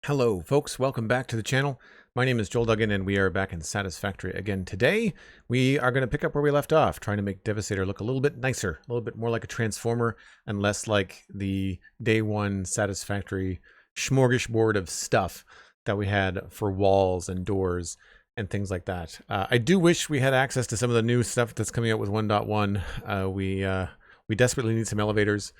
Hello folks, welcome back to the channel. My name is Joel Duggan and we are back in Satisfactory again today. We are going to pick up where we left off, trying to make Devastator look a little bit nicer, a little bit more like a transformer and less like the day one Satisfactory smorgasbord of stuff that we had for walls and doors and things like that. I do wish we had access to some of the new stuff that's coming out with 1.1. We desperately need some elevators.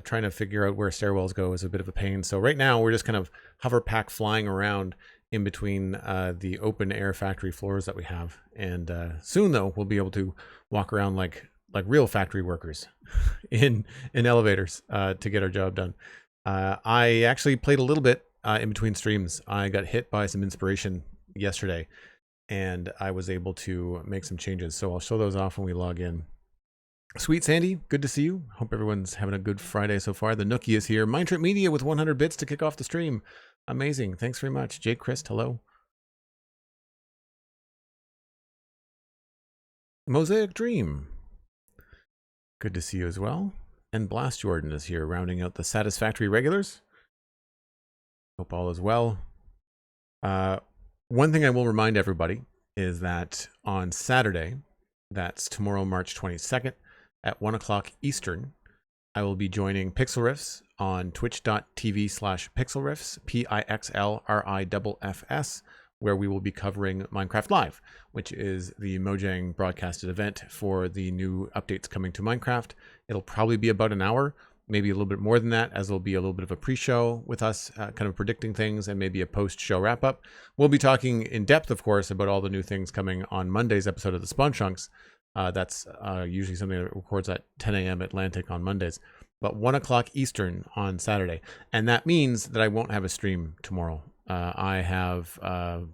Trying to figure out where stairwells go is a bit of a pain. So right now we're just kind of hover pack flying around in between the open air factory floors that we have. And soon though, we'll be able to walk around like real factory workers in elevators to get our job done. I actually played a little bit in between streams. I got hit by some inspiration yesterday and I was able to make some changes. So I'll show those off when we log in. SweetSandi, good to see you. Hope everyone's having a good Friday so far. The Nookie is here. MindTripMedia with 100 bits to kick off the stream. Amazing. Thanks very much. Jake Christ, hello. Mosaic Dream, good to see you as well. And Blast Jordan is here, rounding out the Satisfactory regulars. Hope all is well. One thing I will remind everybody is that on Saturday, that's tomorrow, March 22nd, at 1 o'clock Eastern, I will be joining Pixelriffs on twitch.tv/Pixelriffs, PIXLRIFFS, where we will be covering Minecraft Live, which is the Mojang broadcasted event for the new updates coming to Minecraft. It'll probably be about an hour, maybe a little bit more than that, as there'll be a little bit of a pre-show with us kind of predicting things and maybe a post-show wrap-up. We'll be talking in depth, of course, about all the new things coming on Monday's episode of the Spawn Chunks. That's usually something that records at 10 a.m. Atlantic on Mondays, but 1 o'clock Eastern on Saturday. And that means that I won't have a stream tomorrow. I have an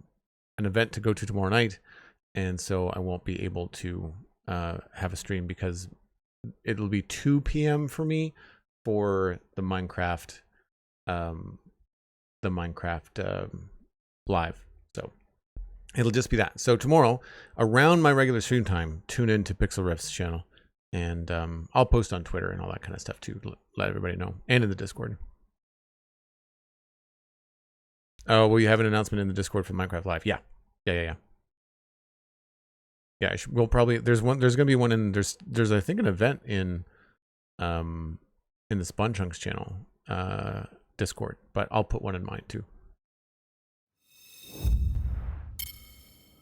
event to go to tomorrow night, and so I won't be able to have a stream because it'll be 2 p.m. for me for the Minecraft live. So it'll just be that. So tomorrow, around my regular stream time, tune in to Pixelriff's channel. And I'll post on Twitter and all that kind of stuff too, to let everybody know. And in the Discord. Oh, will you have an announcement in the Discord for Minecraft Live? Yeah. Yeah, we'll probably, there's going to be one in, there's I think an event in the Spawn Chunks channel, Discord. But I'll put one in mine too.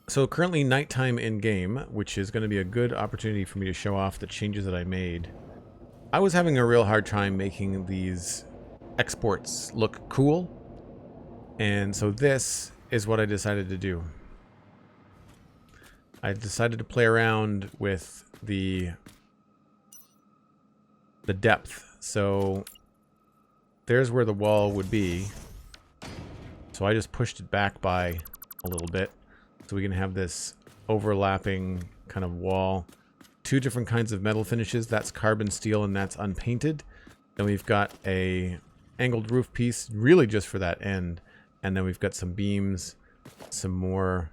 So currently nighttime in game, which is going to be a good opportunity for me to show off the changes that I made. I was having a real hard time making these exports look cool. And so this is what I decided to do. I decided to play around with the depth. So there's where the wall would be. So I just pushed it back by a little bit. So we can have this overlapping kind of wall. Two different kinds of metal finishes. That's carbon steel and that's unpainted. Then we've got a angled roof piece really just for that end. And then we've got some beams, some more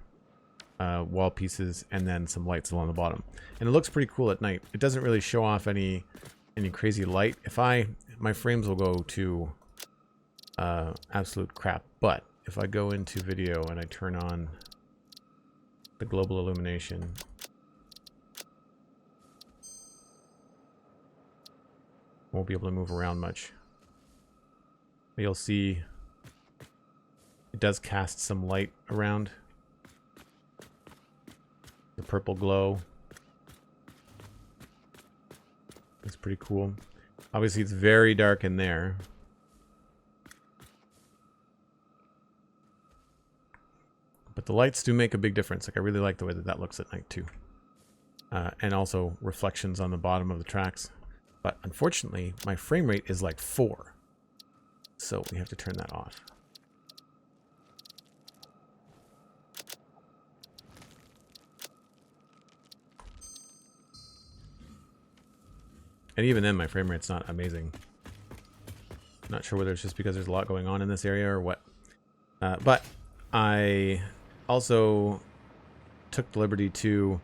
wall pieces, and then some lights along the bottom. And it looks pretty cool at night. It doesn't really show off any crazy light. My frames will go to absolute crap. But if I go into video and I turn on the global illumination, won't be able to move around much. But you'll see it does cast some light around. The purple glow. That's pretty cool. Obviously it's very dark in there. But the lights do make a big difference. Like I really like the way that that looks at night too. And also reflections on the bottom of the tracks. But unfortunately, my frame rate is like 4. So we have to turn that off. And even then, my frame rate's not amazing. Not sure whether it's just because there's a lot going on in this area or what. But I also took the liberty to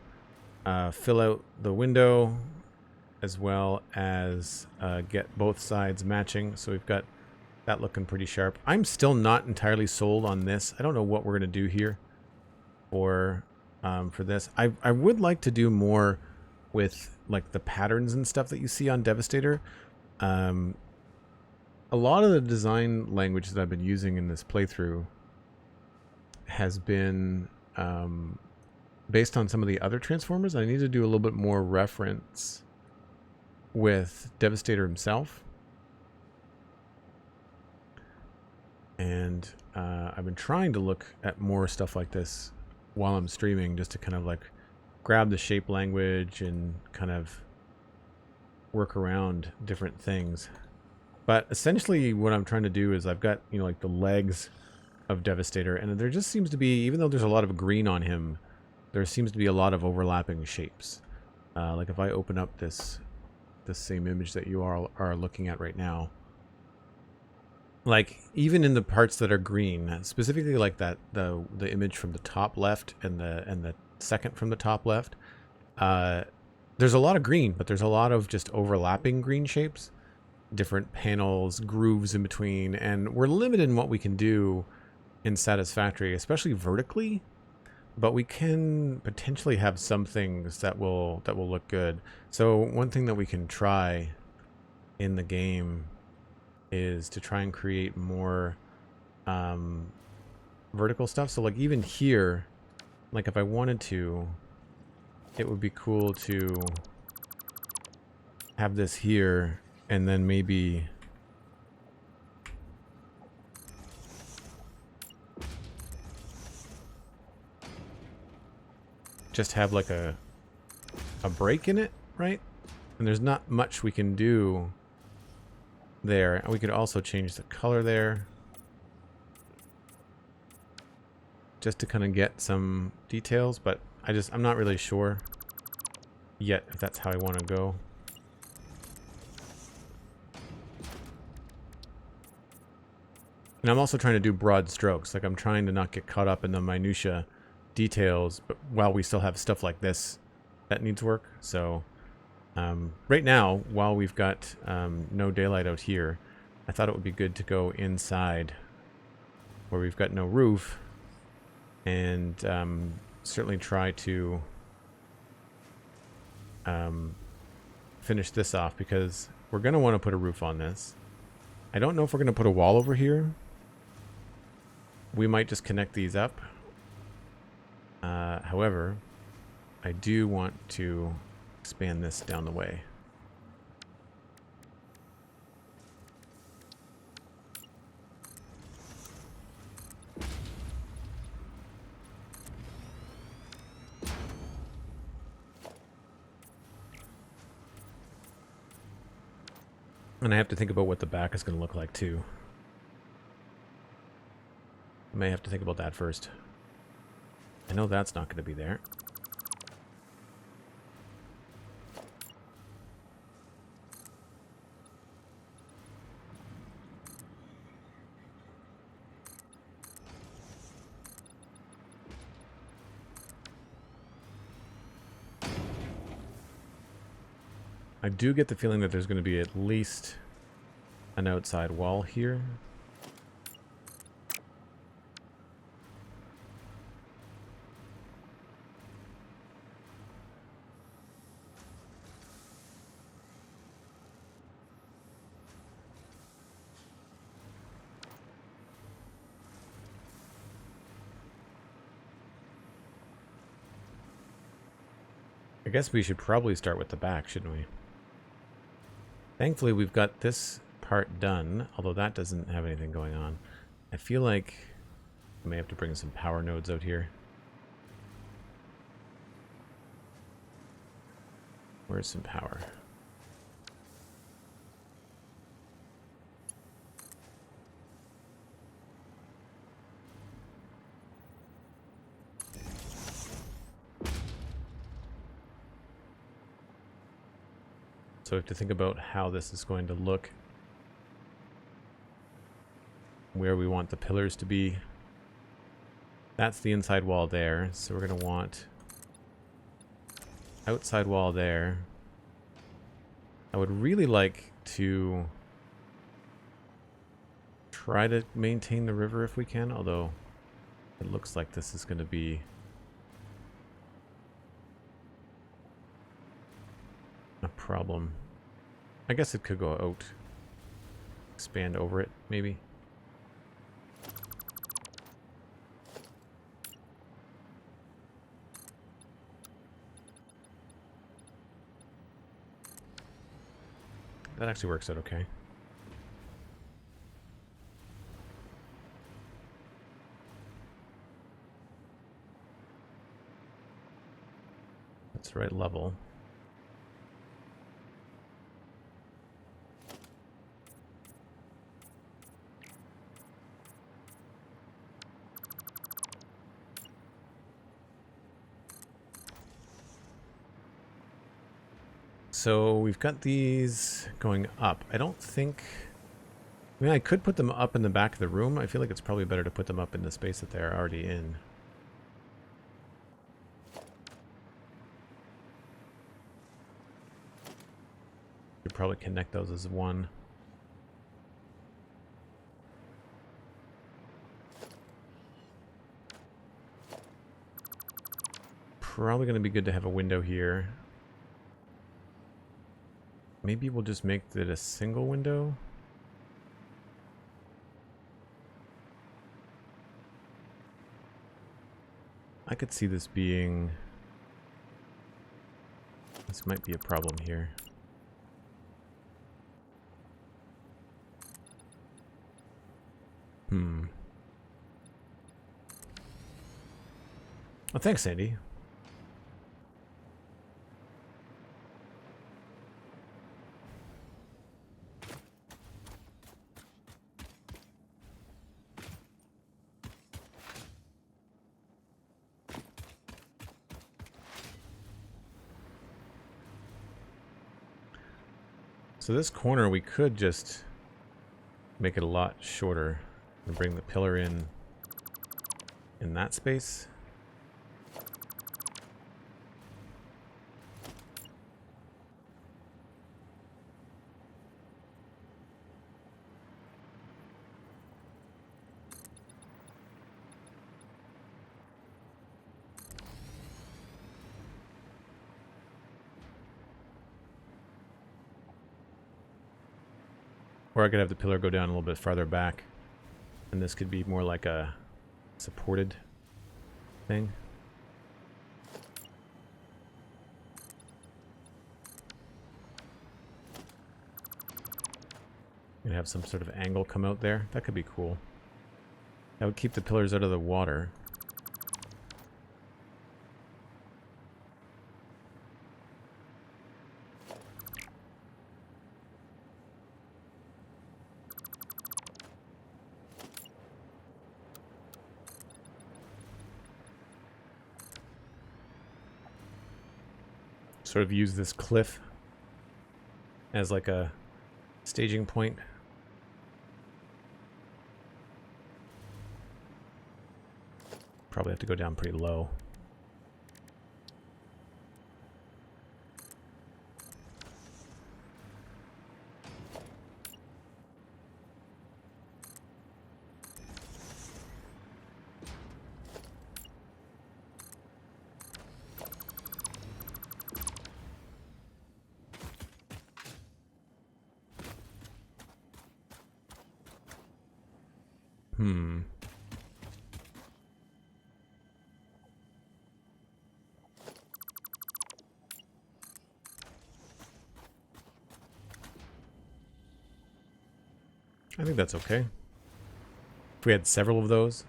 fill out the window as well as get both sides matching. So we've got That looking pretty sharp. I'm still not entirely sold on this. I don't know what we're going to do here for this. I would like to do more with like the patterns and stuff that you see on Devastator. A lot of the design language that I've been using in this playthrough has been based on some of the other Transformers. I need to do a little bit more reference with Devastator himself. And I've been trying to look at more stuff like this while I'm streaming, just to kind of like grab the shape language and kind of work around different things. But essentially what I'm trying to do is I've got, you know, like the legs of Devastator, and there just seems to be, even though there's a lot of green on him, there seems to be a lot of overlapping shapes. Like if I open up this same image that you are looking at right now, like even in the parts that are green, specifically like that the image from the top left and the second from the top left, there's a lot of green, but there's a lot of just overlapping green shapes, different panels, grooves in between, and we're limited in what we can do in Satisfactory, especially vertically, but we can potentially have some things that will look good. So one thing that we can try in the game is to try and create more vertical stuff. So like even here, like if I wanted to, it would be cool to have this here and then maybe just have like a break in it, right? And there's not much we can do there. And we could also change the color there just to kind of get some details, but I'm not really sure yet if that's how I want to go. And I'm also trying to do broad strokes. Like I'm trying to not get caught up in the minutia details, but while we still have stuff like this that needs work. So right now, while we've got no daylight out here, I thought it would be good to go inside where we've got no roof and certainly try to finish this off, because we're going to want to put a roof on this. I don't know if we're going to put a wall over here. We might just connect these up. However, I do want to expand this down the way. And I have to think about what the back is going to look like too. I may have to think about that first. I know that's not going to be there. I do get the feeling that there's going to be at least an outside wall here. I guess we should probably start with the back, shouldn't we? Thankfully, we've got this part done, although that doesn't have anything going on. I feel like I may have to bring some power nodes out here. Where's some power? So we have to think about how this is going to look, where we want the pillars to be. That's the inside wall there, so we're going to want outside wall there. I would really like to try to maintain the river if we can, although it looks like this is going to be a problem. I guess it could go out. Expand over it, maybe. That actually works out okay. That's the right level. So we've got these going up. I don't think... I mean, I could put them up in the back of the room. I feel like it's probably better to put them up in the space that they're already in. Could probably connect those as one. Probably going to be good to have a window here. Maybe we'll just make it a single window. I could see this being... This might be a problem here. Well, thanks, Sandy. So this corner, we could just make it a lot shorter and bring the pillar in that space. Or I could have the pillar go down a little bit farther back. And this could be more like a supported thing. And have some sort of angle come out there. That could be cool. That would keep the pillars out of the water. Sort of use this cliff as like a staging point. Probably have to go down pretty low. I think that's okay. If we had several of those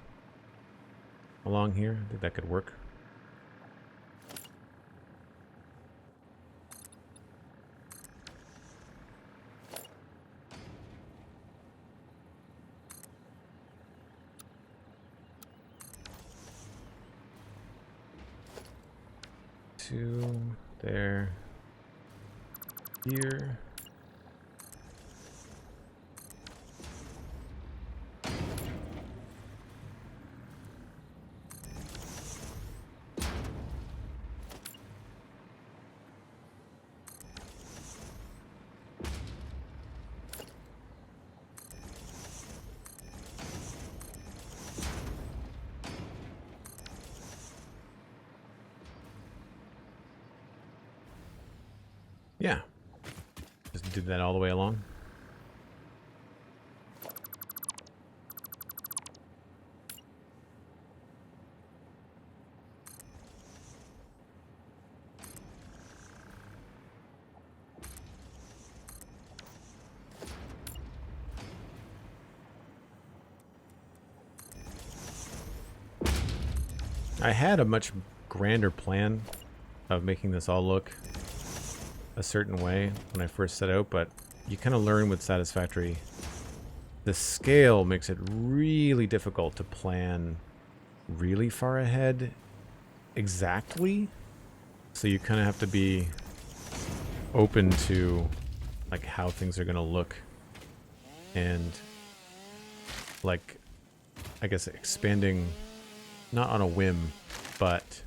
along here, I think that could work. Two there, here. do that all the way along. I had a much grander plan of making this all look a certain way when I first set out, but you kind of learn with Satisfactory. The scale makes it really difficult to plan really far ahead exactly. So you kind of have to be open to like how things are going to look and like, I guess, expanding not on a whim, but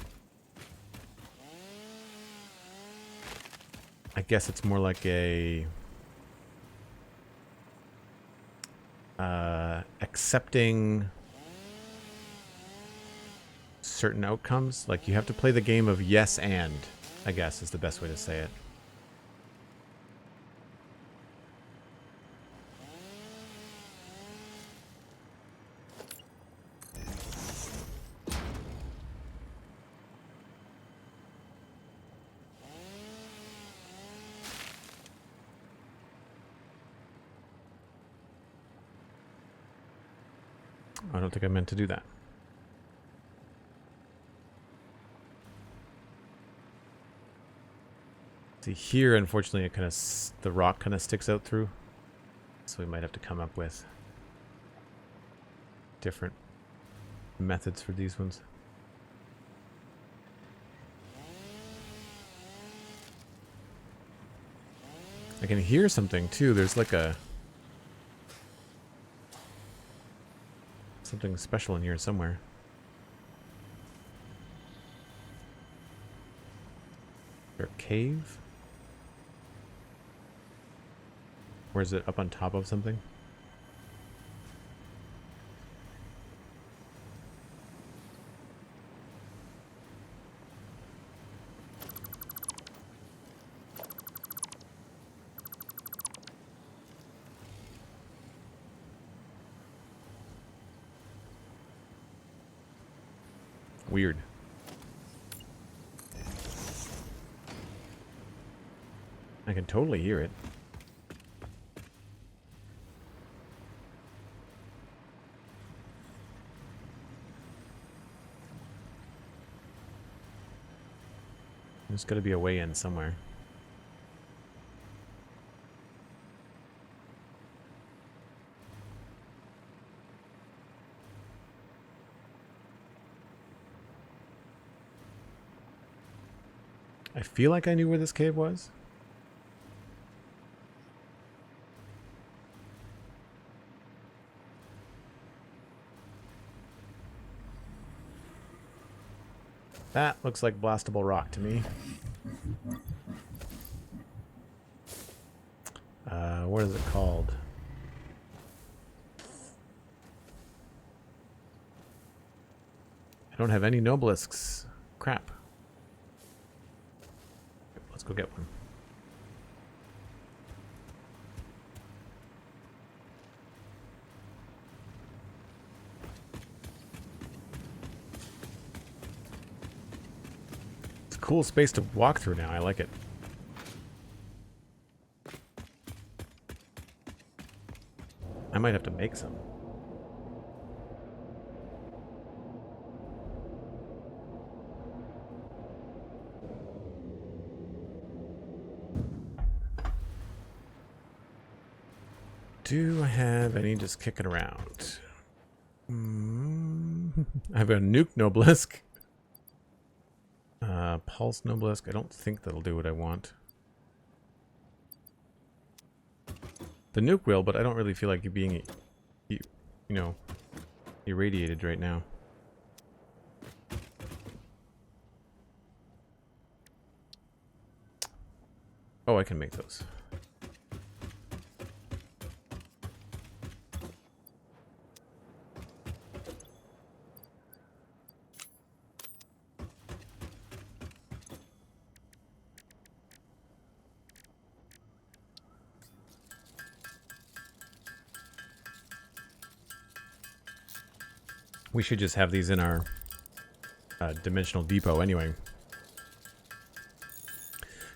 I guess it's more like a accepting certain outcomes. Like you have to play the game of yes and, I guess is the best way to say it. I don't think I meant to do that. See here, unfortunately, it kind of the rock kind of sticks out through, so we might have to come up with different methods for these ones. I can hear something too. There's like a something special in here somewhere. Is there a cave? Or is it up on top of something? Weird. I can totally hear it. There's got to be a way in somewhere. I feel like I knew where this cave was. That looks like blastable rock to me. What is it called? I don't have any nobelisks. Crap. Let's go get one. It's a cool space to walk through now. I like it. I might have to make some. Do I have any just kicking around? I have a nuke nobelisk. Pulse nobelisk. I don't think that'll do what I want. The nuke will, but I don't really feel like you being, you know, irradiated right now. Oh, I can make those. We should just have these in our dimensional depot anyway.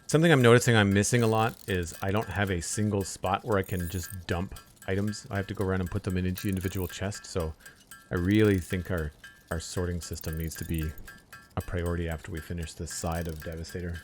Something I'm noticing I'm missing a lot is I don't have a single spot where I can just dump items. I have to go around and put them in each individual chest, so I really think our sorting system needs to be a priority after we finish this side of Devastator.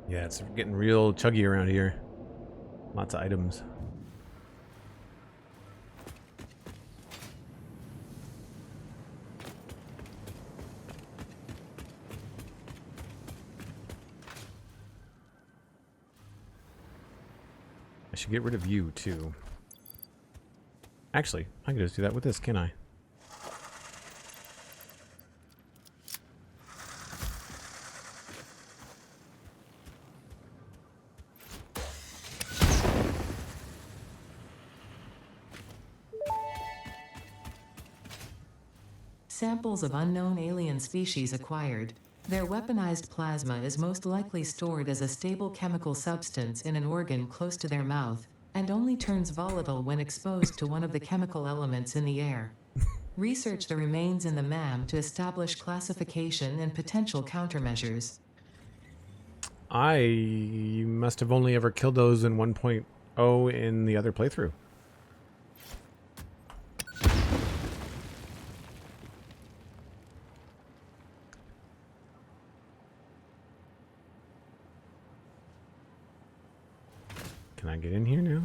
Yeah, it's getting real chuggy around here. Lots of items. I should get rid of you, too. Actually, I can just do that with this, can't I? Samples of unknown alien species acquired. Their weaponized plasma is most likely stored as a stable chemical substance in an organ close to their mouth, and only turns volatile when exposed to one of the chemical elements in the air. Research the remains in the MAM to establish classification and potential countermeasures. I must have only ever killed those in 1.0 in the other playthrough. Can I get in here now?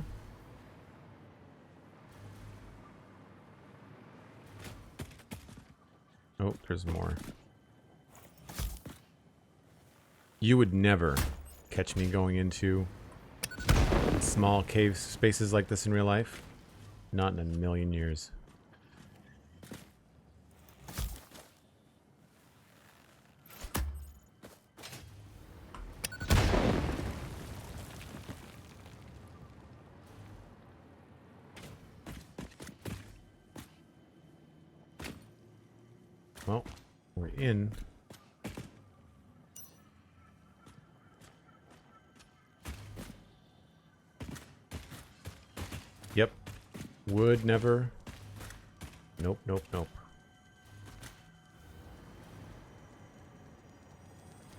Oh, there's more. You would never catch me going into small cave spaces like this in real life. Not in a million years. Well, we're in. Yep. Would never. Nope, nope, nope.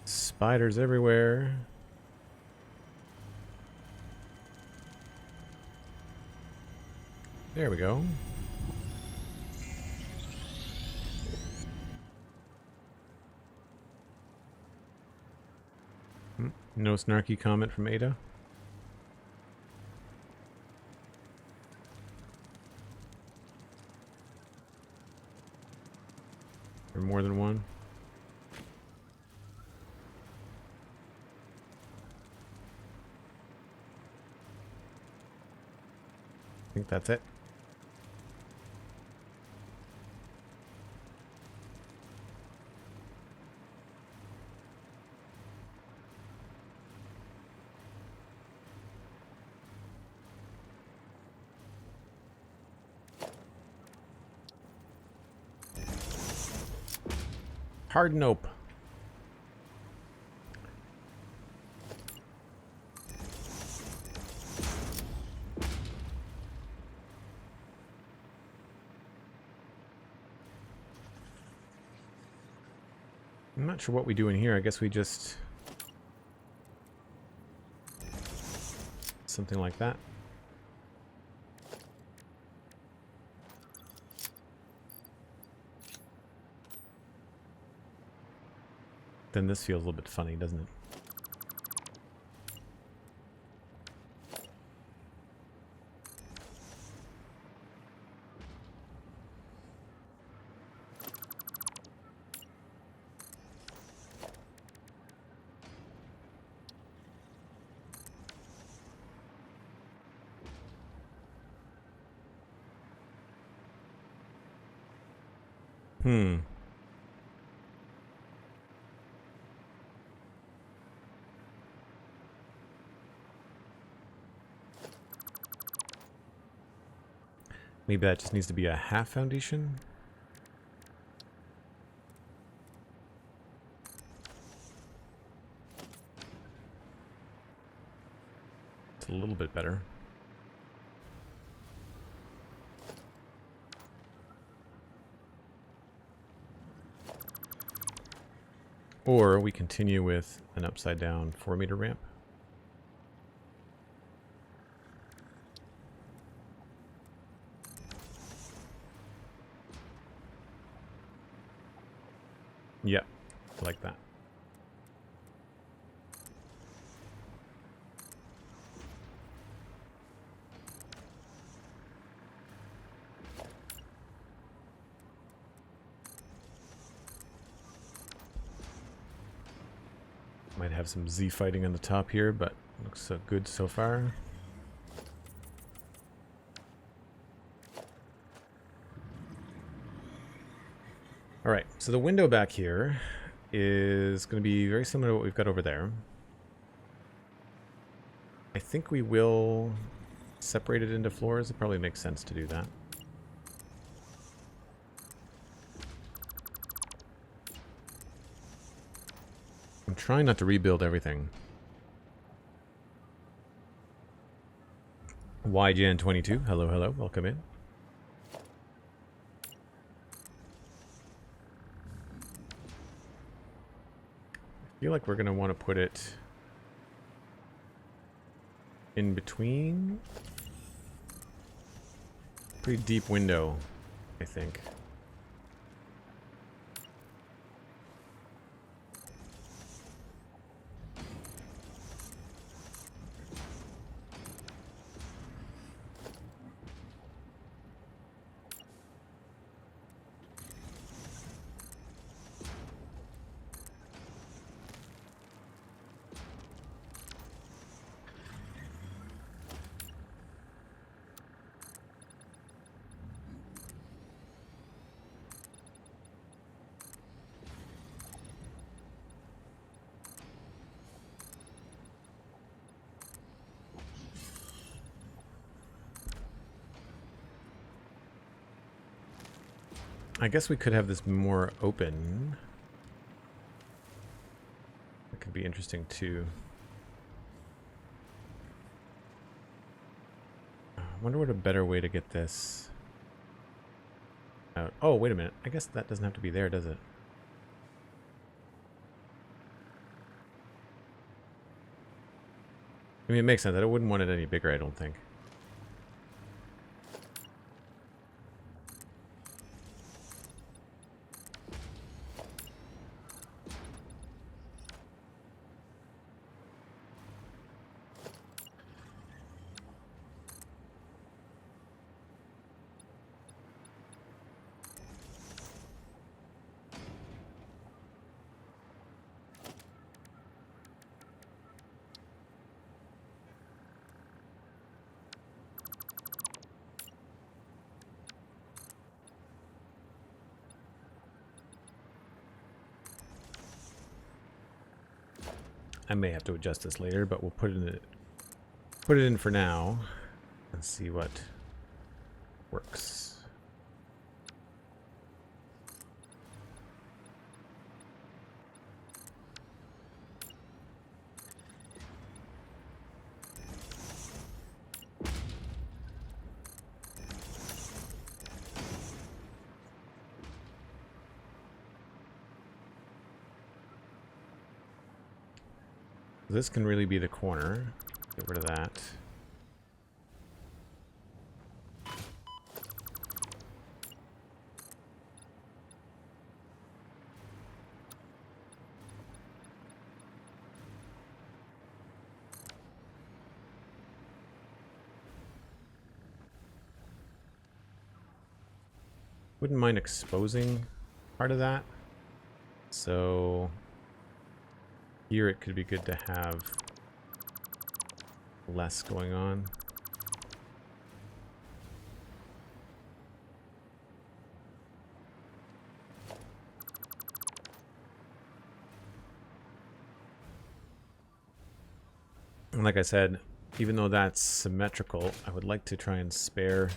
Spiders everywhere. There we go. No snarky comment from Ada. Or more than one. I think that's it. Hard nope. I'm not sure what we do in here. I guess we just... something like that. Then this feels a little bit funny, doesn't it? Maybe that just needs to be a half foundation. It's a little bit better. Or we continue with an upside down 4-meter ramp. Yeah, I like that. Might have some Z fighting on the top here, but looks so good so far. All right, so the window back here is going to be very similar to what we've got over there. I think we will separate it into floors. It probably makes sense to do that. I'm trying not to rebuild everything. YGN22, hello, hello, welcome in. I feel like we're going to want to put it in between. Pretty deep window, I think. I guess we could have this more open. That could be interesting too. I wonder what a better way to get this out. Oh, wait a minute. I guess that doesn't have to be there, does it? I mean, it makes sense. I wouldn't want it any bigger, I don't think. I may have to adjust this later, but we'll put it in for now and see what works. This can really be the corner. Get rid of that. Wouldn't mind exposing part of that. So here it could be good to have less going on. And like I said, even though that's symmetrical, I would like to try and spare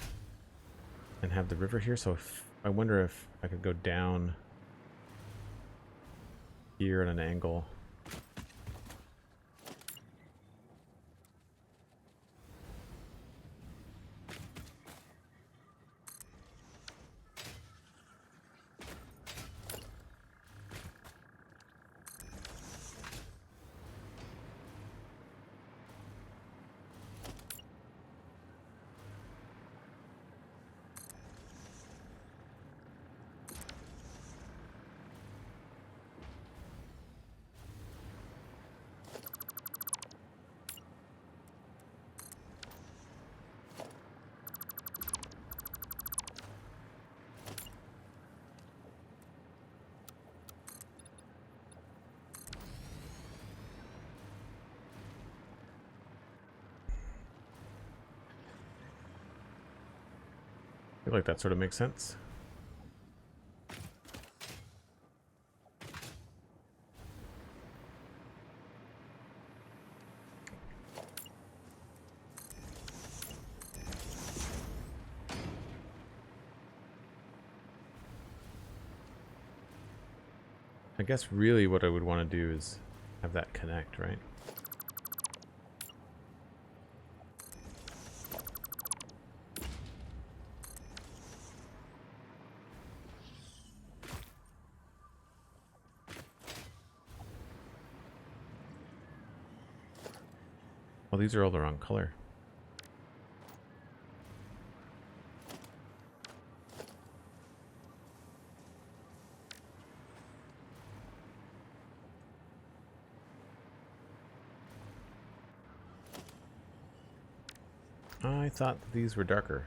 and have the river here. So I wonder if I could go down here at an angle. I feel like that sort of makes sense. I guess really what I would want to do is have that connect, right? Well, these are all the wrong color. I thought that these were darker.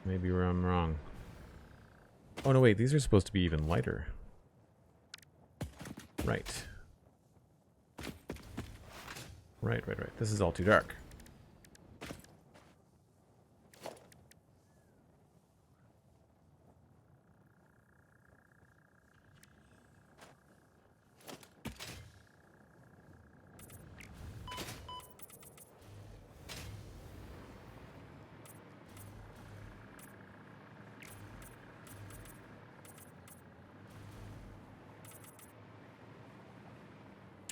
Maybe I'm wrong. Oh no, wait, these are supposed to be even lighter. Right. Right. This is all too dark.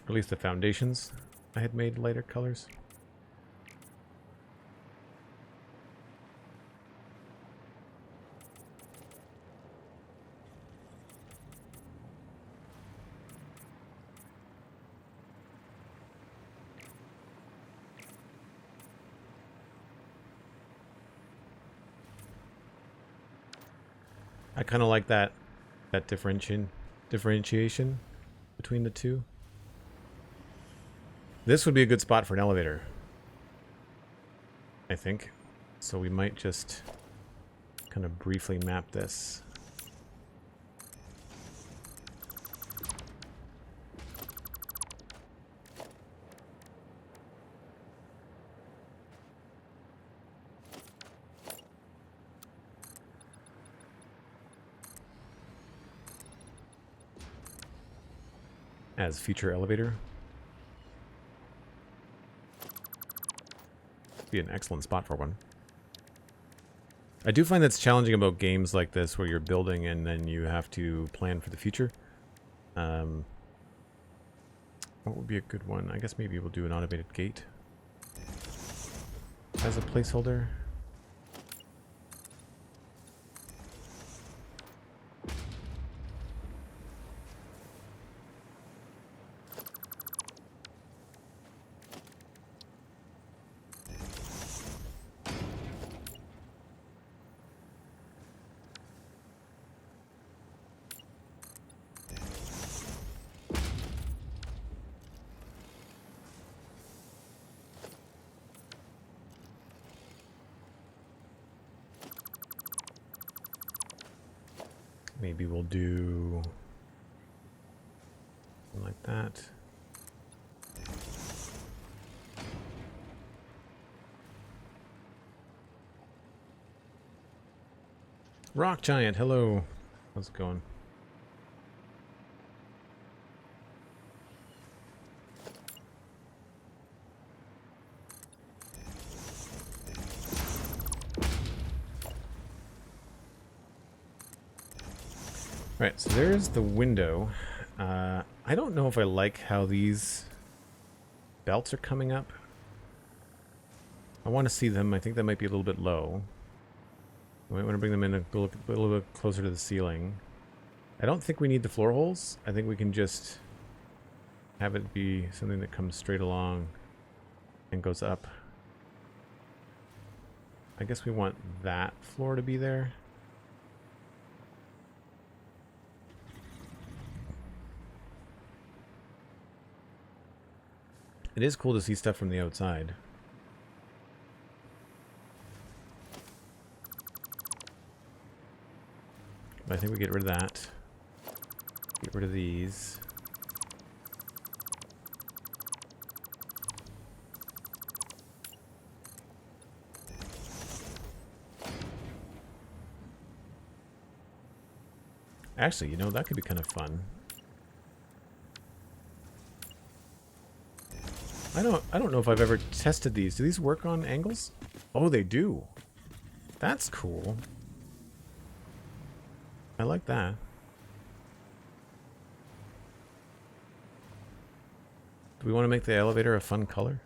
Or at least the foundations I had made lighter colors. I kind of like that differentiation between the two. This would be a good spot for an elevator, I think. So we might just kind of briefly map this. As future elevator. Be an excellent spot for one. I do find that's challenging about games like this where you're building and then you have to plan for the future. What would be a good one? I guess maybe we'll do an automated gate as a placeholder. Maybe we'll do something like that. Rock Giant, hello. How's it going? Right, so there's the window. I don't know if I like how these belts are coming up. I want to see them. I think that might be a little bit low. I might want to bring them in a little bit closer to the ceiling. I don't think we need the floor holes. I think we can just have it be something that comes straight along and goes up. I guess we want that floor to be there. It is cool to see stuff from the outside. But I think we get rid of that. Get rid of these. Actually, you know, that could be kind of fun. I don't know if I've ever tested these. Do these work on angles? Oh, they do. That's cool. I like that. Do we want to make the elevator a fun color?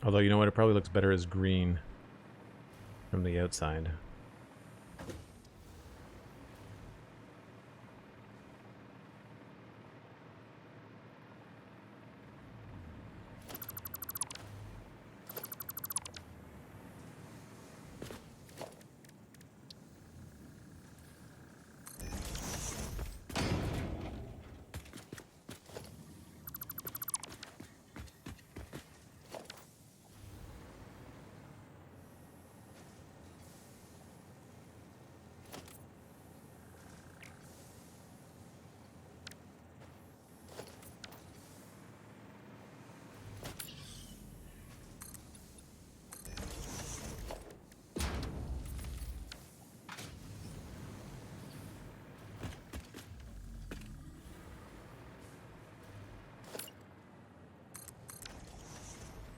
Although, you know what? It probably looks better as green from the outside.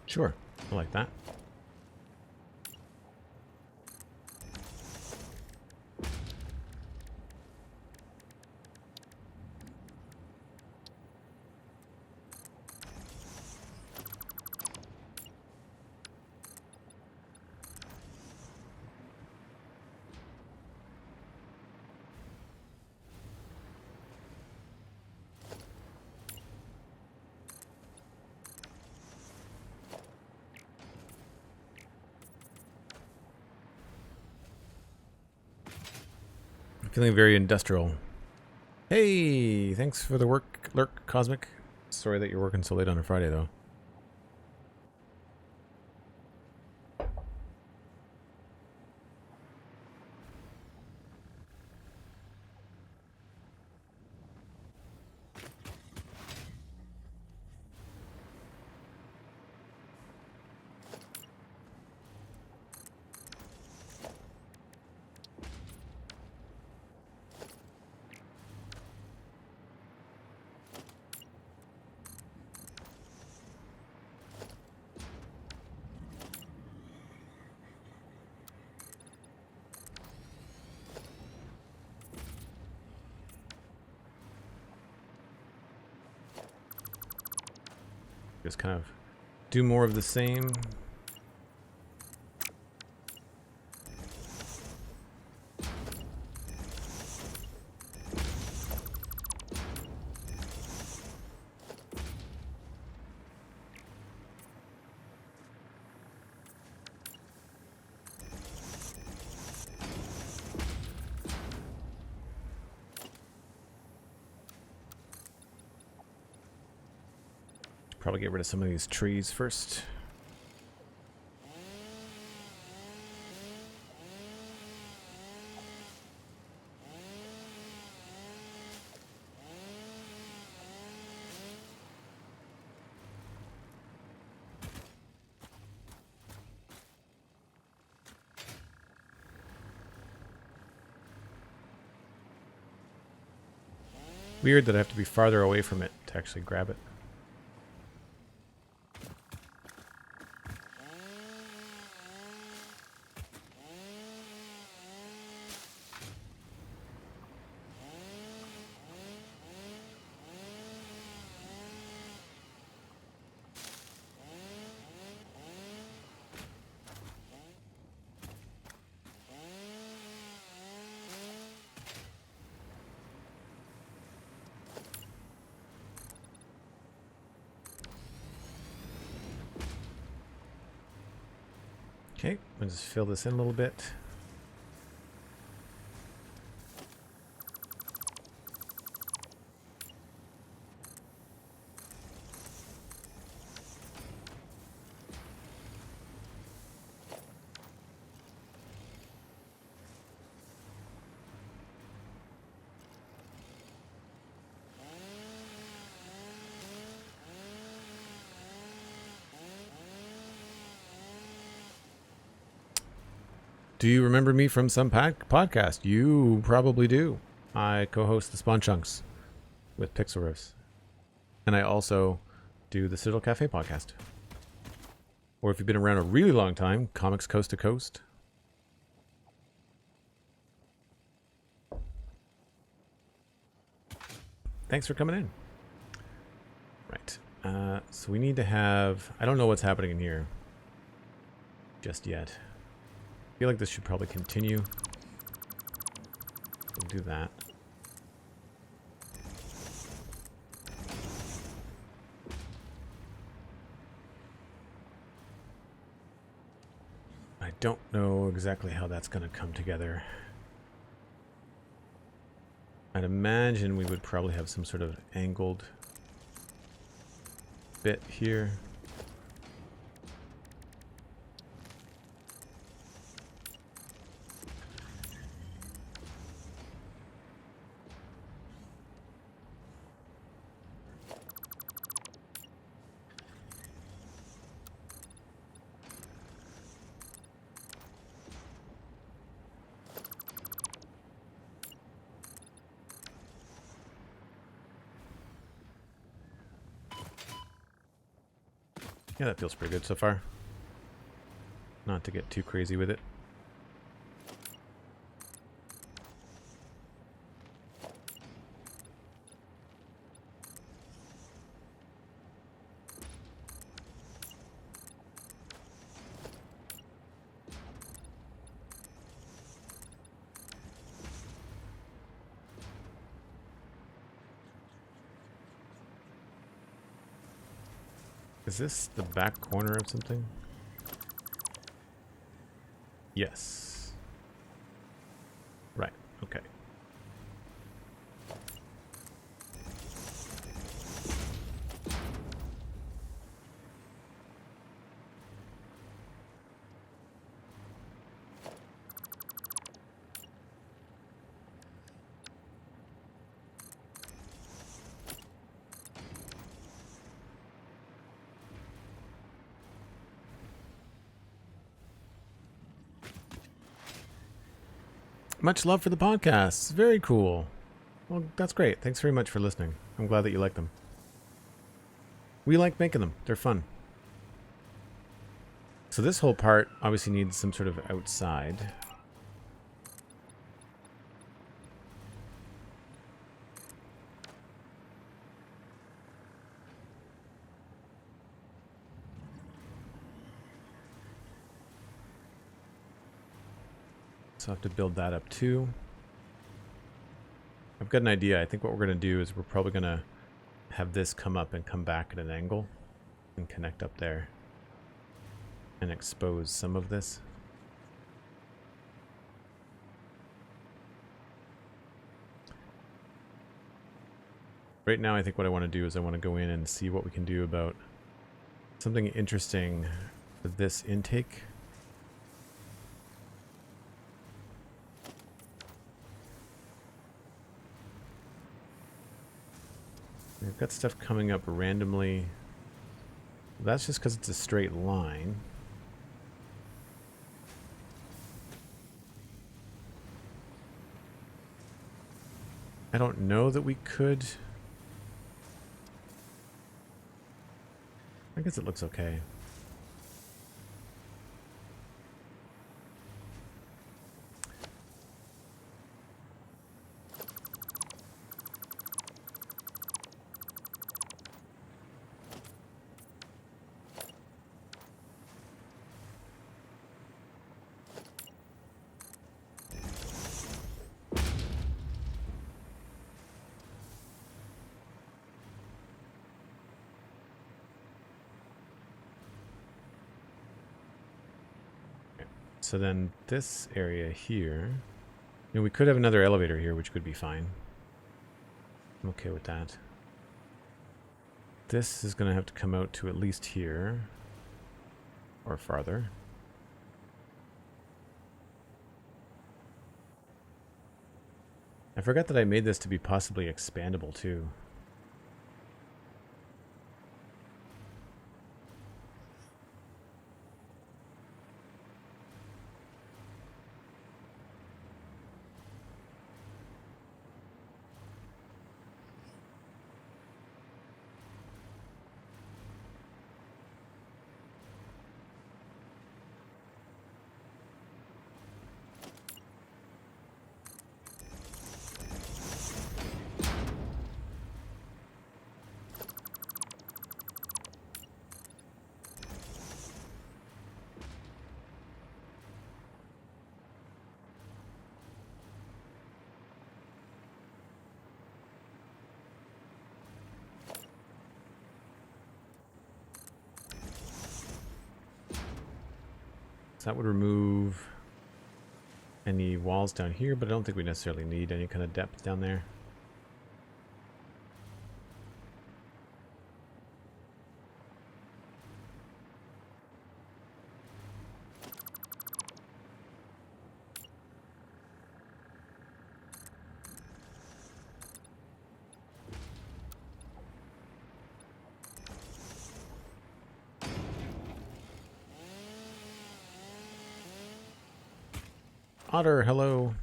Sure, I like that. Feeling very industrial. Hey, thanks for the work, Lurk Cosmic. Sorry that you're working so late on a Friday, though. Just kind of do more of the same. probably get rid of some of these trees first. Weird that I have to be farther away from it to actually grab it. Okay, I'll just fill this in a little bit. Do you remember me from some podcast? You probably do. I co-host the Spawn Chunks with Pixel Riffs. And I also do the Citadel Cafe podcast. Or if you've been around a really long time, Comics Coast to Coast. Thanks for coming in. Right. So we need to have... I don't know what's happening in here just yet. I feel like this should probably continue. We'll do that. I don't know exactly how that's going to come together. I'd imagine we would probably have some sort of angled bit here. Yeah, that feels pretty good so far. Not to get too crazy with it. Is this the back corner of something? Yes. Right, okay. Much love for the podcasts. Very cool. Well, that's great. Thanks very much for listening. I'm glad that you like them. We like making them. They're fun. So this whole part obviously needs some sort of outside. So I have to build that up too. I've got an idea. I think what we're going to do is we're probably going to have this come up and come back at an angle and connect up there and expose some of this. Right now I think what I want to do is I want to go in and see what we can do about something interesting for this intake. We've got stuff coming up randomly. That's just because it's a straight line. I don't know that we could. I guess it looks okay. So then this area here, you know, we could have another elevator here, which could be fine. I'm okay with that. This is going to have to come out to at least here or farther. I forgot that I made this to be possibly expandable too. That would remove any walls down here, but I don't think we necessarily need any kind of depth down there. Otter, hello.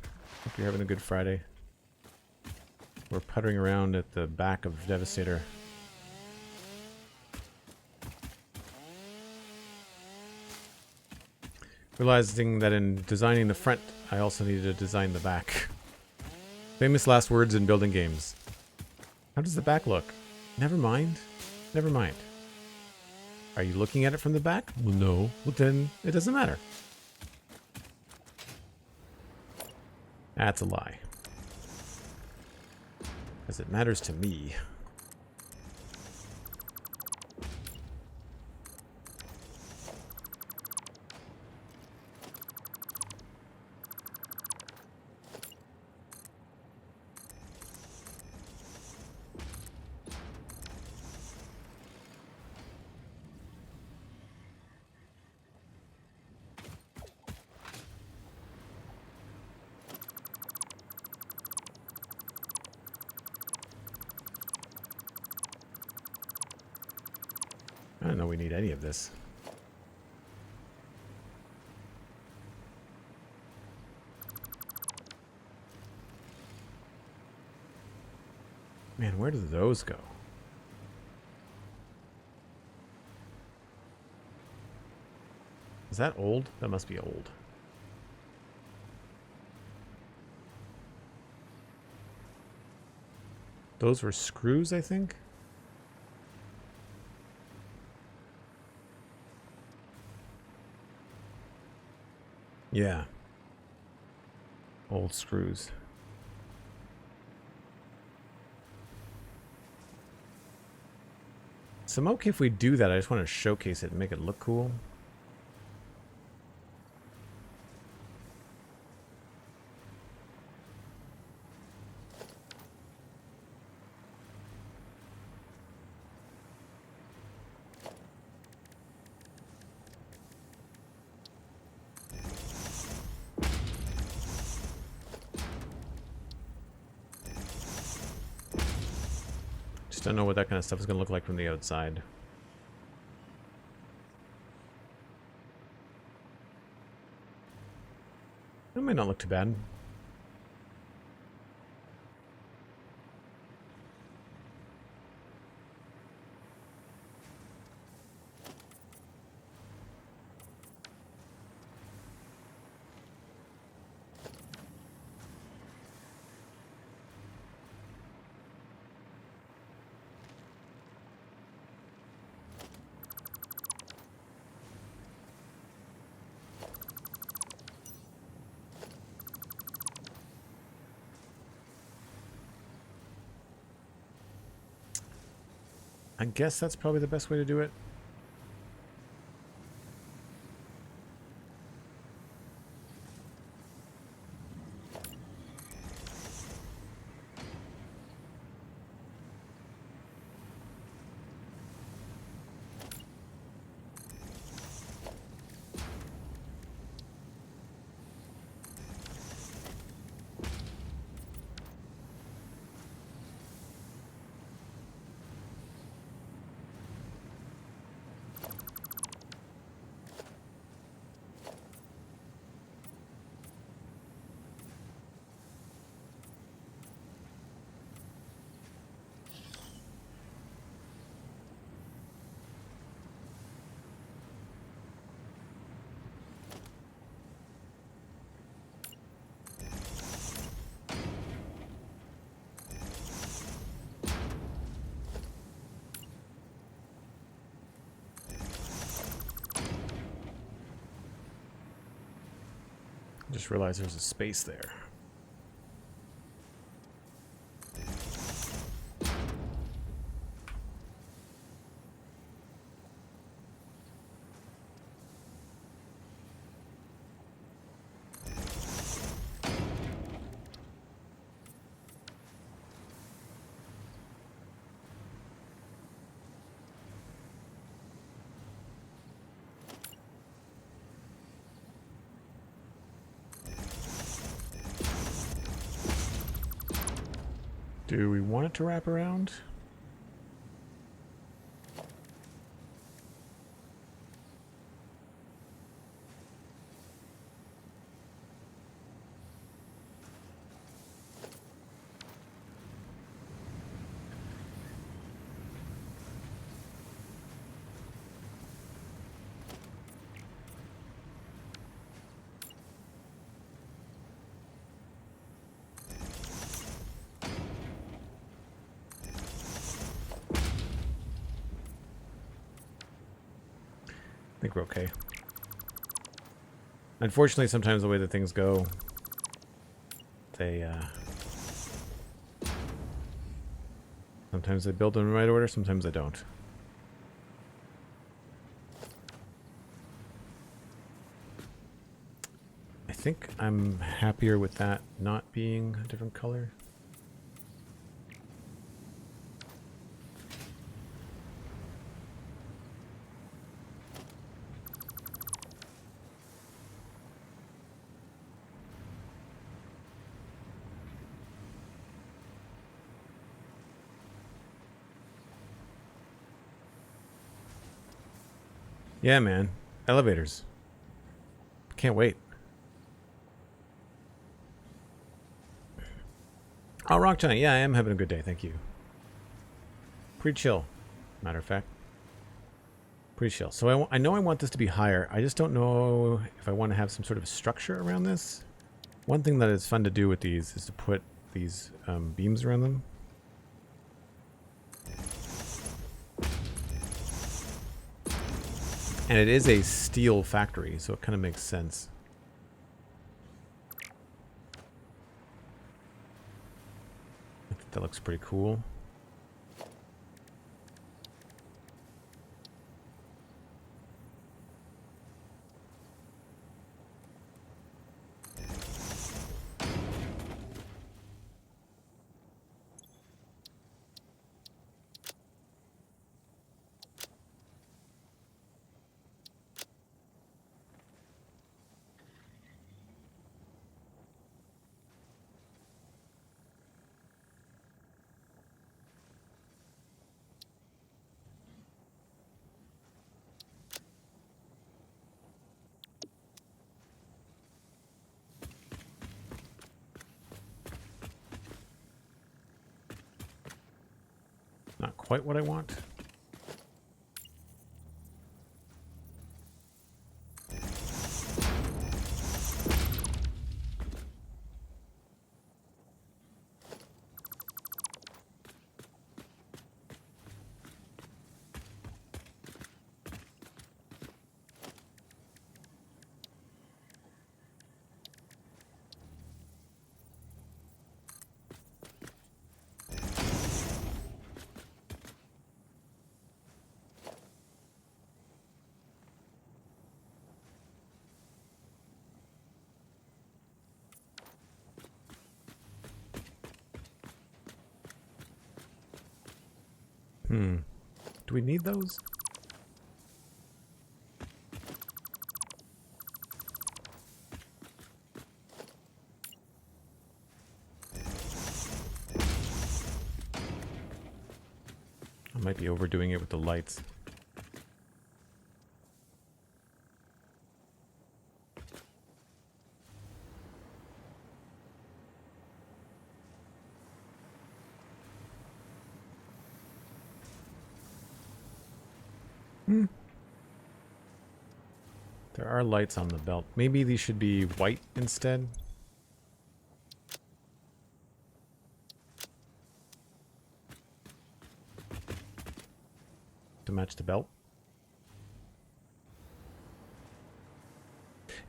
Hope you're having a good Friday. We're puttering around at the back of Devastator. Realizing that in designing the front, I also needed to design the back. Famous last words in building games. How does the back look? Never mind. Never mind. Are you looking at it from the back? Well, no. Well, then it doesn't matter. That's a lie. Because it matters to me. I don't know we need any of this. Man, where do those go? Is that old? That must be old. Those were screws, I think? Yeah. Old screws. So I'm okay if we do that. I just want to showcase it and make it look cool. Just don't know what that kind of stuff is going to look like from the outside. It might not look too bad. I guess that's probably the best way to do it. Just realized there's a space there. Do we want it to wrap around? I think we're okay. Unfortunately, sometimes the way that things go, they sometimes they build them in the right order, sometimes they don't. I think I'm happier with that not being a different color. Yeah, man. Elevators. Can't wait. Oh, Rock Giant. Yeah, I am having a good day. Thank you. Pretty chill, matter of fact. Pretty chill. So I know I want this to be higher. I just don't know if I want to have some sort of structure around this. One thing that is fun to do with these is to put these beams around them. And it is a steel factory, so it kind of makes sense. I think that looks pretty cool. quite what I want. Do we need those? I might be overdoing it with the lights. There are lights on the belt. Maybe these should be white instead. To match the belt.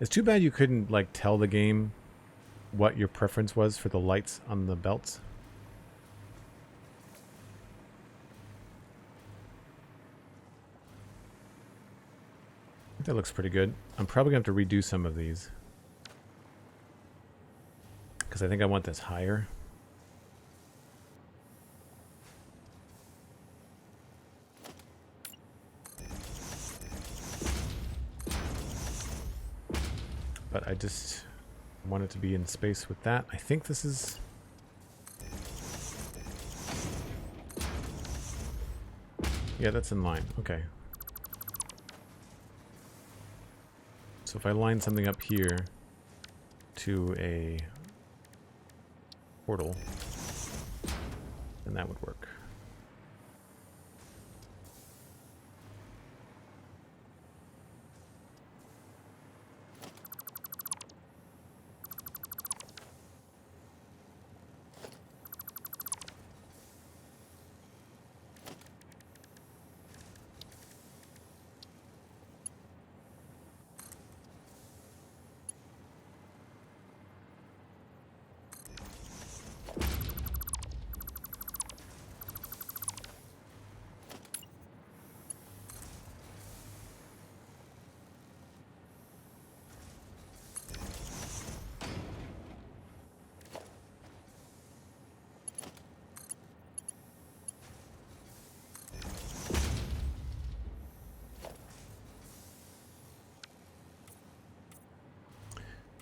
It's too bad you couldn't like tell the game what your preference was for the lights on the belts. That looks pretty good. I'm probably going to have to redo some of these. Because I think I want this higher. But I just want it to be in space with that. I think this is... Yeah, that's in line. Okay. So if I line something up here to a portal, then that would work.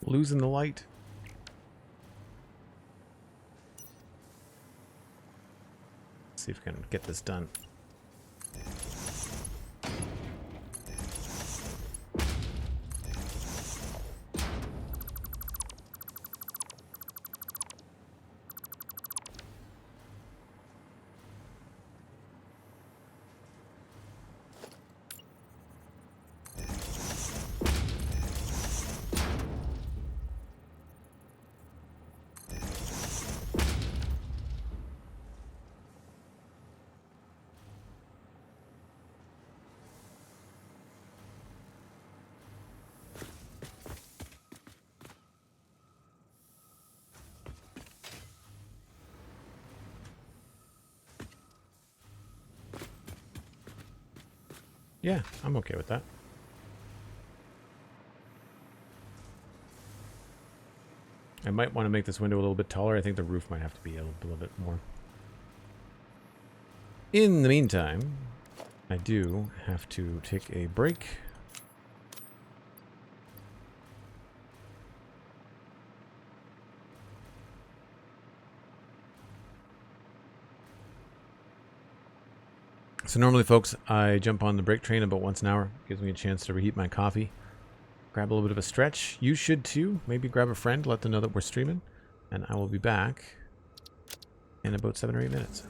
Losing the light. Let's see if we can get this done. Yeah, I'm okay with that. I might want to make this window a little bit taller. I think the roof might have to be a little bit more. In the meantime, I do have to take a break. So normally, folks, I jump on the break train about once an hour. Gives me a chance to reheat my coffee. Grab a little bit of a stretch. You should too. Maybe grab a friend, let them know that we're streaming. And I will be back in about 7 or 8 minutes.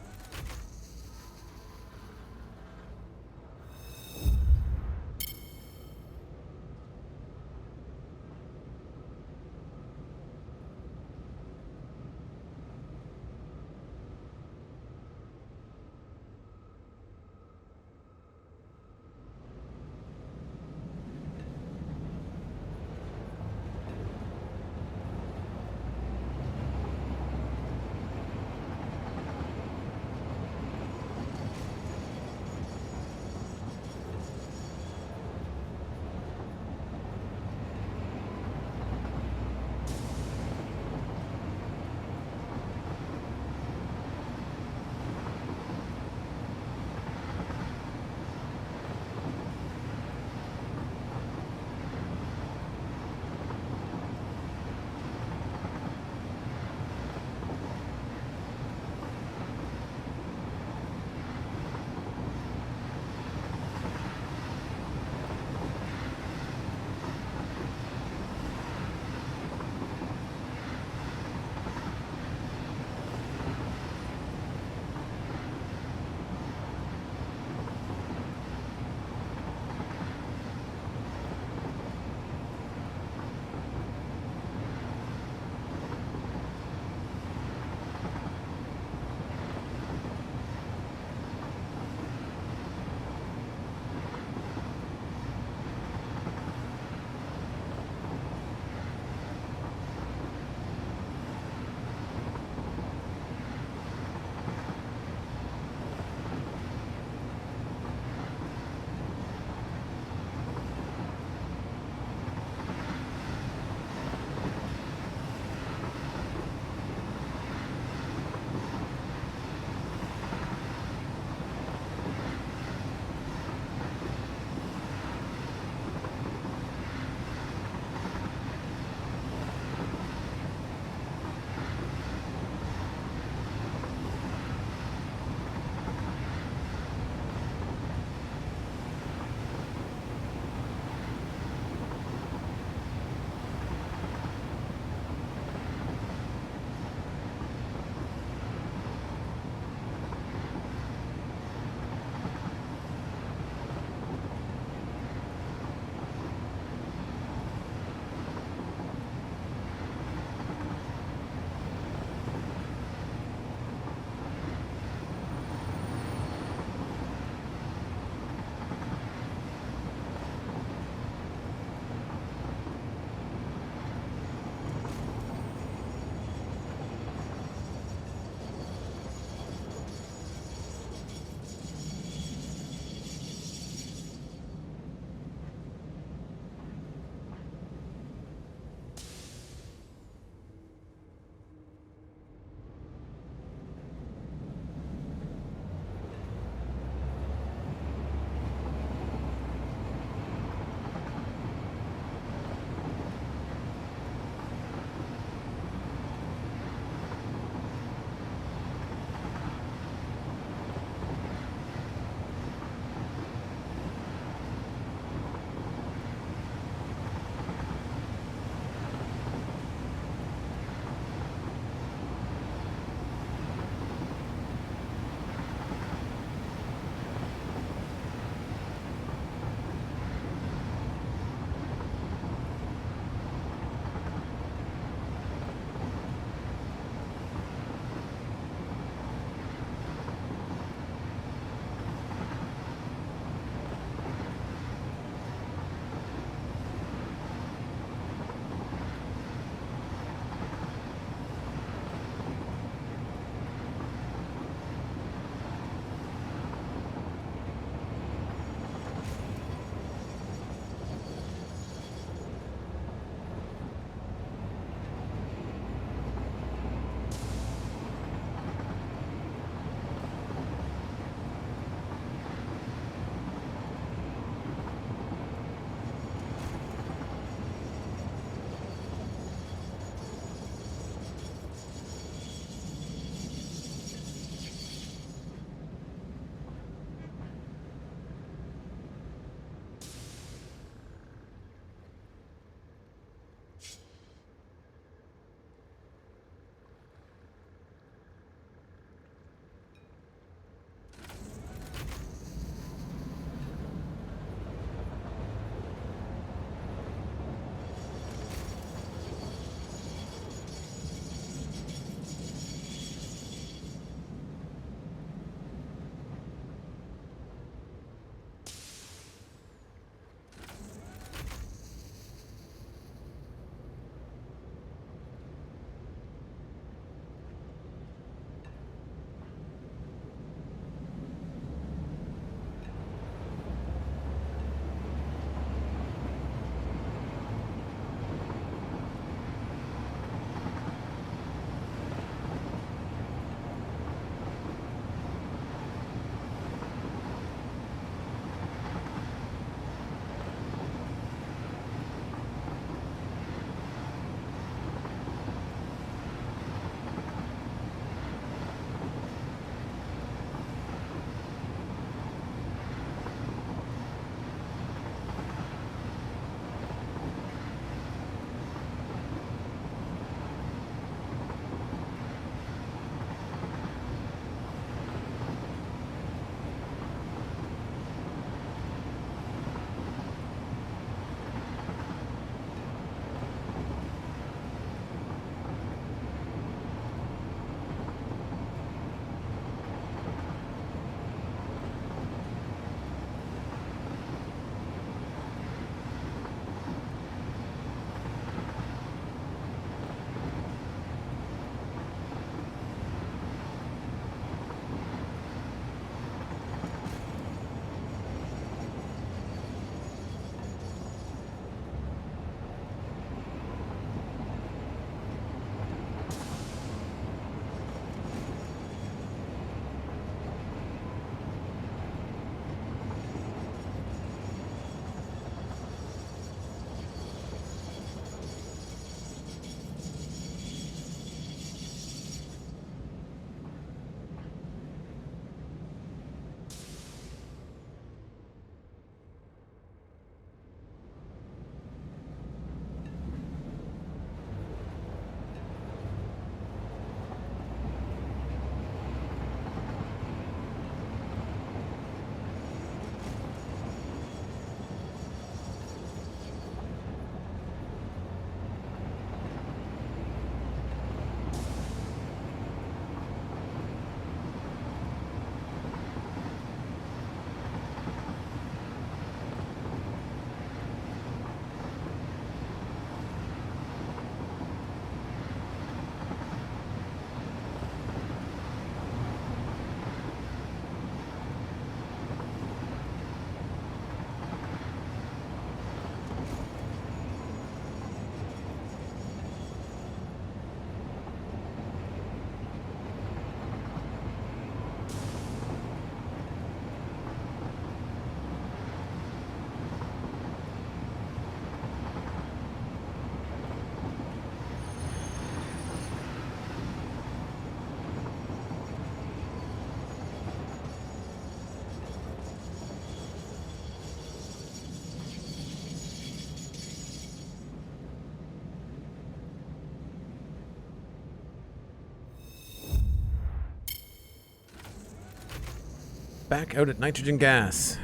back out at nitrogen gas.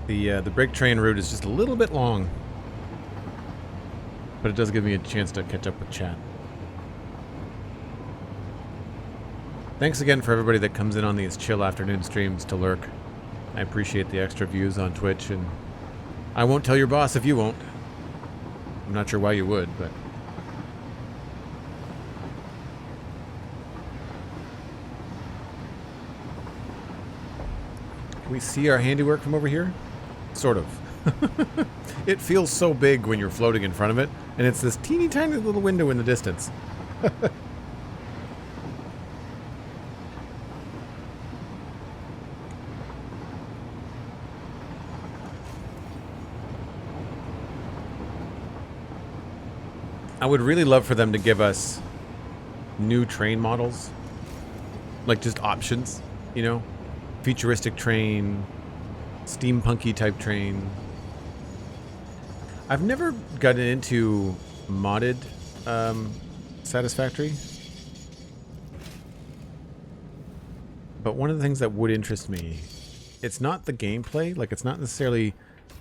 The break train route is just a little bit long, but it does give me a chance to catch up with chat. Thanks again for everybody that comes in on these chill afternoon streams to lurk. I appreciate the extra views on Twitch, and I won't tell your boss if you won't. I'm not sure why you would, but... Can we see our handiwork from over here? Sort of. It feels so big when you're floating in front of it, and it's this teeny tiny little window in the distance. I would really love for them to give us new train models. Like just options, you know? Futuristic train, steampunky type train. I've never gotten into modded Satisfactory. But one of the things that would interest me, it's not the gameplay, like it's not necessarily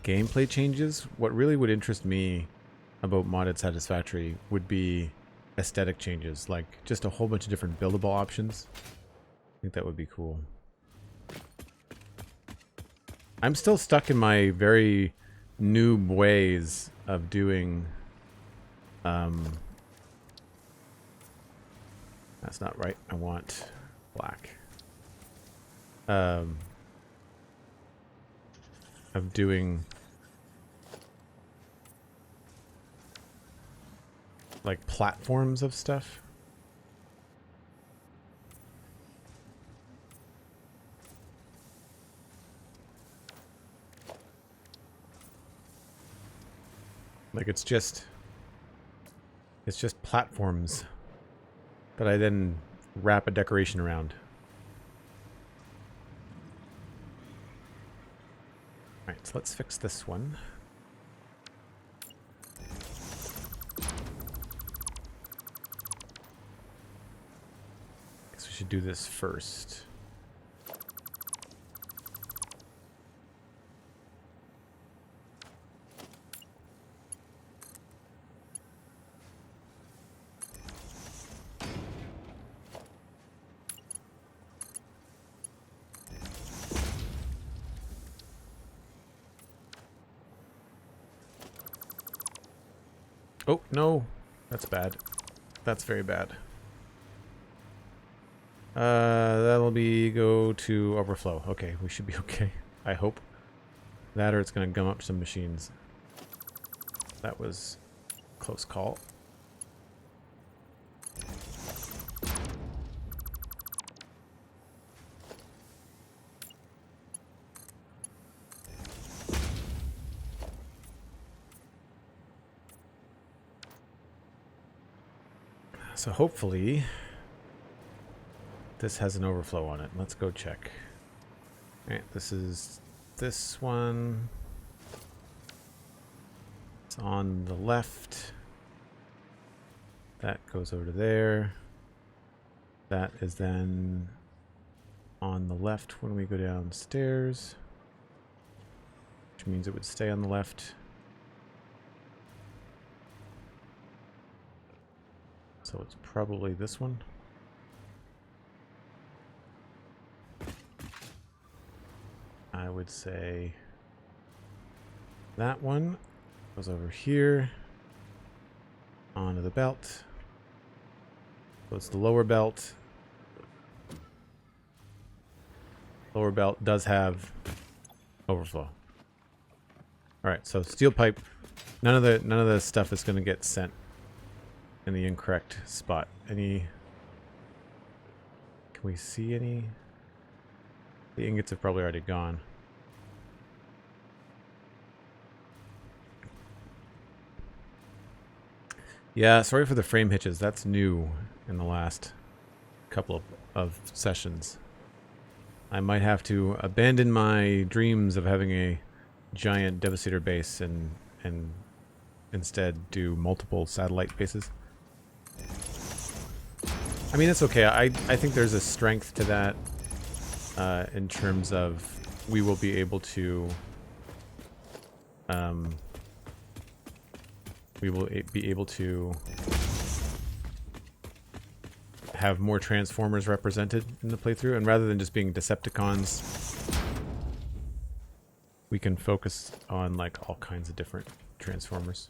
gameplay changes. What really would interest me about modded Satisfactory would be aesthetic changes, like just a whole bunch of different buildable options. I think that would be cool. I'm still stuck in my very noob ways of doing that's not right. I want black. Of doing like platforms of stuff. Like it's just platforms that I then wrap a decoration around. Alright, so let's fix this one. Guess we should do this first. Oh, no. That's bad. That's very bad. That'll be go to overflow. Okay, we should be okay. I hope. That or it's going to gum up some machines. That was a close call. So hopefully this has an overflow on it. Let's go check. Alright, this is this one. It's on the left. That goes over to there. That is then on the left when we go downstairs, which means it would stay on the left. So it's probably this one. I would say that one goes over here onto the belt. So it's the lower belt. Lower belt does have overflow. All right, so steel pipe. None of the stuff is going to get sent in the incorrect spot. Any? Can we see any? The ingots have probably already gone. Yeah, sorry for the frame hitches. That's new in the last couple of sessions. I might have to abandon my dreams of having a giant Devastator base and instead do multiple satellite bases. I mean, it's okay. I think there's a strength to that in terms of we will be able to have more Transformers represented in the playthrough, and rather than just being Decepticons, we can focus on like all kinds of different Transformers.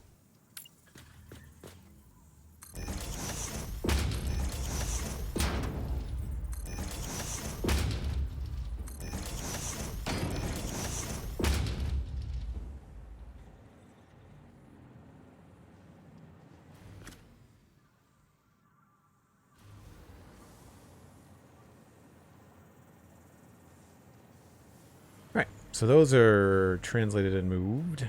Right, so those are translated and moved.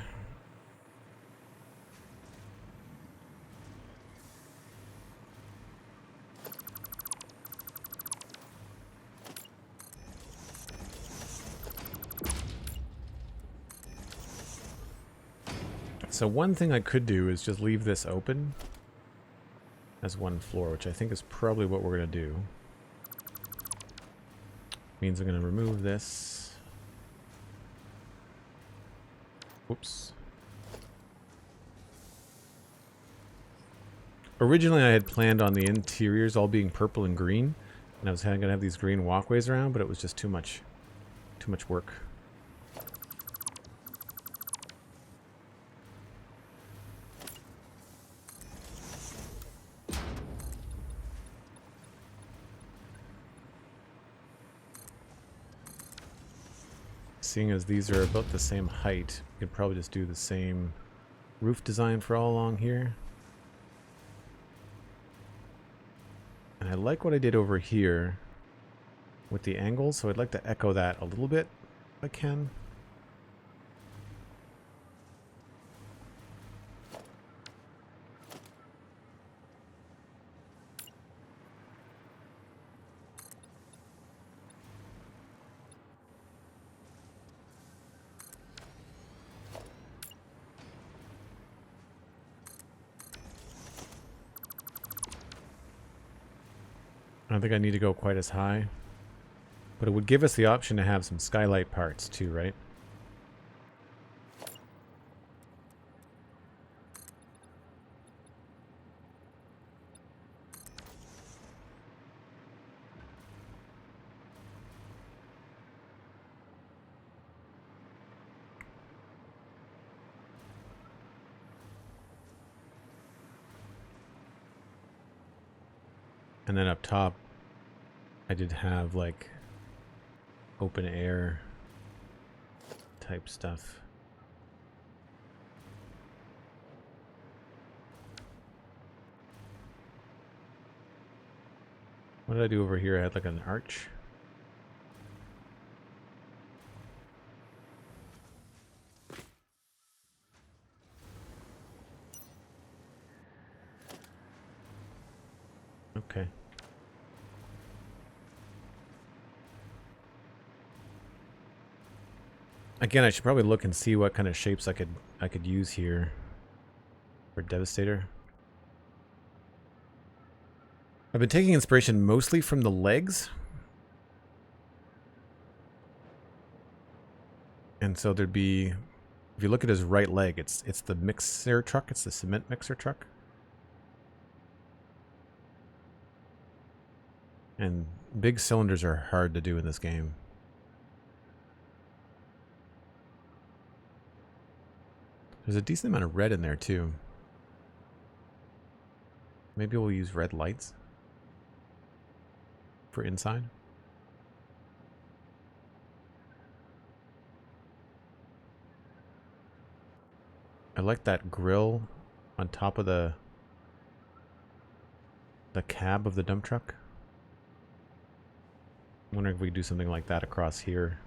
So one thing I could do is just leave this open as one floor, which I think is probably what we're going to do. Means I'm going to remove this. Whoops. Originally I had planned on the interiors all being purple and green, and I was going to have these green walkways around, but it was just too much work. Seeing as these are about the same height, you could probably just do the same roof design for all along here. And I like what I did over here with the angles, so I'd like to echo that a little bit if I can. I don't think I need to go quite as high, but it would give us the option to have some skylight parts too, right? And then up top, I did have like open air type stuff. What did I do over here? I had like an arch. Okay. Again, I should probably look and see what kind of shapes I could use here for Devastator. I've been taking inspiration mostly from the legs. And so there'd be, if you look at his right leg, it's the mixer truck, it's the cement mixer truck. And big cylinders are hard to do in this game. There's a decent amount of red in there too. Maybe we'll use red lights for inside. I like that grill on top of the cab of the dump truck. I'm wondering if we could do something like that across here.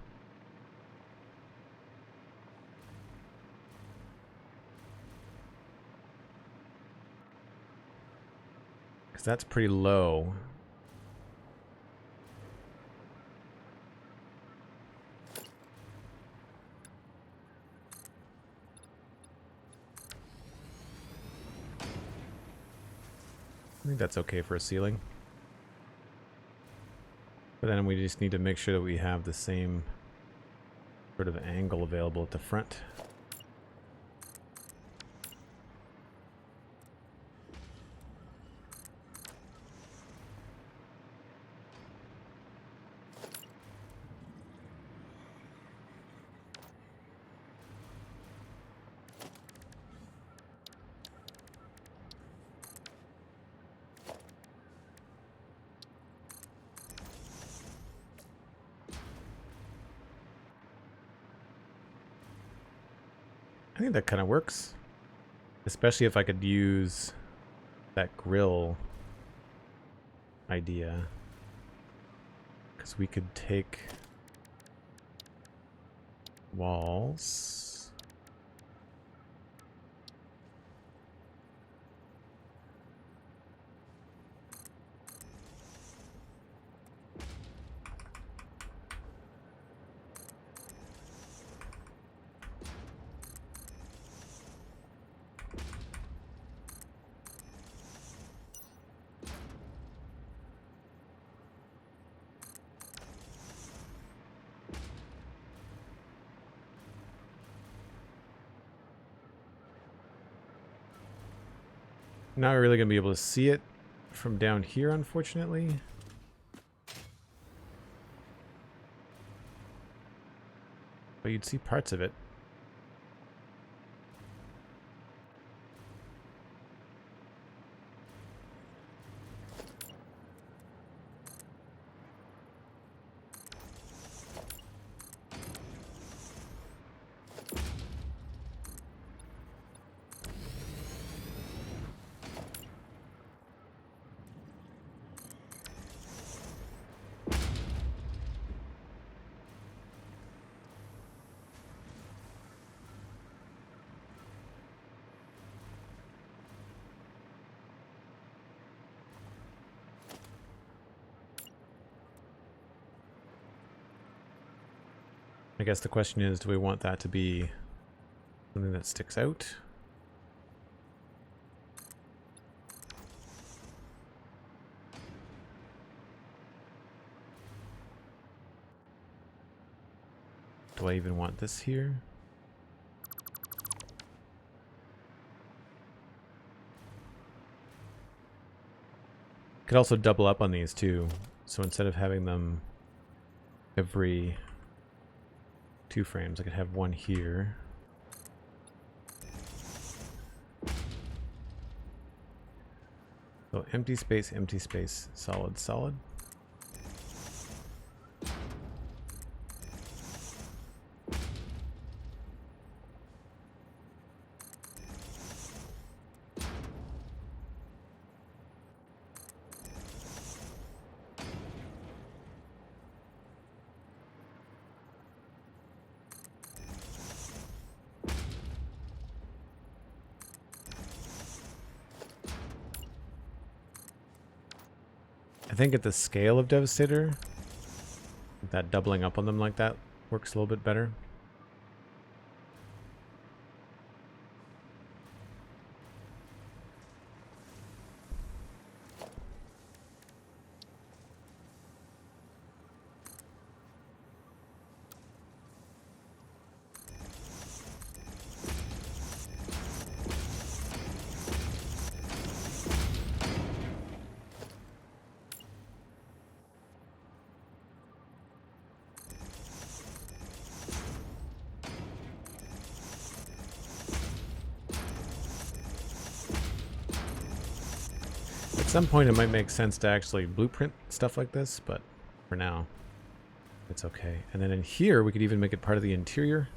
Because that's pretty low. I think that's okay for a ceiling. But then we just need to make sure that we have the same sort of angle available at the front. I think that kind of works, especially if I could use that grill idea, because we could take walls. Not really going to be able to see it from down here, unfortunately. But you'd see parts of it. I guess the question is, do we want that to be something that sticks out? Do I even want this here? Could also double up on these too. So instead of having them every 2 frames, I could have one here. So empty space, solid, solid. I think at the scale of Devastator, that doubling up on them like that works a little bit better. At some point it might make sense to actually blueprint stuff like this, but for now, it's okay. And then in here, we could even make it part of the interior.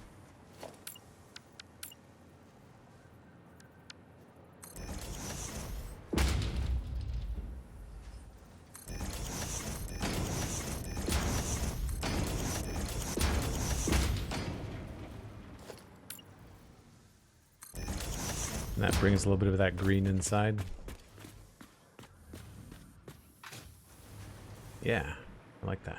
And that brings a little bit of that green inside. Yeah, I like that.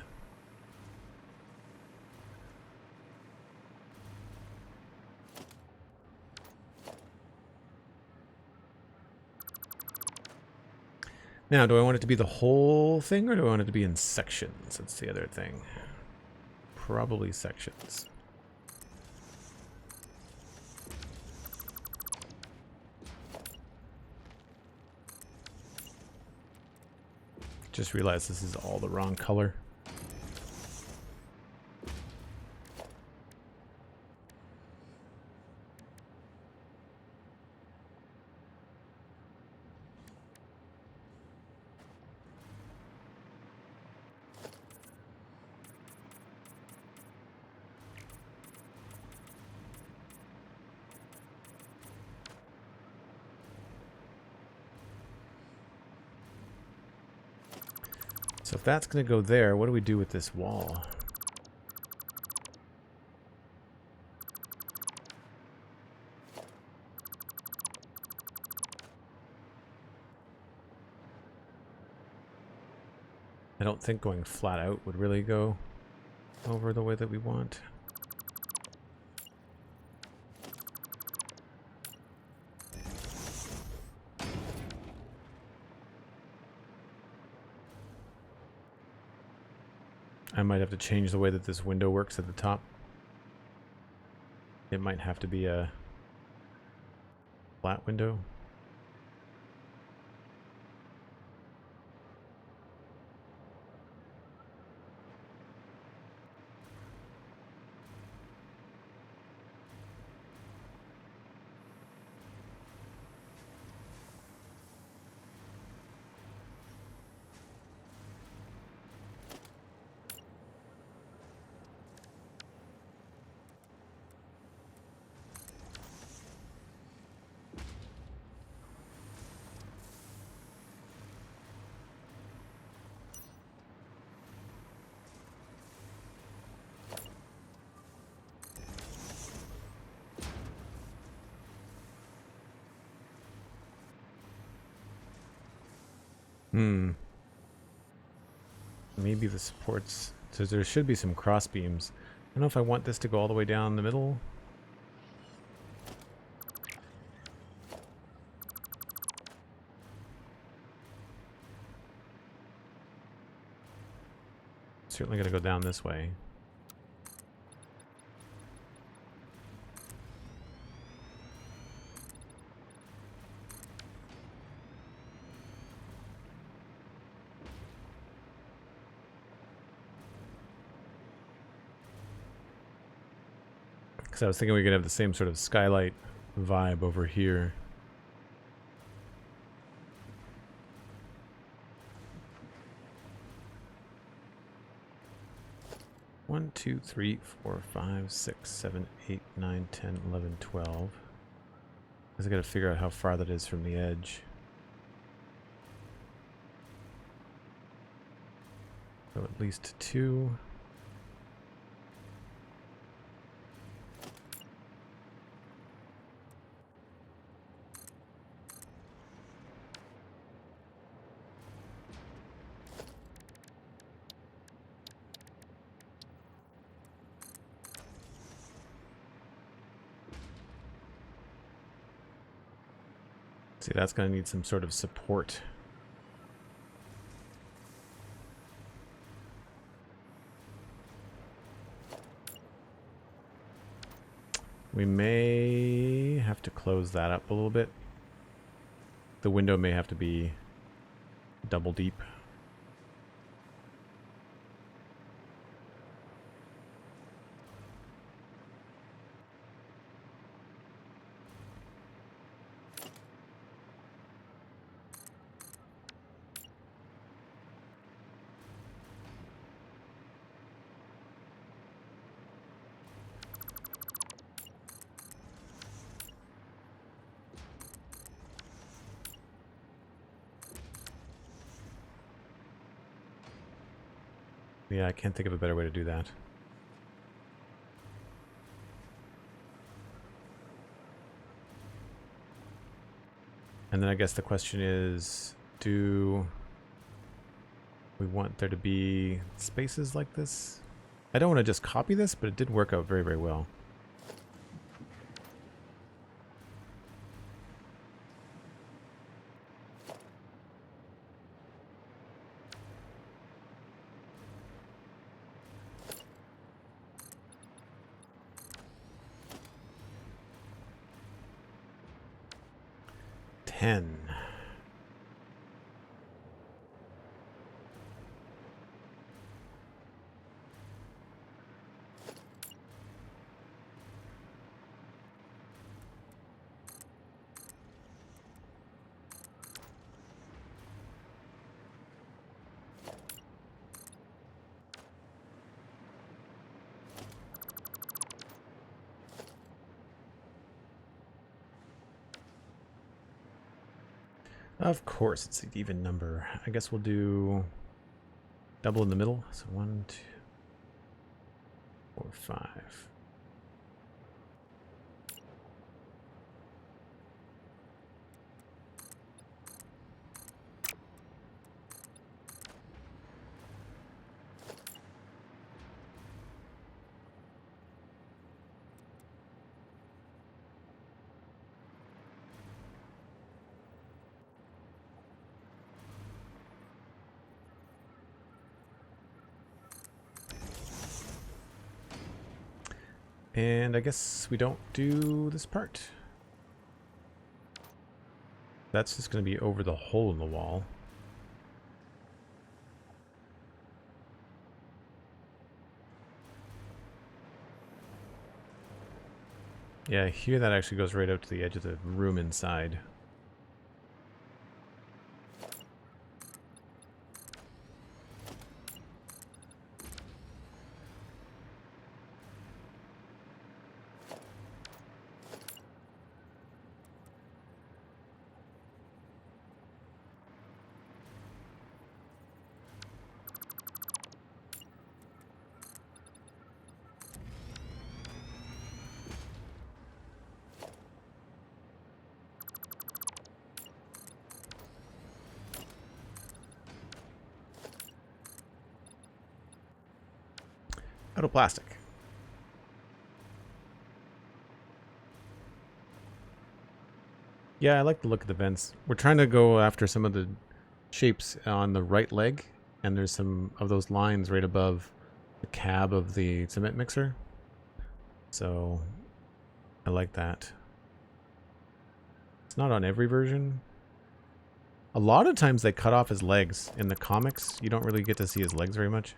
Now, do I want it to be the whole thing, or do I want it to be in sections? That's the other thing. Probably sections. Just realized this is all the wrong color. So if that's going to go there, what do we do with this wall? I don't think going flat out would really go over the way that we want. I might have to change the way that this window works at the top. It might have to be a flat window. Maybe the supports... So there should be some cross beams. I don't know if I want this to go all the way down the middle. Certainly going to go down this way. Because I was thinking we could have the same sort of skylight vibe over here. One, 2, 3, 4, 5, 6, 7, 8, 9, 10, 11, 12. Because I got to figure out how far that is from the edge. So at least 2. See, that's going to need some sort of support. We may have to close that up a little bit. The window may have to be double deep. Yeah, I can't think of a better way to do that. And then I guess the question is, do we want there to be spaces like this? I don't want to just copy this, but it did work out very, very well. 10. Of course, it's an even number. I guess we'll do double in the middle. So 1, 2, 4, 5. And I guess we don't do this part. That's just going to be over the hole in the wall. Yeah, here that actually goes right out to the edge of the room inside. Out of plastic. Yeah, I like the look of the vents. We're trying to go after some of the shapes on the right leg, and there's some of those lines right above the cab of the cement mixer. So I like that. It's not on every version. A lot of times they cut off his legs. In the comics, you don't really get to see his legs very much.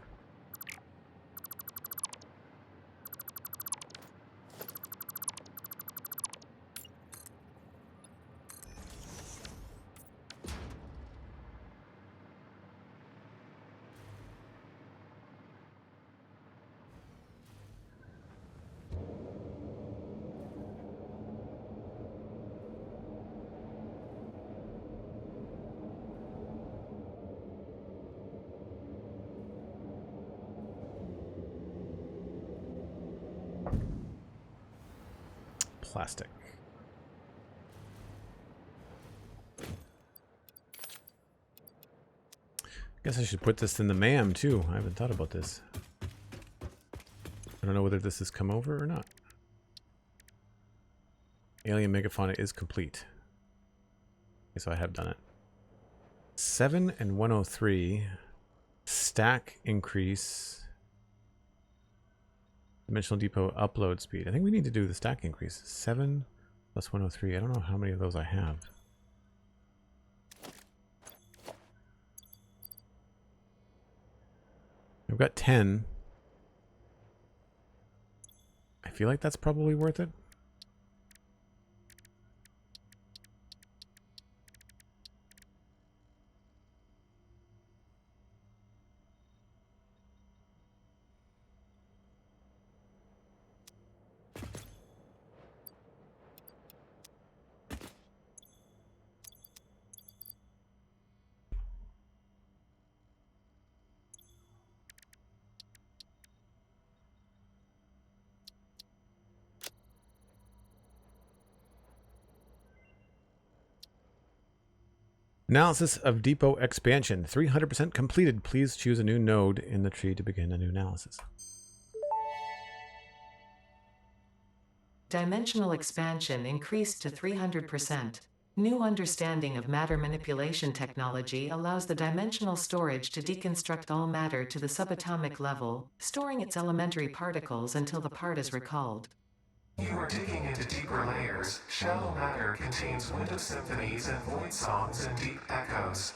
Plastic. Guess I should put this in the MAM too. I haven't thought about this. I don't know whether this has come over or not. Alien Megafauna is complete. Okay, so I have done it. 7 and 103. Stack increase. Dimensional Depot upload speed. I think we need to do the stack increase. 7 plus 103. I don't know how many of those I have. I've got 10. I feel like that's probably worth it. Analysis of depot expansion. 300% completed. Please choose a new node in the tree to begin a new analysis. Dimensional expansion increased to 300%. New understanding of matter manipulation technology allows the dimensional storage to deconstruct all matter to the subatomic level, storing its elementary particles until the part is recalled. You are digging into deeper layers. Shallow matter contains window symphonies and void songs and deep echoes.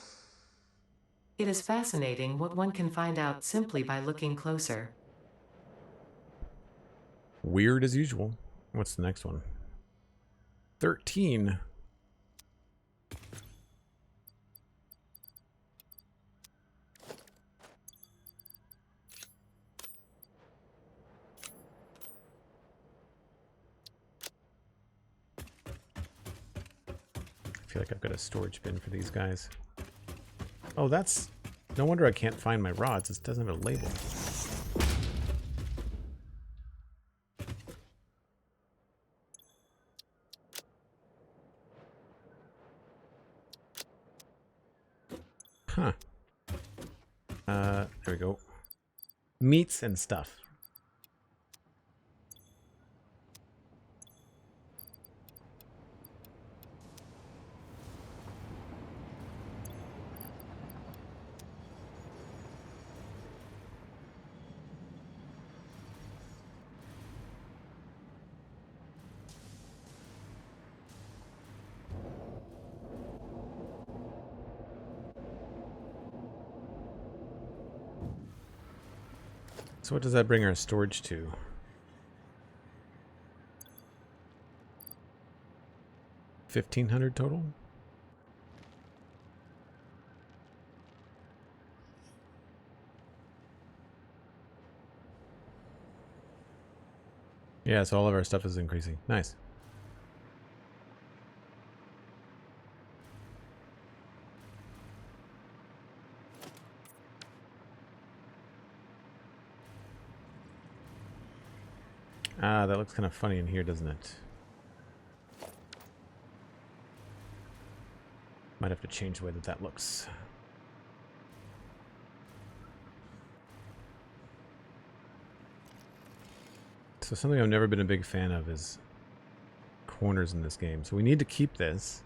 It is fascinating what one can find out simply by looking closer. Weird as usual. What's the next one? 13. I feel like I've got a storage bin for these guys. Oh, that's... No wonder I can't find my rods. It doesn't have a label. Huh. There we go. Meats and stuff. So what does that bring our storage to? 1,500 total? Yeah, so all of our stuff is increasing. Nice. Ah, that looks kind of funny in here, doesn't it? Might have to change the way that looks. So something I've never been a big fan of is corners in this game. So we need to keep this.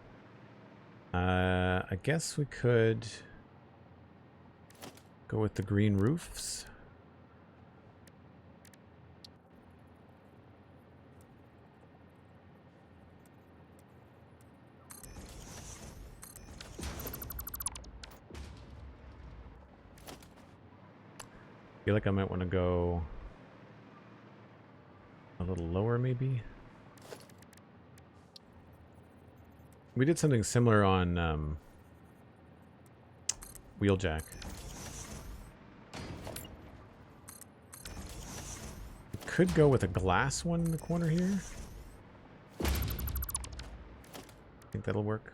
I guess we could go with the green roofs. I feel like I might want to go a little lower, maybe. We did something similar on Wheeljack. We could go with a glass one in the corner here. I think that'll work.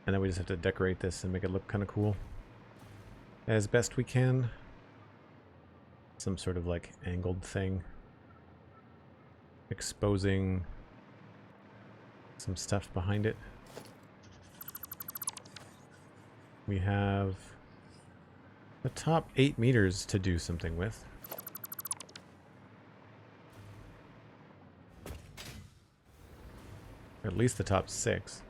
And then we just have to decorate this and make it look kind of cool as best we can. Some sort of like angled thing, exposing some stuff behind it. We have the top 8 meters to do something with. At least the top 6.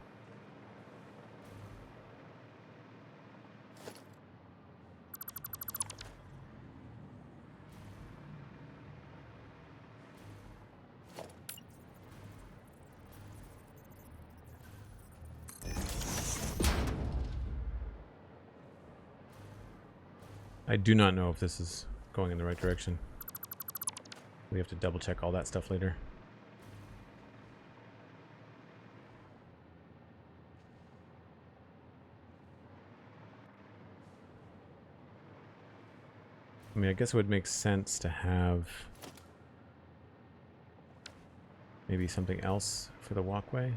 I do not know if this is going in the right direction. We have to double check all that stuff later. I mean, I guess it would make sense to have maybe something else for the walkway.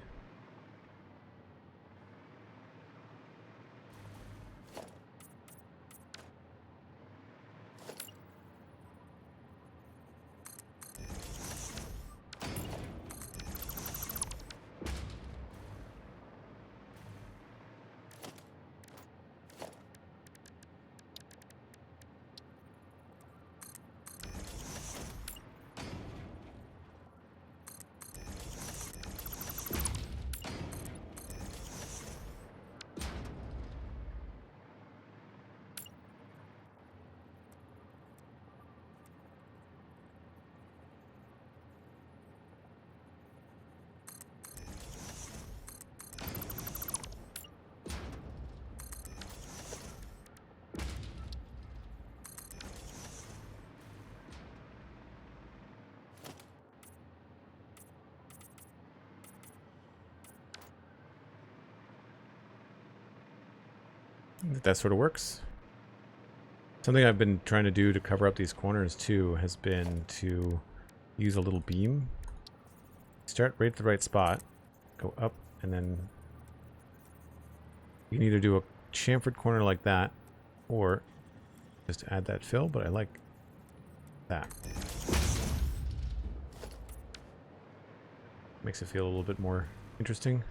That sort of works. Something I've been trying to do to cover up these corners too has been to use a little beam. Start right at the right spot, go up, and then you can either do a chamfered corner like that, or just add that fill, but I like that. Makes it feel a little bit more interesting.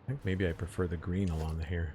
I think maybe I prefer the green along the here.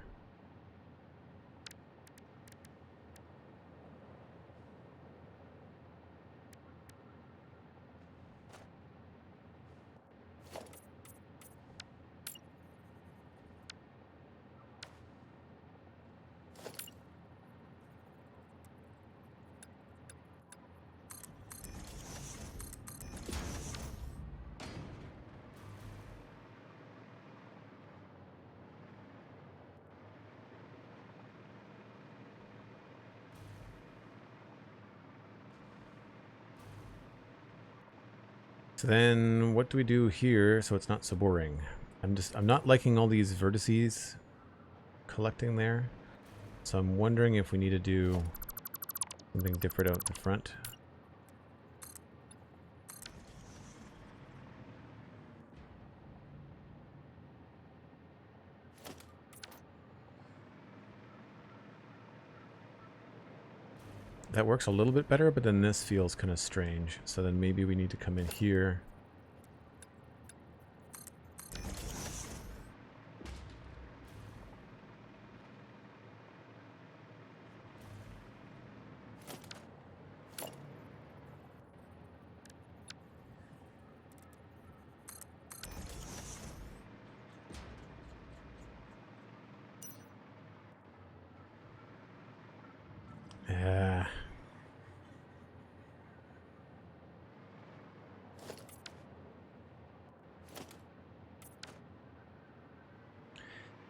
So then what do we do here so it's not so boring? I'm not liking all these vertices collecting there. So I'm wondering if we need to do something different out the front. That works a little bit better, but then this feels kind of strange. So then maybe we need to come in here.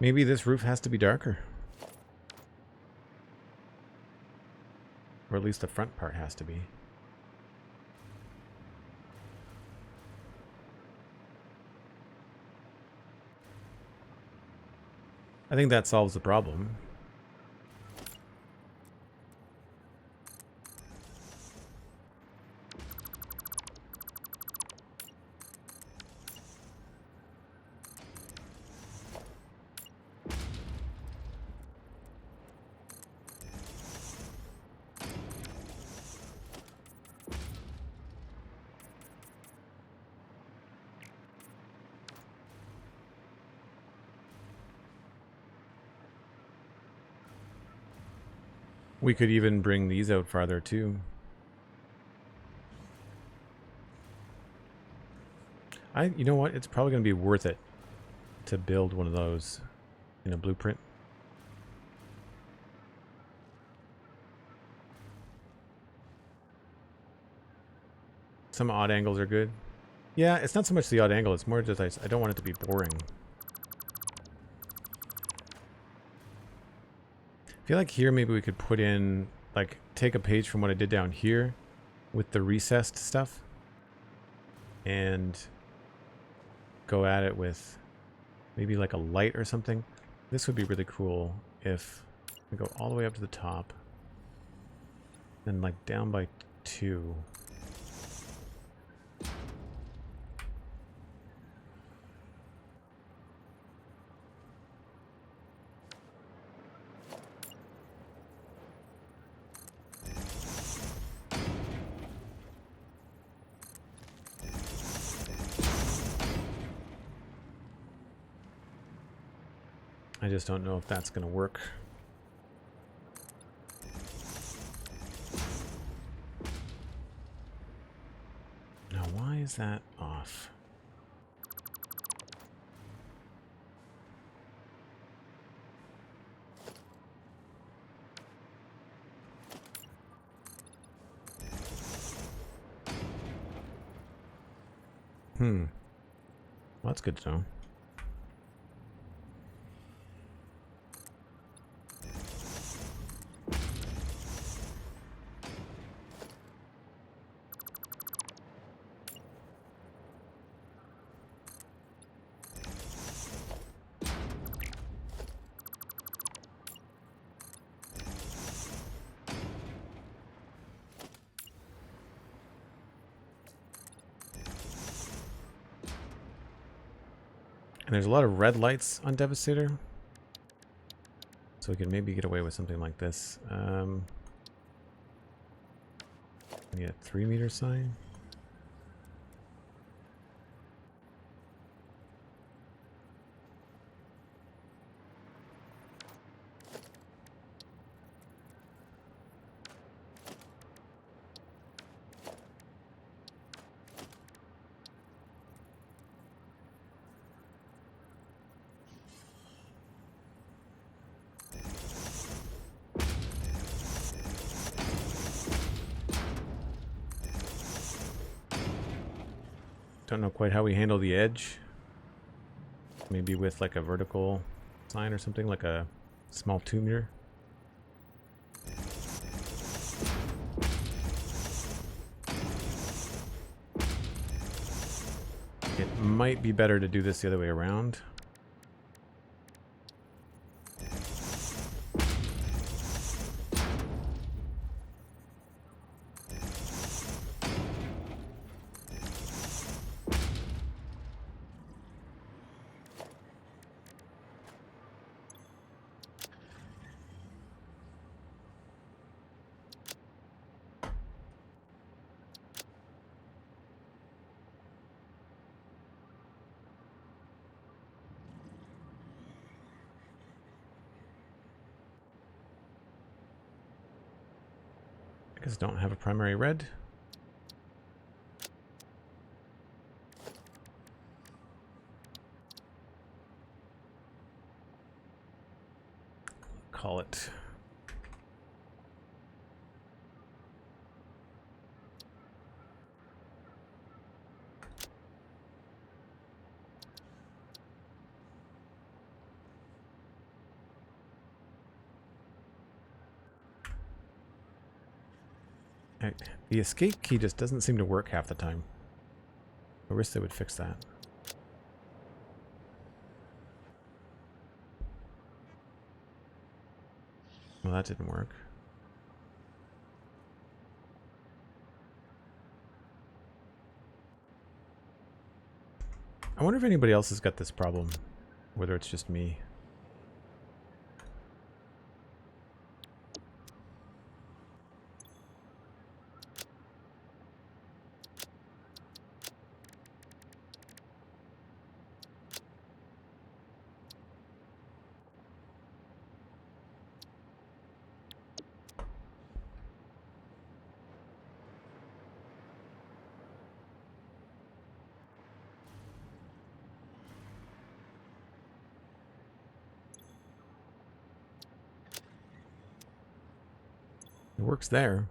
Maybe this roof has to be darker. Or at least the front part has to be. I think that solves the problem. We could even bring these out farther too. You know what? It's probably going to be worth it to build one of those in a blueprint. Some odd angles are good. Yeah, it's not so much the odd angle. It's more just I don't want it to be boring. I feel like here maybe we could put in, like, take a page from what I did down here with the recessed stuff and go at it with maybe like a light or something. This would be really cool if we go all the way up to the top and like down by 2. I just don't know if that's going to work. Now, why is that off? Well, that's good to know. there's a lot of red lights on Devastator. So we can maybe get away with something like this. We need a 3-meter sign. Don't know quite how we handle the edge. Maybe with like a vertical sign or something, like a small 2-meter. It might be better to do this the other way around. I guess don't have a primary red. Call it. The escape key just doesn't seem to work half the time. I wish they would fix that. Well, that didn't work. I wonder if anybody else has got this problem, whether it's just me. It works there.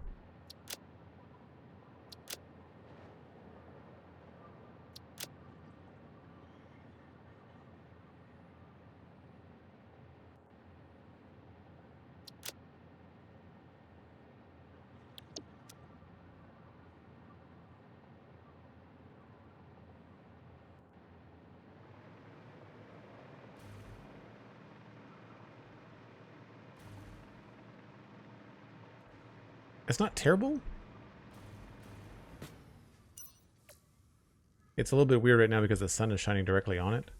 It's not terrible. It's a little bit weird right now because the sun is shining directly on it.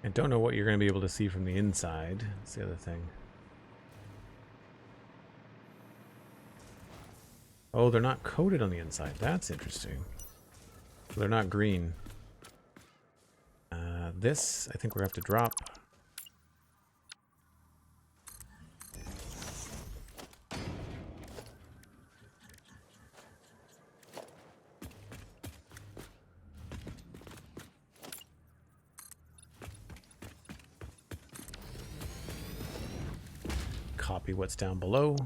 I don't know what you're going to be able to see from the inside. That's the other thing. Oh, they're not coated on the inside. That's interesting. They're not green. This, I think we're going to have to drop. Copy what's down below.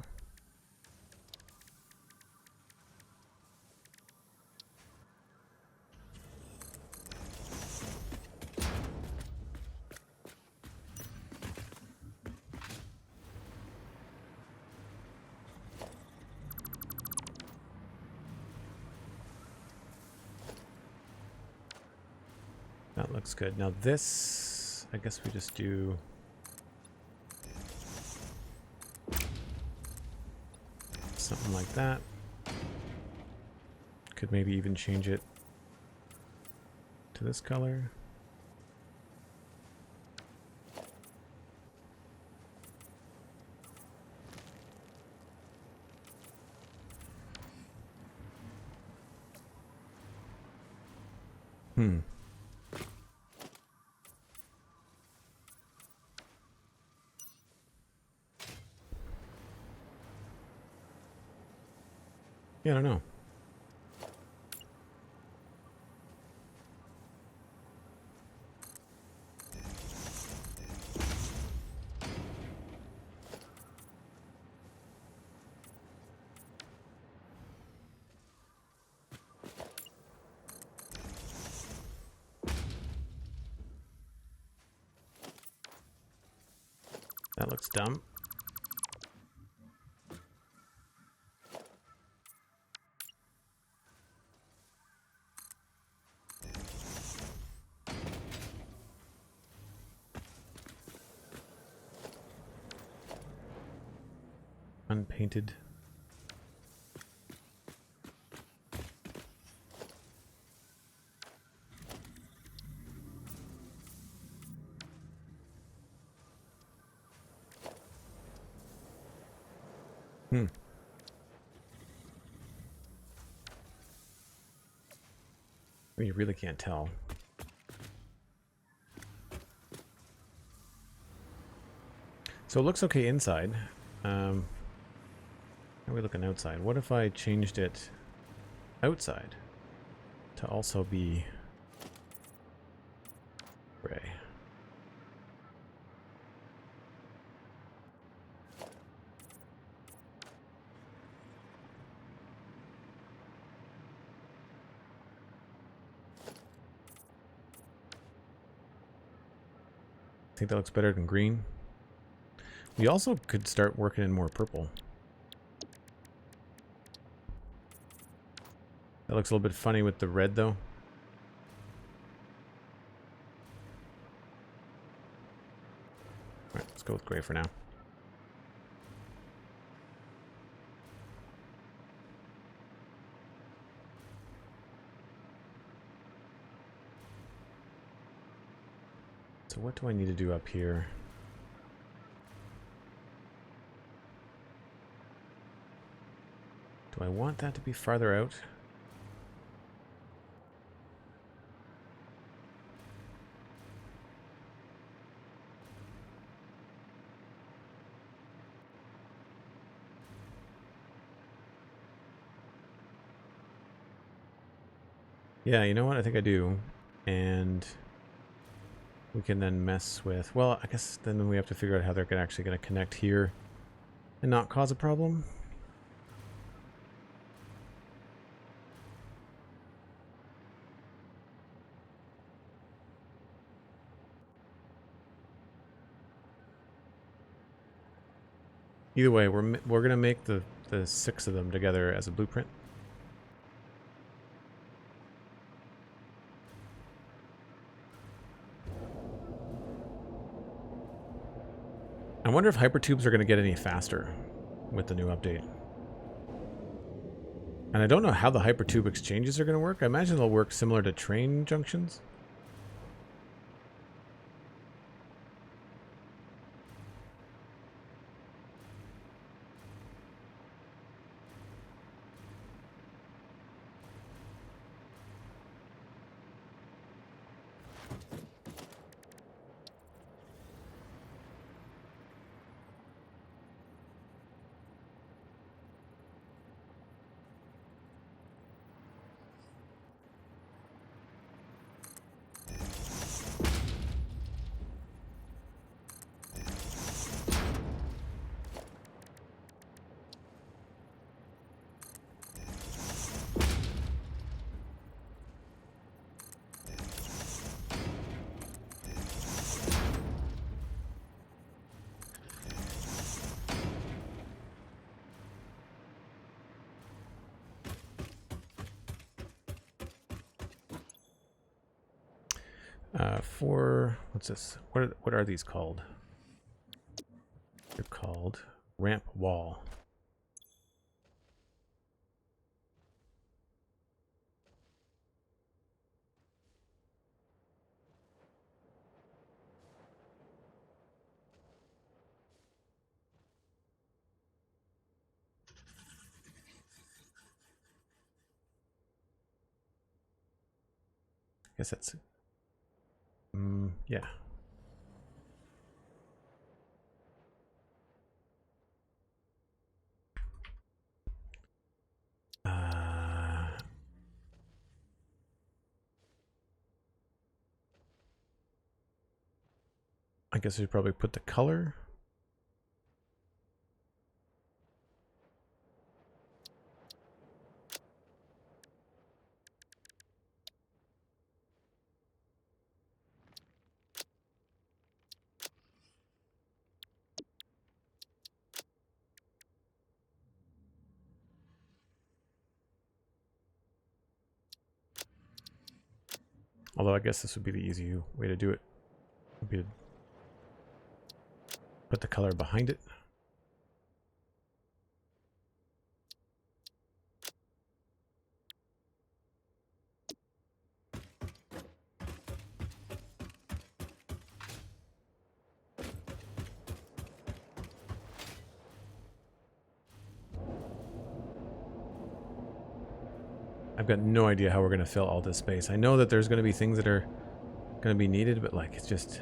That looks good. Now this, I guess we just do something like that. Could maybe even change it to this color. Yeah, I don't know. That looks dumb. Unpainted. You really can't tell. So it looks okay inside. How are we looking outside? What if I changed it outside to also be gray? I think that looks better than green. We also could start working in more purple. That looks a little bit funny with the red, though. Alright, let's go with gray for now. So what do I need to do up here? Do I want that to be farther out? Yeah, you know what? I think I do. And we can then mess with... Well, I guess then we have to figure out how they're actually going to connect here and not cause a problem. Either way, we're going to make the 6 of them together as a blueprint. I wonder if hypertubes are going to get any faster with the new update. And I don't know how the hypertube exchanges are going to work. I imagine they'll work similar to train junctions. For what's this? What are these called? They're called ramp wall. I guess that's yeah. I guess we probably put the color. Although I guess this would be the easy way to do it. Would be to put the color behind it. I've got no idea how we're going to fill all this space. I know that there's going to be things that are going to be needed, but like it's just...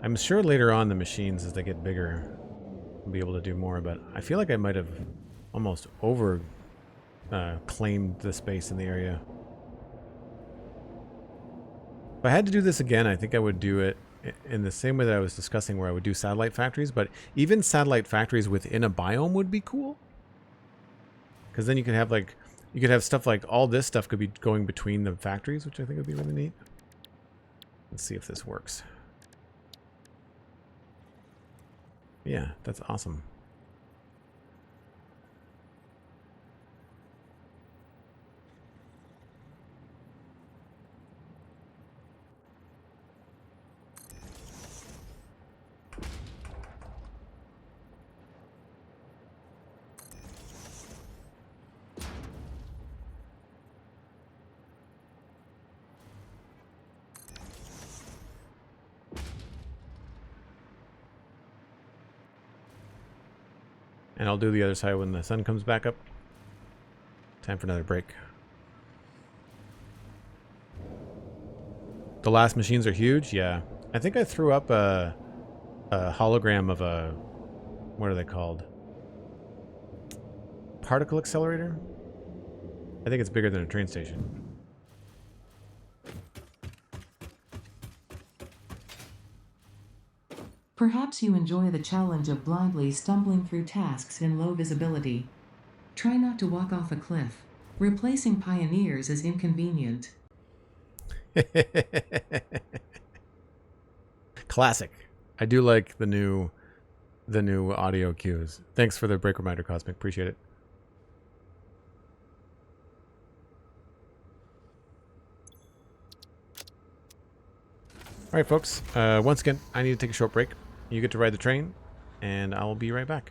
I'm sure later on the machines, as they get bigger, will be able to do more, but I feel like I might have almost over claimed the space in the area. If I had to do this again, I think I would do it in the same way that I was discussing, where I would do satellite factories, but even satellite factories within a biome would be cool. Because then you could have like... You could have stuff like all this stuff could be going between the factories, which I think would be really neat. Let's see if this works. Yeah, that's awesome. And I'll do the other side when the sun comes back up. Time for another break. The last machines are huge? Yeah. I think I threw up a hologram of a... What are they called? Particle accelerator? I think it's bigger than a train station. Perhaps you enjoy the challenge of blindly stumbling through tasks in low visibility. Try not to walk off a cliff. Replacing pioneers is inconvenient. Classic. I do like the new audio cues. Thanks for the break reminder, Cosmic. Appreciate it. All right, folks. Once again, I need to take a short break. You get to ride the train, and I will be right back.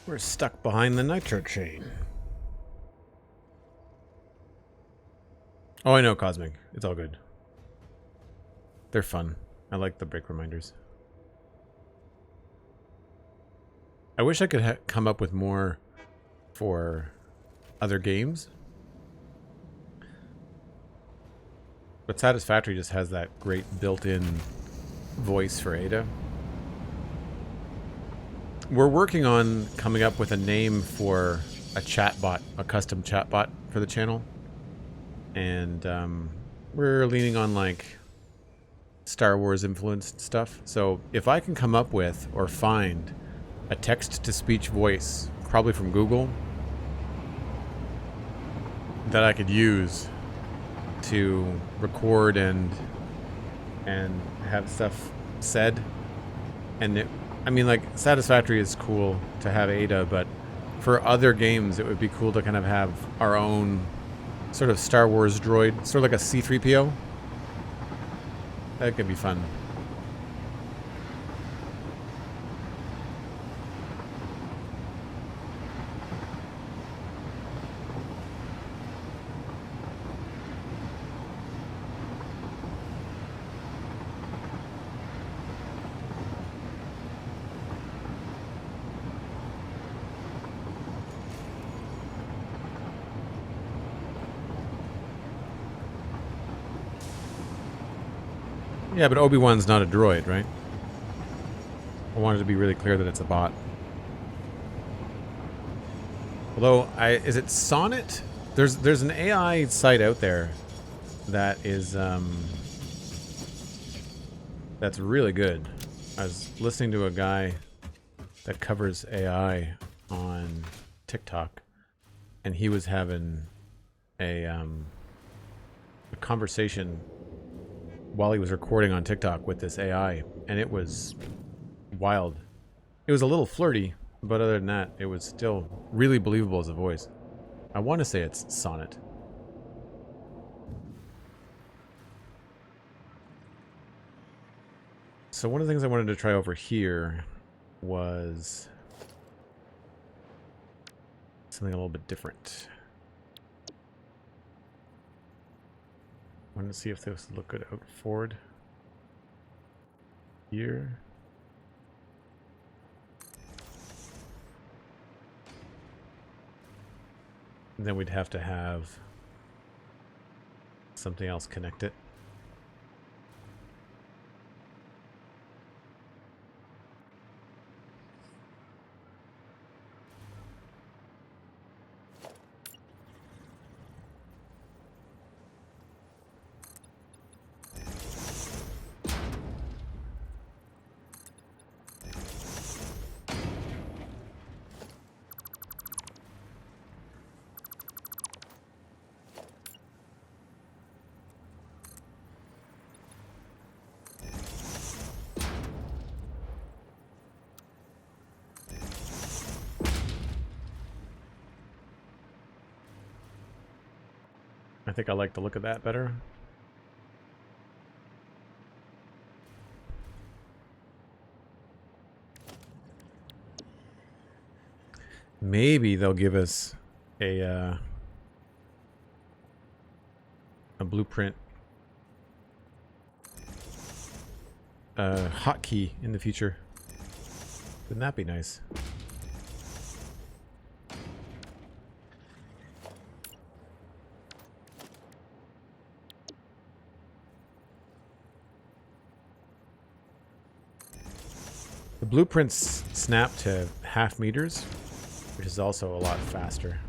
We're stuck behind the nitro chain. Oh, I know, Cosmic. It's all good. They're fun. I like the break reminders. I wish I could come up with more for other games. But Satisfactory just has that great built-in voice for Ada. We're working on coming up with a name for a chatbot, a custom chatbot for the channel. And we're leaning on like Star Wars influenced stuff. So if I can come up with or find a text-to-speech voice, probably from Google, that I could use to record and have stuff said. And it, I mean, like, Satisfactory is cool to have Ada, but for other games it would be cool to kind of have our own sort of Star Wars droid, sort of like a C-3PO. That could be fun. Yeah, but Obi-Wan's not a droid, right? I wanted to be really clear that it's a bot. Although, is it Sonnet? There's an AI site out there that is that's really good. I was listening to a guy that covers AI on TikTok, and he was having a conversation while he was recording on TikTok with this AI, and it was wild. It was a little flirty, but other than that, it was still really believable as a voice. I want to say it's Sonnet. So one of the things I wanted to try over here was something a little bit different. I wanted to see if this would look good out forward here. And then we'd have to have something else connect it. I think I like the look of that better. Maybe they'll give us a blueprint hotkey in the future. Wouldn't that be nice? The blueprints snap to half meters, which is also a lot faster.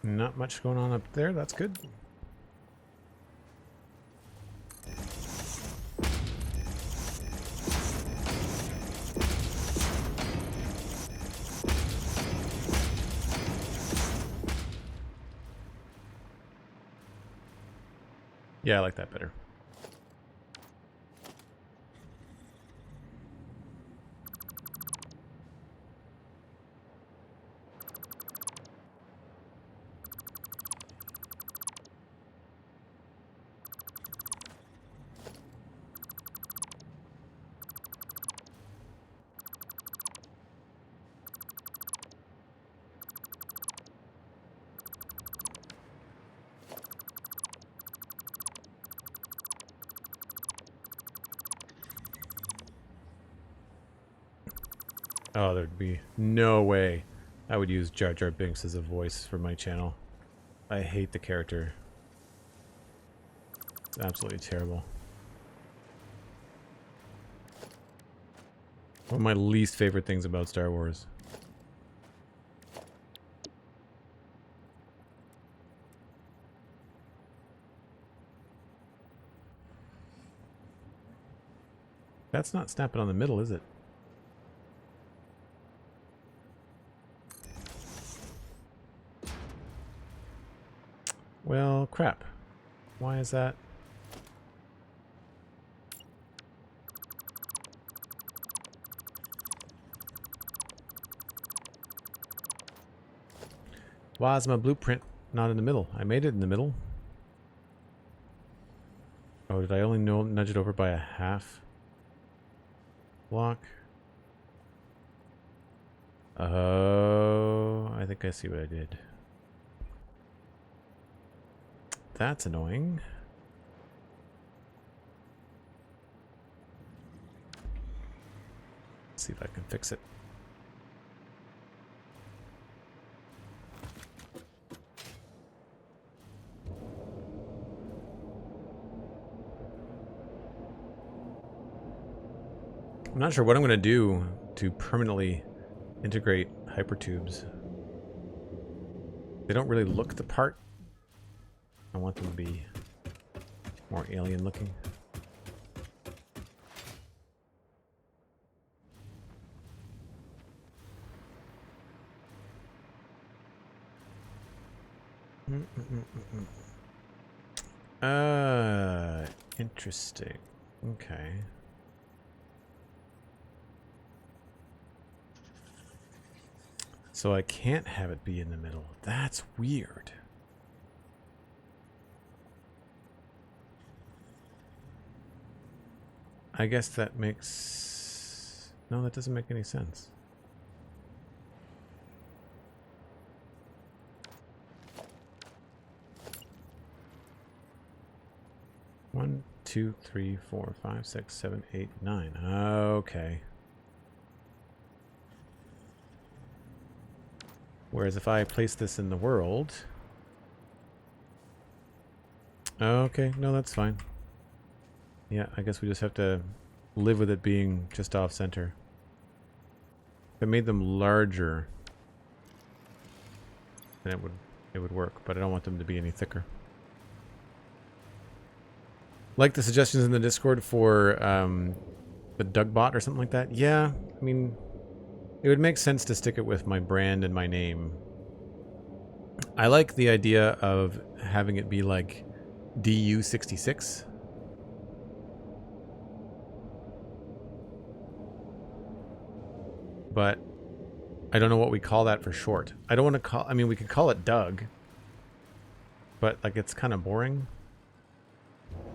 Not much going on up there. That's good. Yeah, I like that better. Oh, there'd be no way I would use Jar Jar Binks as a voice for my channel. I hate the character. It's absolutely terrible. One of my least favorite things about Star Wars. That's not snapping on the middle, is it? Well, crap. Why is that? Why is my blueprint not in the middle? I made it in the middle. Oh, did I only nudge it over by a half block? Oh, I think I see what I did. That's annoying. Let's see if I can fix it. I'm not sure what I'm going to do to permanently integrate hypertubes. They don't really look the part. I want them to be more alien looking. Interesting. Okay. So I can't have it be in the middle. That's weird. I guess that makes... No, that doesn't make any sense. One, 2, 3, 4, 5, 6, 7, 8, 9. Okay. Whereas if I place this in the world... Okay, no, that's fine. Yeah, I guess we just have to live with it being just off center. If I made them larger, then it would work, but I don't want them to be any thicker. Like the suggestions in the Discord for the Dugbot or something like that. Yeah, I mean, it would make sense to stick it with my brand and my name. I like the idea of having it be like DU66. But I don't know what we call that for short. I don't want to call... I mean, we could call it Doug. But, like, it's kind of boring.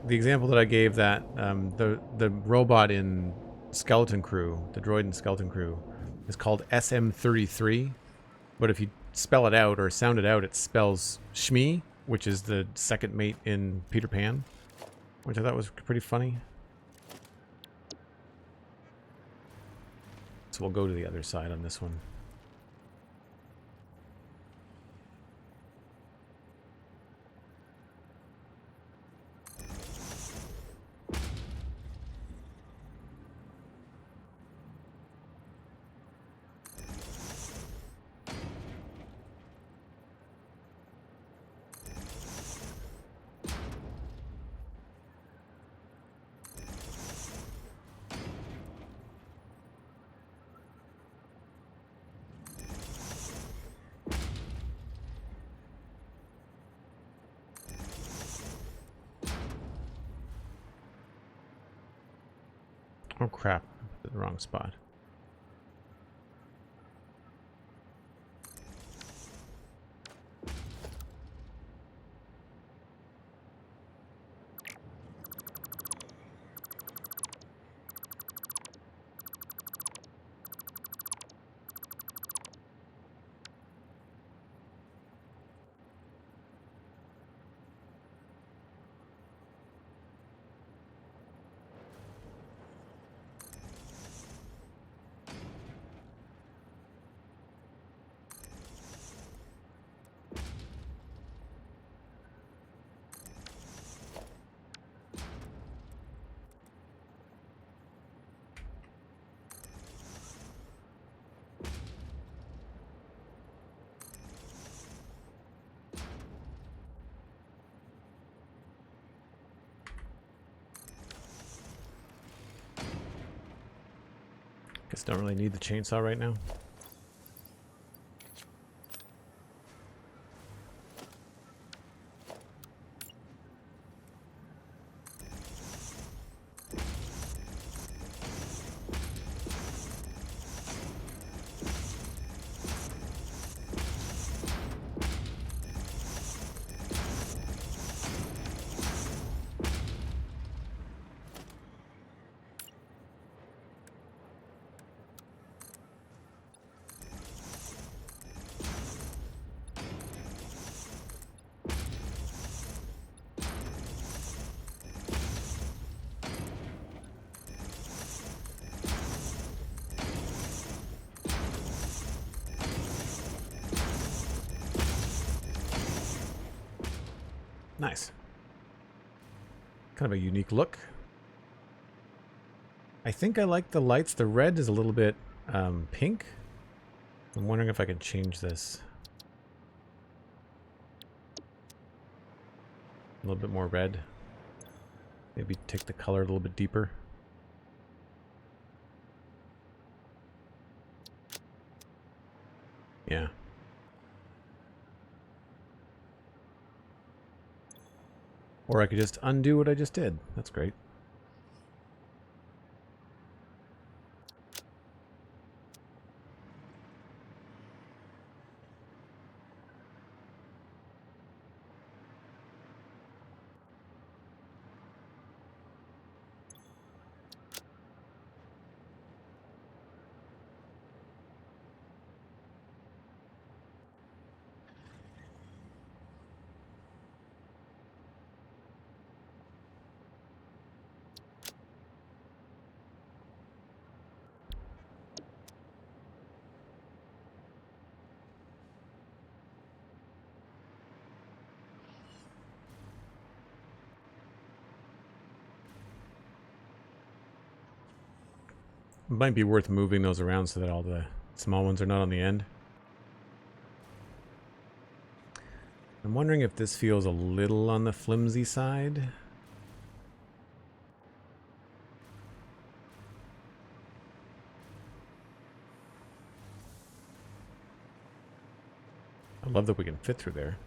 The example that I gave that, the robot in Skeleton Crew, the droid in Skeleton Crew, is called SM33. But if you spell it out or sound it out, it spells Shmi, which is the second mate in Peter Pan, which I thought was pretty funny. So we'll go to the other side on this one. Oh crap, the wrong spot. Guess don't really need the chainsaw right now. Nice. Kind of a unique look. I think I like the lights. The red is a little bit pink. I'm wondering if I can change this. A little bit more red. Maybe take the color a little bit deeper. Yeah. Or I could just undo what I just did. That's great. It might be worth moving those around so that all the small ones are not on the end. I'm wondering if this feels a little on the flimsy side. I love that we can fit through there.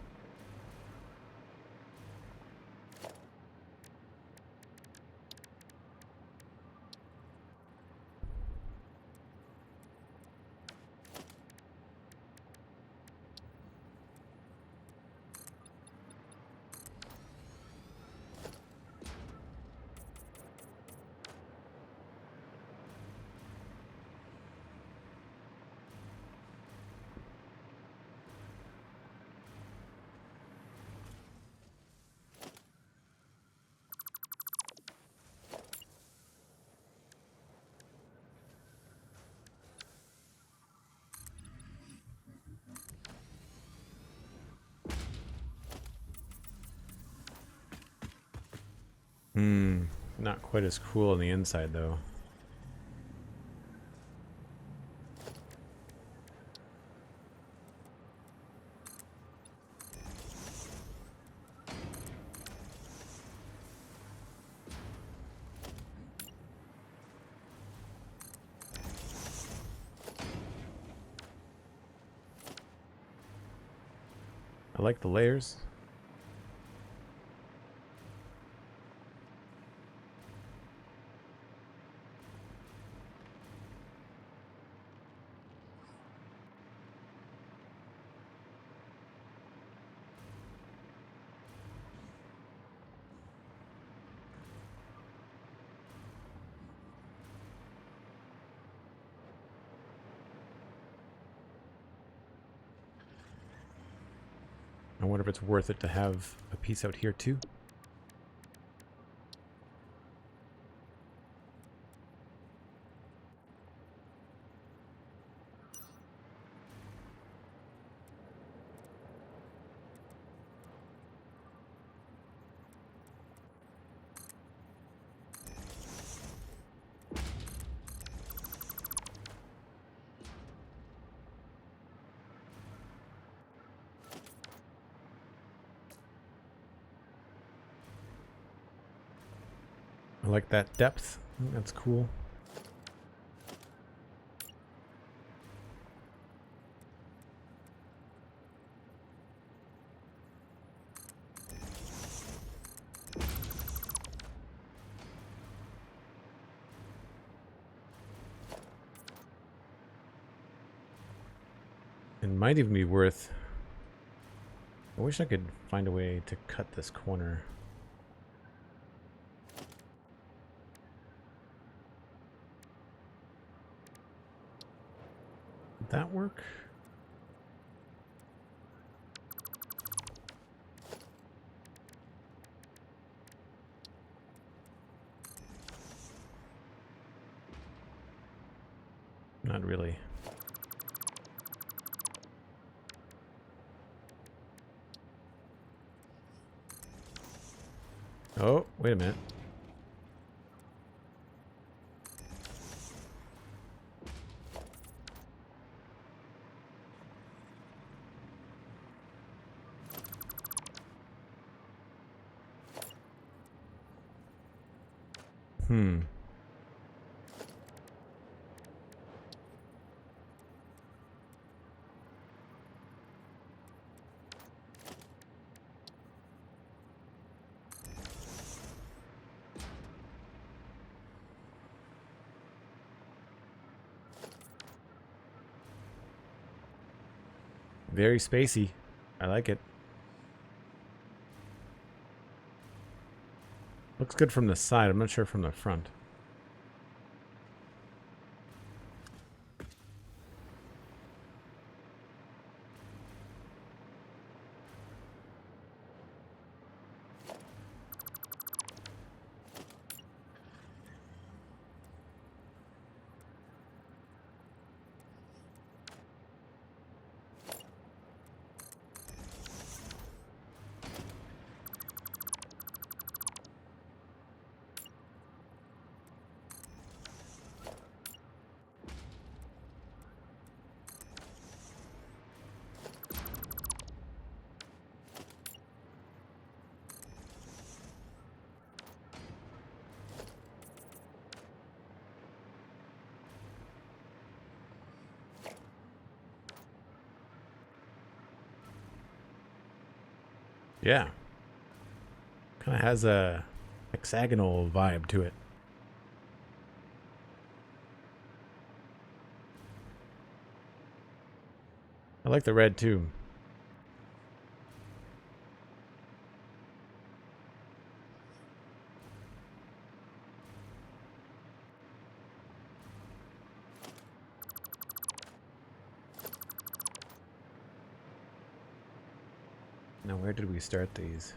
Not quite as cool on the inside though. I like the layers. I wonder if it's worth it to have a piece out here too. I like that depth. I think that's cool. It might even be worth... I wish I could find a way to cut this corner. Would that work? Not really. Oh, wait a minute. Very spacey. I like it. Looks good from the side. I'm not sure from the front. Yeah. Kind of has a hexagonal vibe to it. I like the red too. Now, where did we start these?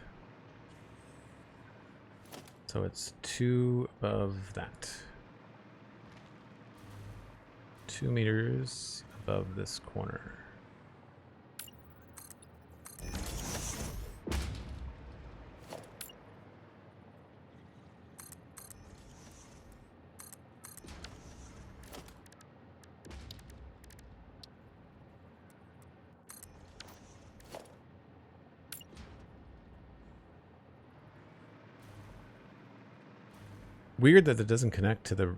So it's 2 above that. 2 meters above this corner. Weird that it doesn't connect to the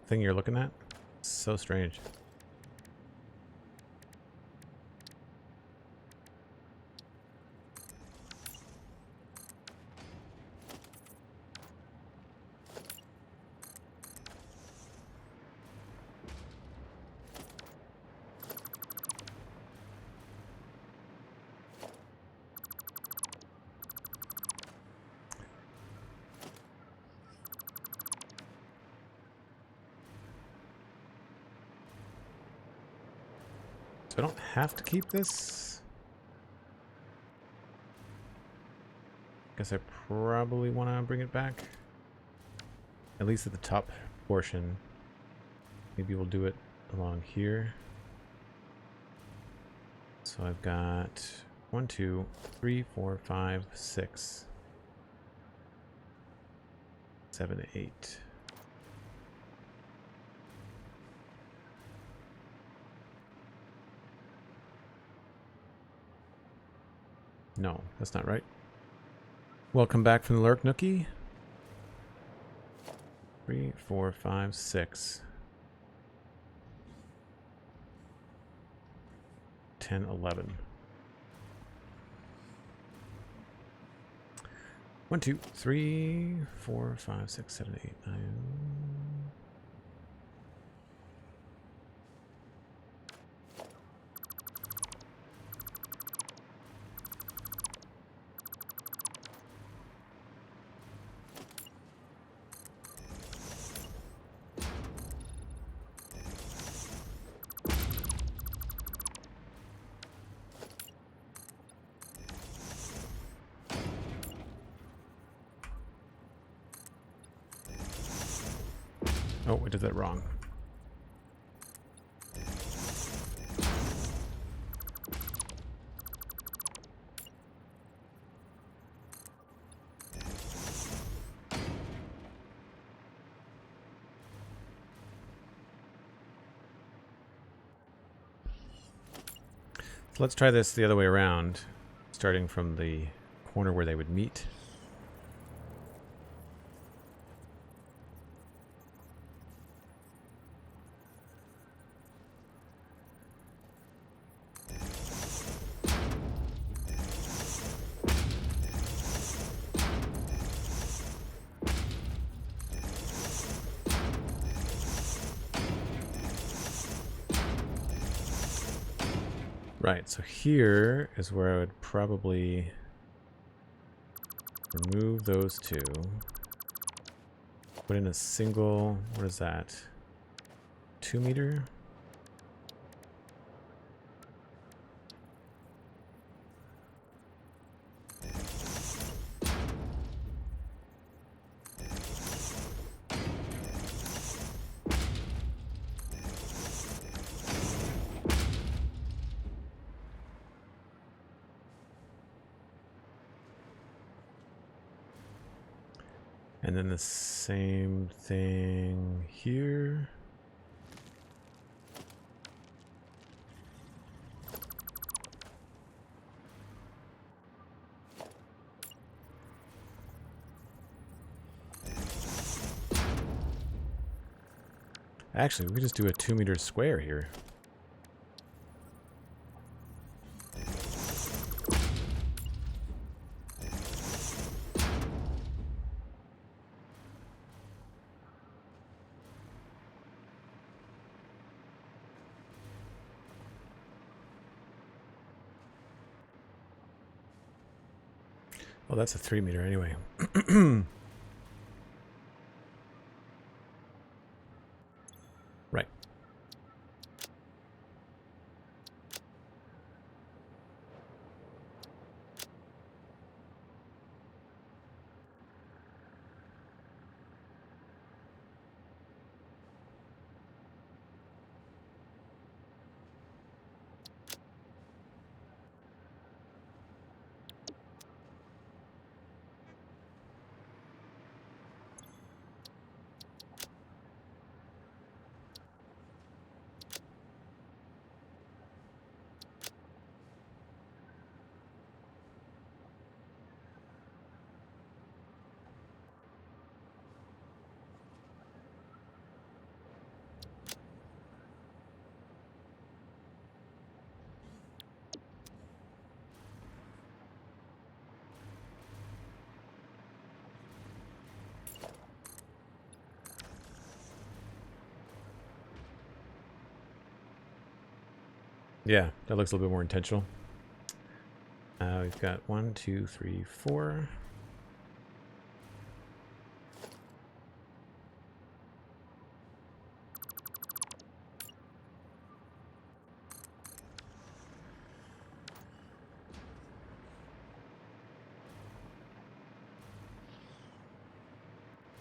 thing you're looking at. It's so strange. I don't have to keep this. Guess I probably want to bring it back. At least at the top portion. Maybe we'll do it along here. So I've got 1, 2, 3, 4, 5, 6, 7, 8. No, that's not right. Welcome back from the lurk, Nookie. 3, 4, 5, 6. 10, 11. 1, 2, 3, 4, 5, 6, 7, 8, 9. Oh, I did that wrong. So let's try this the other way around, starting from the corner where they would meet. Right, so here is where I would probably remove those two. Put in a single, what is that? 2 meter? And then the same thing here. Actually, we could just do a 2 meter square here. Well, that's a 3 meter anyway. Right. Yeah, that looks a little bit more intentional. We've got 1, 2, 3, 4.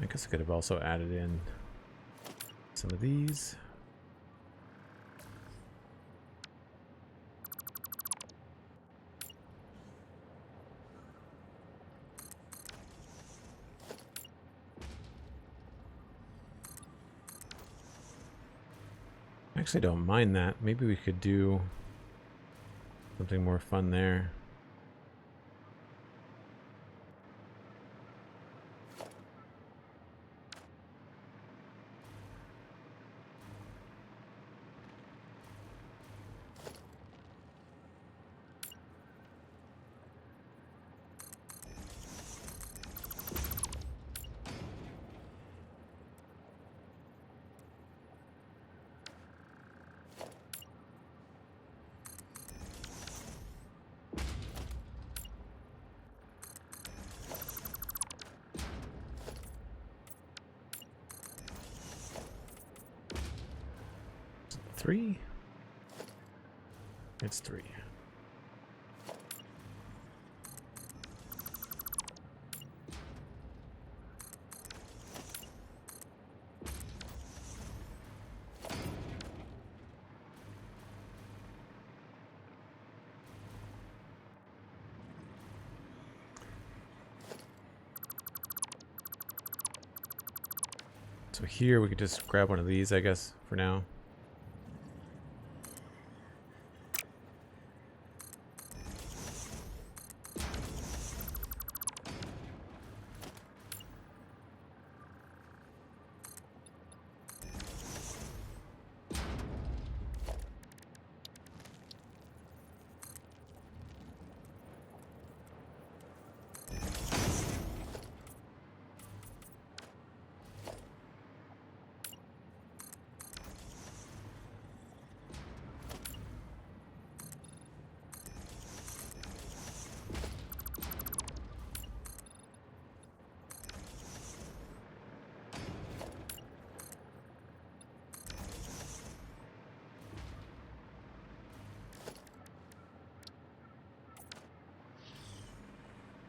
I guess I could have also added in some of these. Actually, don't mind that. Maybe we could do something more fun there. Three? It's three. So here we could just grab one of these, I guess, for now.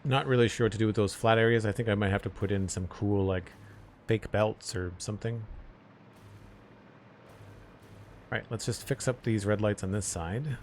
Not really sure what to do with those flat areas. I think I might have to put in some cool, like, fake belts or something. Alright, let's just fix up these red lights on this side.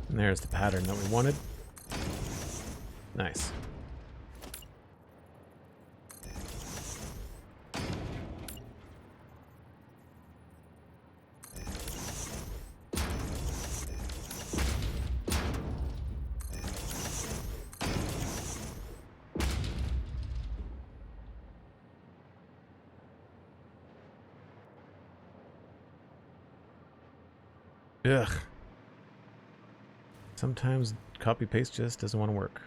And there's the pattern that we wanted. Nice. Ugh. Sometimes copy paste just doesn't want to work.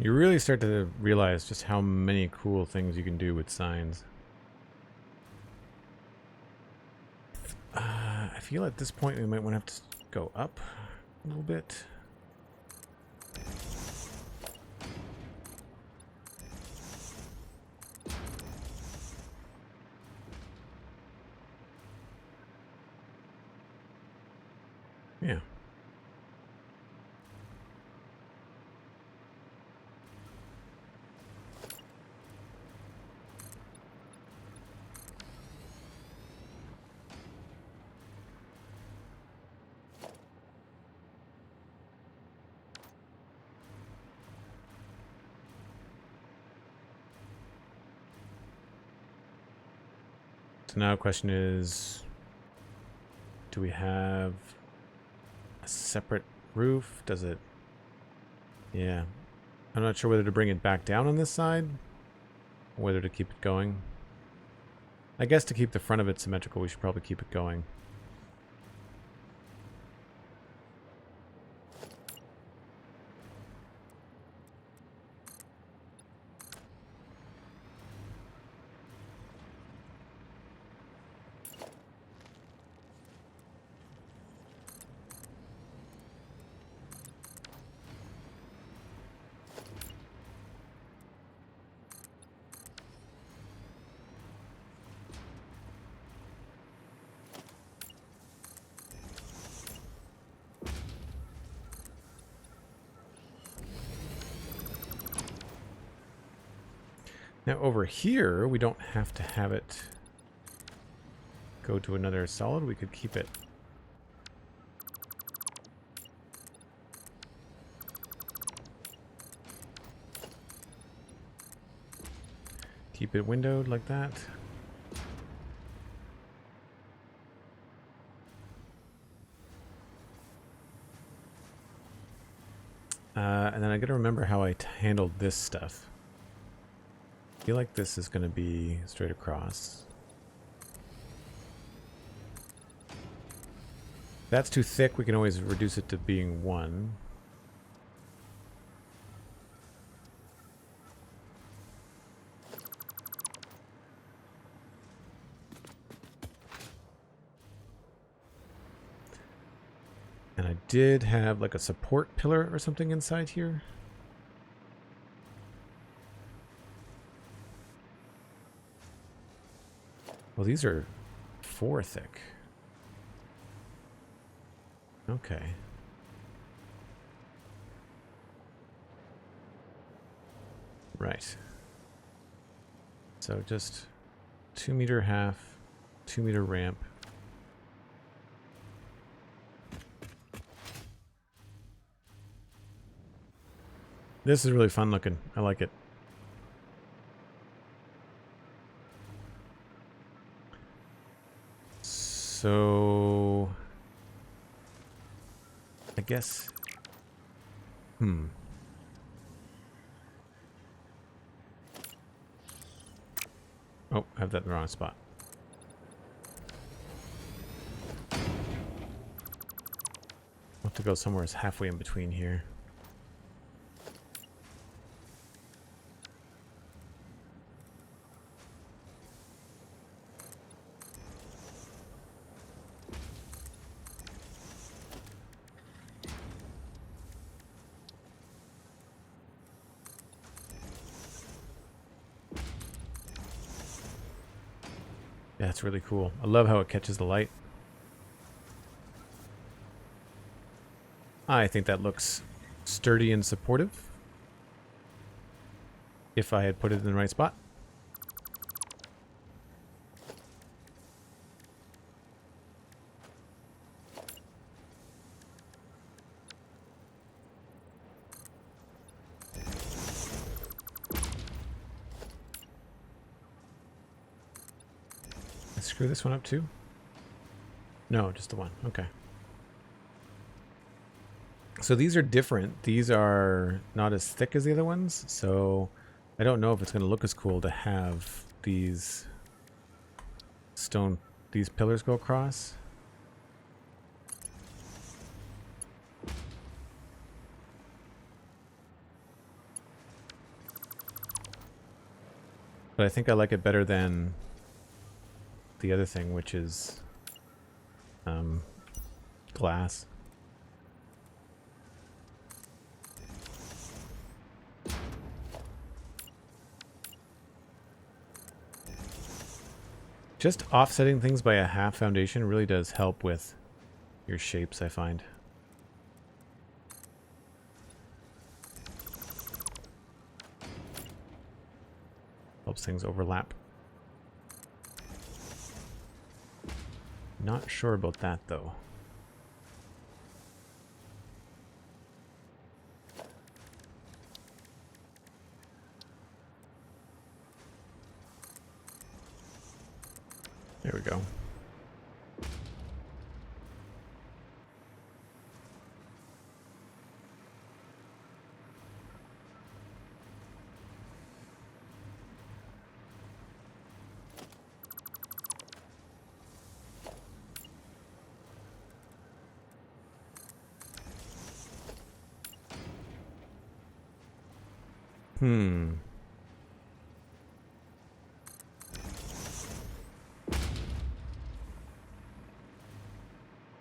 You really start to realize just how many cool things you can do with signs. I feel at this point we might want to have to go up a little bit. Yeah. So now the question is, do we have a separate roof? Does it... Yeah. I'm not sure whether to bring it back down on this side, or whether to keep it going. I guess to keep the front of it symmetrical, we should probably keep it going. Now over here, we don't have to have it go to another solid. We could keep it. Keep it windowed like that. And then I gotta remember how I handled this stuff. I feel like this is going to be straight across. If that's too thick, we can always reduce it to being 1. And I did have like a support pillar or something inside here. Well, these are 4 thick. Okay. Right. So just 2.5 meter, 2 meter ramp. This is really fun looking. I like it. So I guess, oh, I have that in the wrong spot. I'll have to go somewhere halfway in between here. Yeah, it's really cool. I love how it catches the light. I think that looks sturdy and supportive. If I had put it in the right spot. Screw this one up too? No, just the one. Okay. So these are different. These are not as thick as the other ones, so I don't know if it's going to look as cool to have these these pillars go across. But I think I like it better than the other thing, which is glass. Just offsetting things by a half foundation really does help with your shapes, I find. Helps things overlap. Not sure about that though. There we go.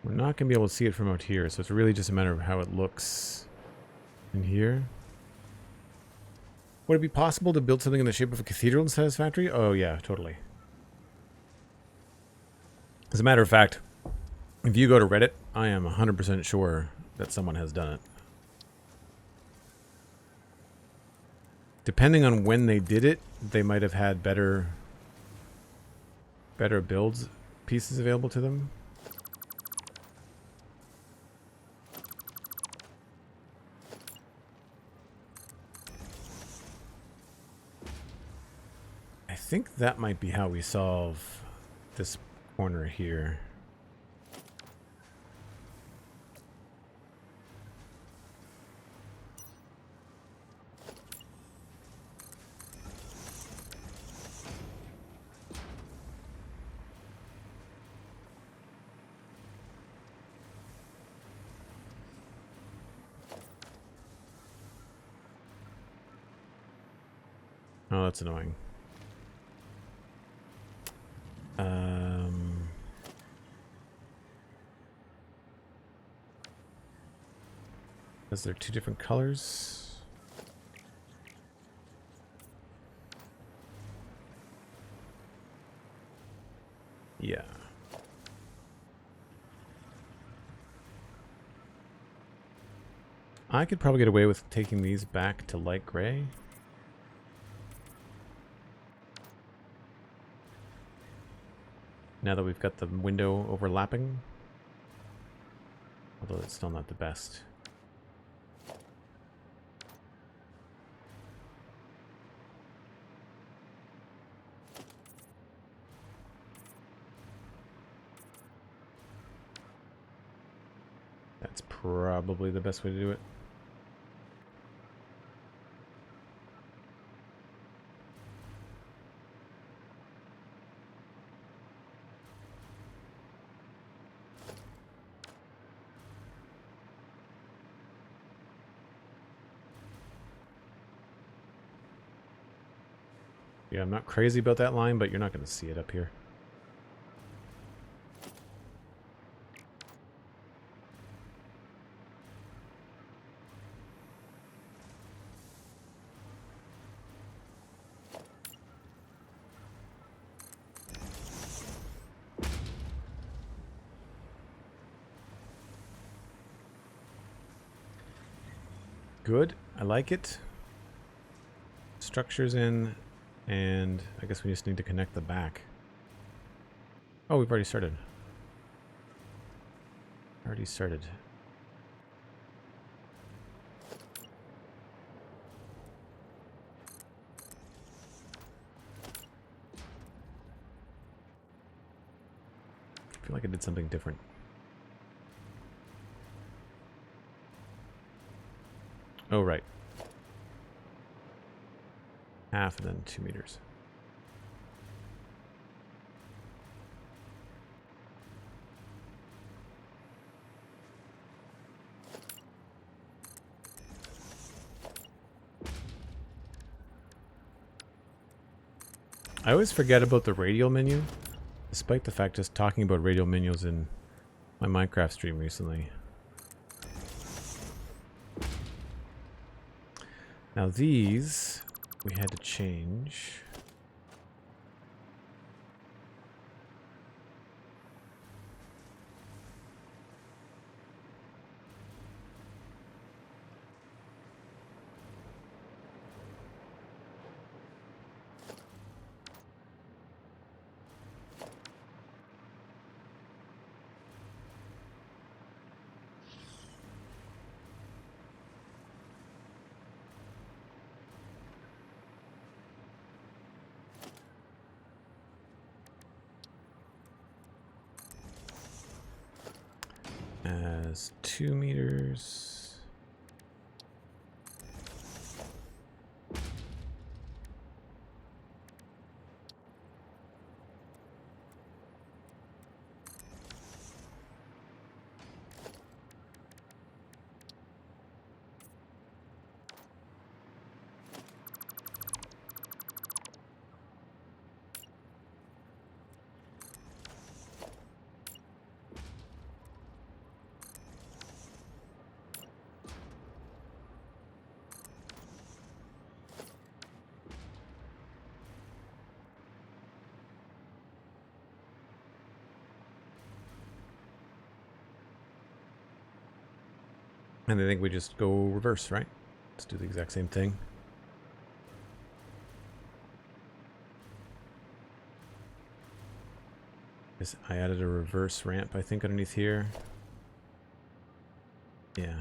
We're not going to be able to see it from out here, so it's really just a matter of how it looks in here. Would it be possible to build something in the shape of a cathedral in Satisfactory? Oh yeah, totally. As a matter of fact, if you go to Reddit, I am 100% sure that someone has done it. Depending on when they did it, they might have had better builds pieces available to them. I think that might be how we solve this corner here. Oh, that's annoying. Is there two different colors? Yeah. I could probably get away with taking these back to light gray. Now that we've got the window overlapping. Although it's still not the best. That's probably the best way to do it. Yeah, I'm not crazy about that line, but you're not going to see it up here. Good. I like it. Structure's in, and I guess we just need to connect the back. Oh, we've already started. Already started. I feel like I did something different. Oh, right. Half and then 2 meters. I always forget about the radial menu, despite the fact just talking about radial menus in my Minecraft stream recently. Now these, we had to change. as 2 meters. And I think we just go reverse, right? Let's do the exact same thing. I added a reverse ramp, I think, underneath here. Yeah.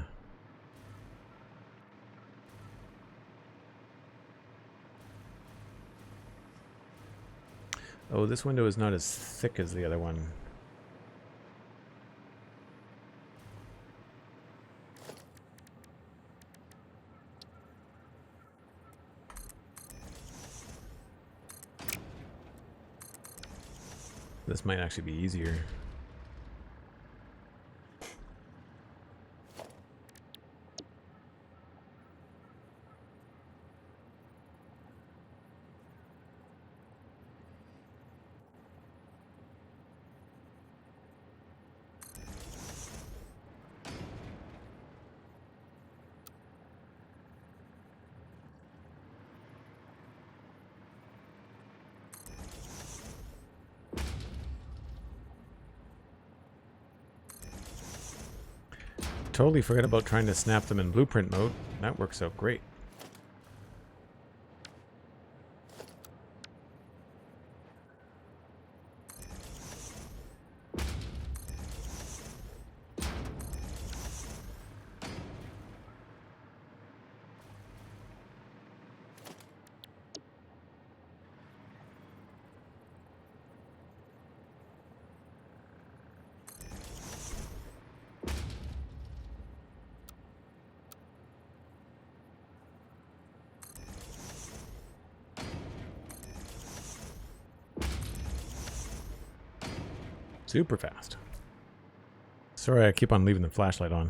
Oh, this window is not as thick as the other one. This might actually be easier. Totally forgot about trying to snap them in blueprint mode. That works out great. Super fast. Sorry, I keep on leaving the flashlight on.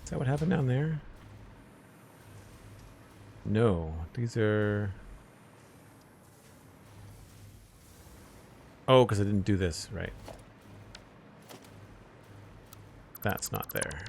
Is that what happened down there? No, these are... Oh, because I didn't do this, right. That's not there.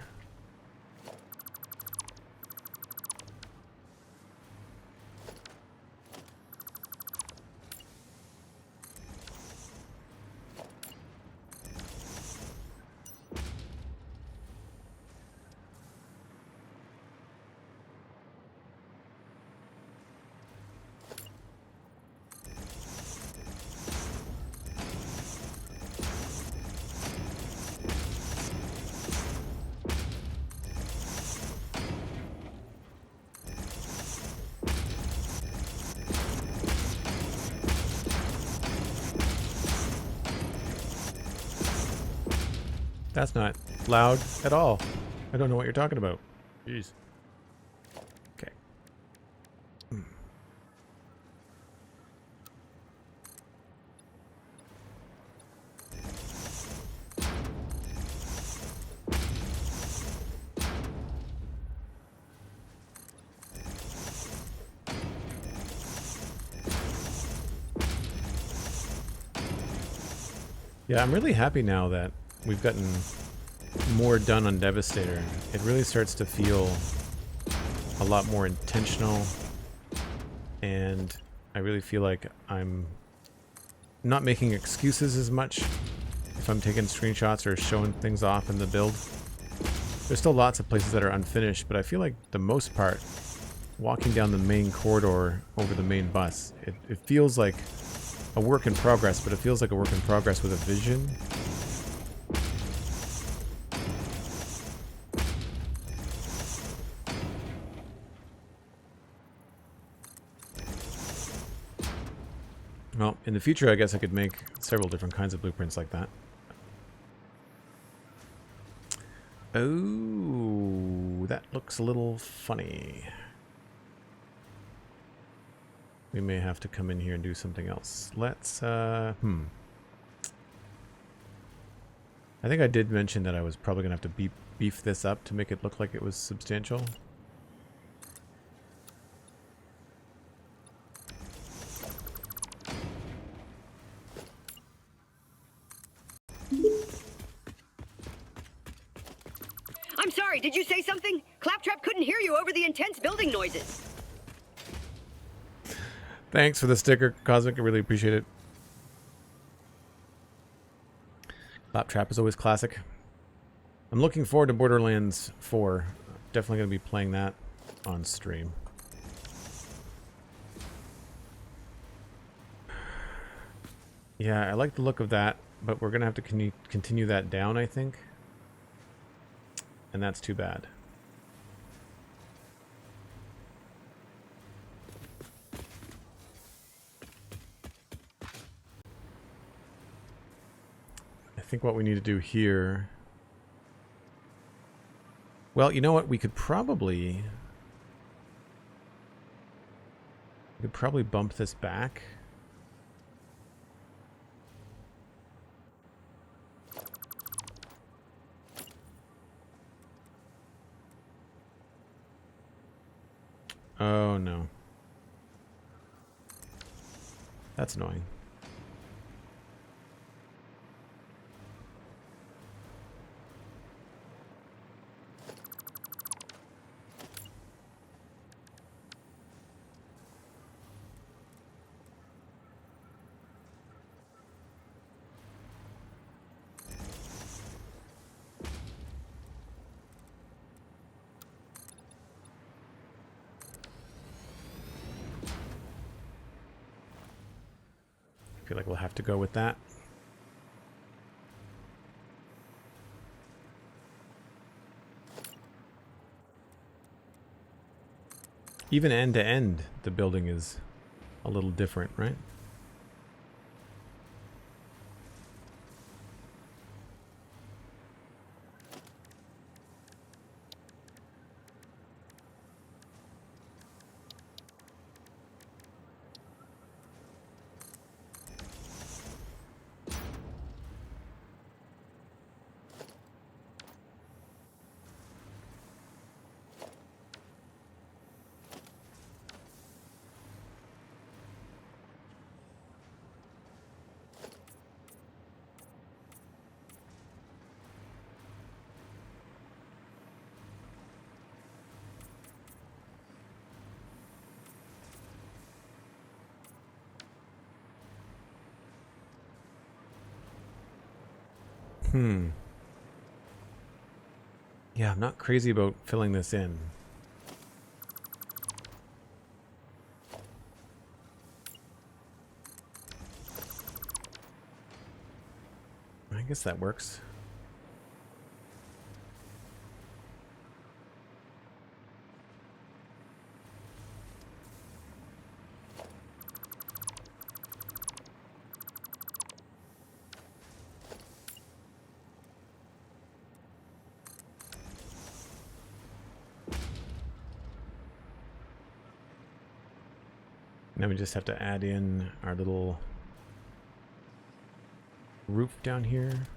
That's not loud at all. I don't know what you're talking about. Jeez. Okay. Yeah, I'm really happy now that we've gotten more done on Devastator. It really starts to feel a lot more intentional, and I really feel like I'm not making excuses as much if I'm taking screenshots or showing things off in the build. There's still lots of places that are unfinished, but I feel like the most part, walking down the main corridor over the main bus, it feels like a work in progress, but it feels like a work in progress with a vision. Well, in the future, I guess I could make several different kinds of blueprints like that. Oh, that looks a little funny. We may have to come in here and do something else. Let's, I think I did mention that I was probably going to have to beef this up to make it look like it was substantial. I'm sorry, did you say something? Claptrap couldn't hear you over the intense building noises. Thanks for the sticker, Cosmic. I really appreciate it. Claptrap is always classic. I'm looking forward to Borderlands 4. Definitely going to be playing that on stream. Yeah, I like the look of that, but we're going to have to continue that down, I think. And that's too bad. I think what we need to do here... Well, you know what? We could probably bump this back. Oh, no. That's annoying. I feel like we'll have to go with that. Even end to end, the building is a little different, right? Yeah, I'm not crazy about filling this in. I guess that works. Now we just have to add in our little roof down here.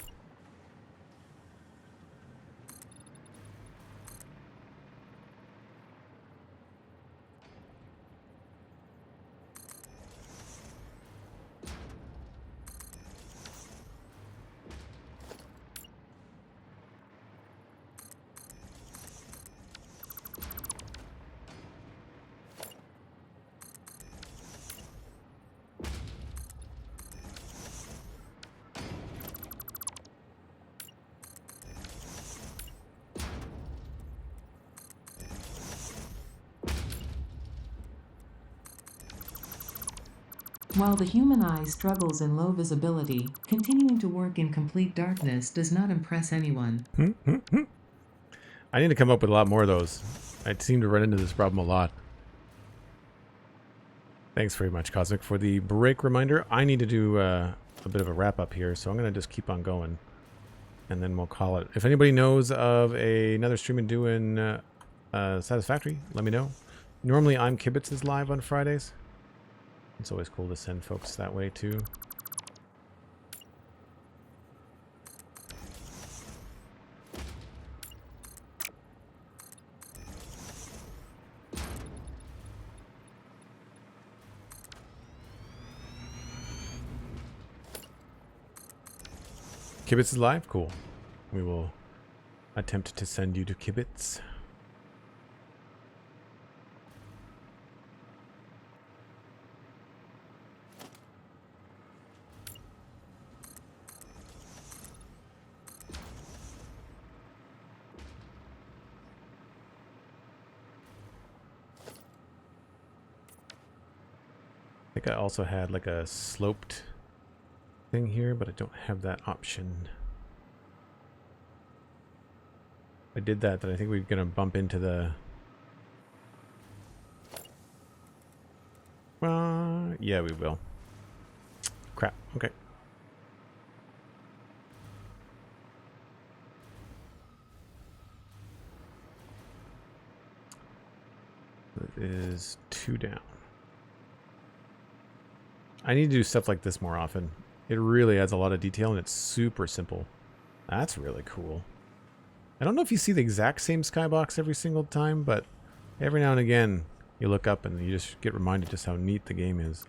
While the human eye struggles in low visibility, continuing to work in complete darkness does not impress anyone. I need to come up with a lot more of those. I seem to run into this problem a lot. Thanks very much, Cosmic, for the break reminder. I need to do a bit of a wrap-up here, so I'm going to just keep on going. And then we'll call it. If anybody knows of another stream and doing Satisfactory, let me know. Normally, I'm Kibitz is live on Fridays. It's always cool to send folks that way, too. Kibitz is live? Cool. We will attempt to send you to Kibitz. I think I also had like a sloped thing here, but I don't have that option. If I did that, then I think we're gonna bump into the... yeah, we will. Crap, okay. That is 2 down. I need to do stuff like this more often. It really adds a lot of detail and it's super simple. That's really cool. I don't know if you see the exact same skybox every single time, but every now and again you look up and you just get reminded just how neat the game is.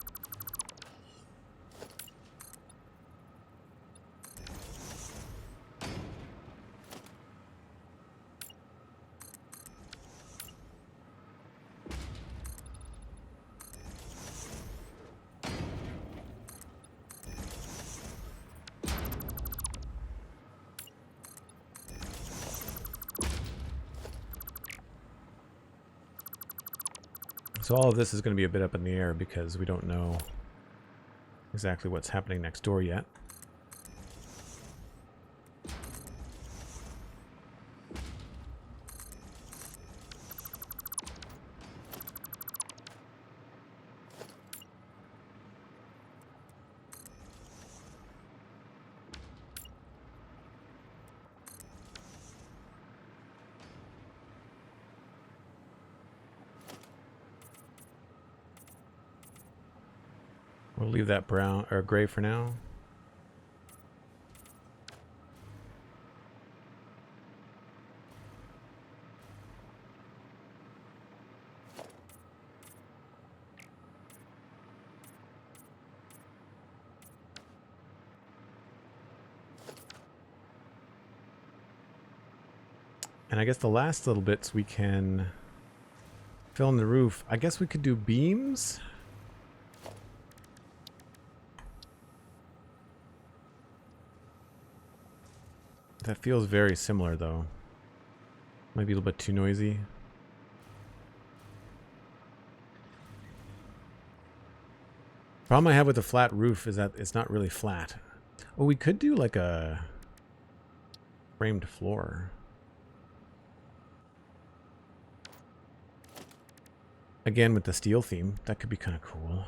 So all of this is going to be a bit up in the air because we don't know exactly what's happening next door yet. We'll leave that brown or gray for now. And I guess the last little bits we can fill in the roof. I guess we could do beams. That feels very similar, though. Might be a little bit too noisy. Problem I have with the flat roof is that it's not really flat. Oh, we could do like a framed floor. Again, with the steel theme, that could be kind of cool.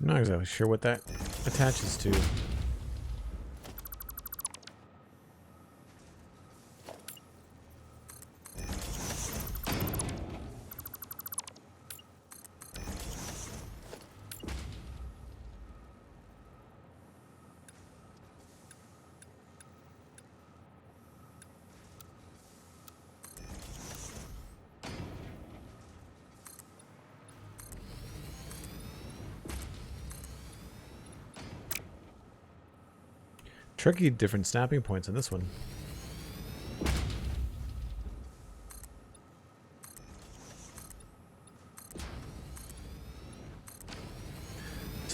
I'm not exactly sure what that attaches to. Tricky different snapping points on this one.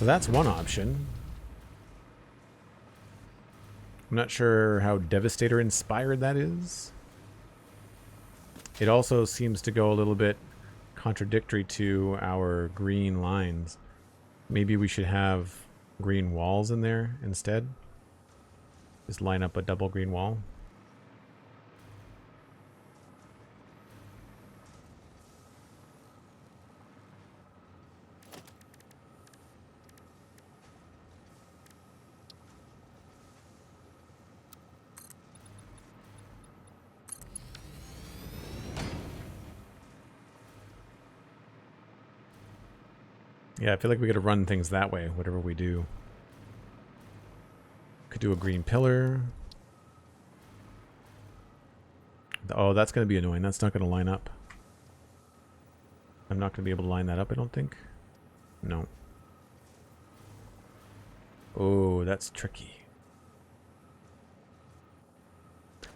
So that's one option. I'm not sure how Devastator inspired that is. It also seems to go a little bit contradictory to our green lines. Maybe we should have green walls in there instead. Just line up a double green wall. Yeah, I feel like we gotta run things that way, whatever we do. Could do a green pillar. Oh, that's gonna be annoying. That's not gonna line up. I'm not gonna be able to line that up, I don't think. No. Oh, that's tricky.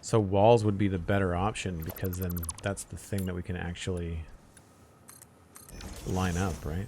So walls would be the better option because then that's the thing that we can actually line up, right?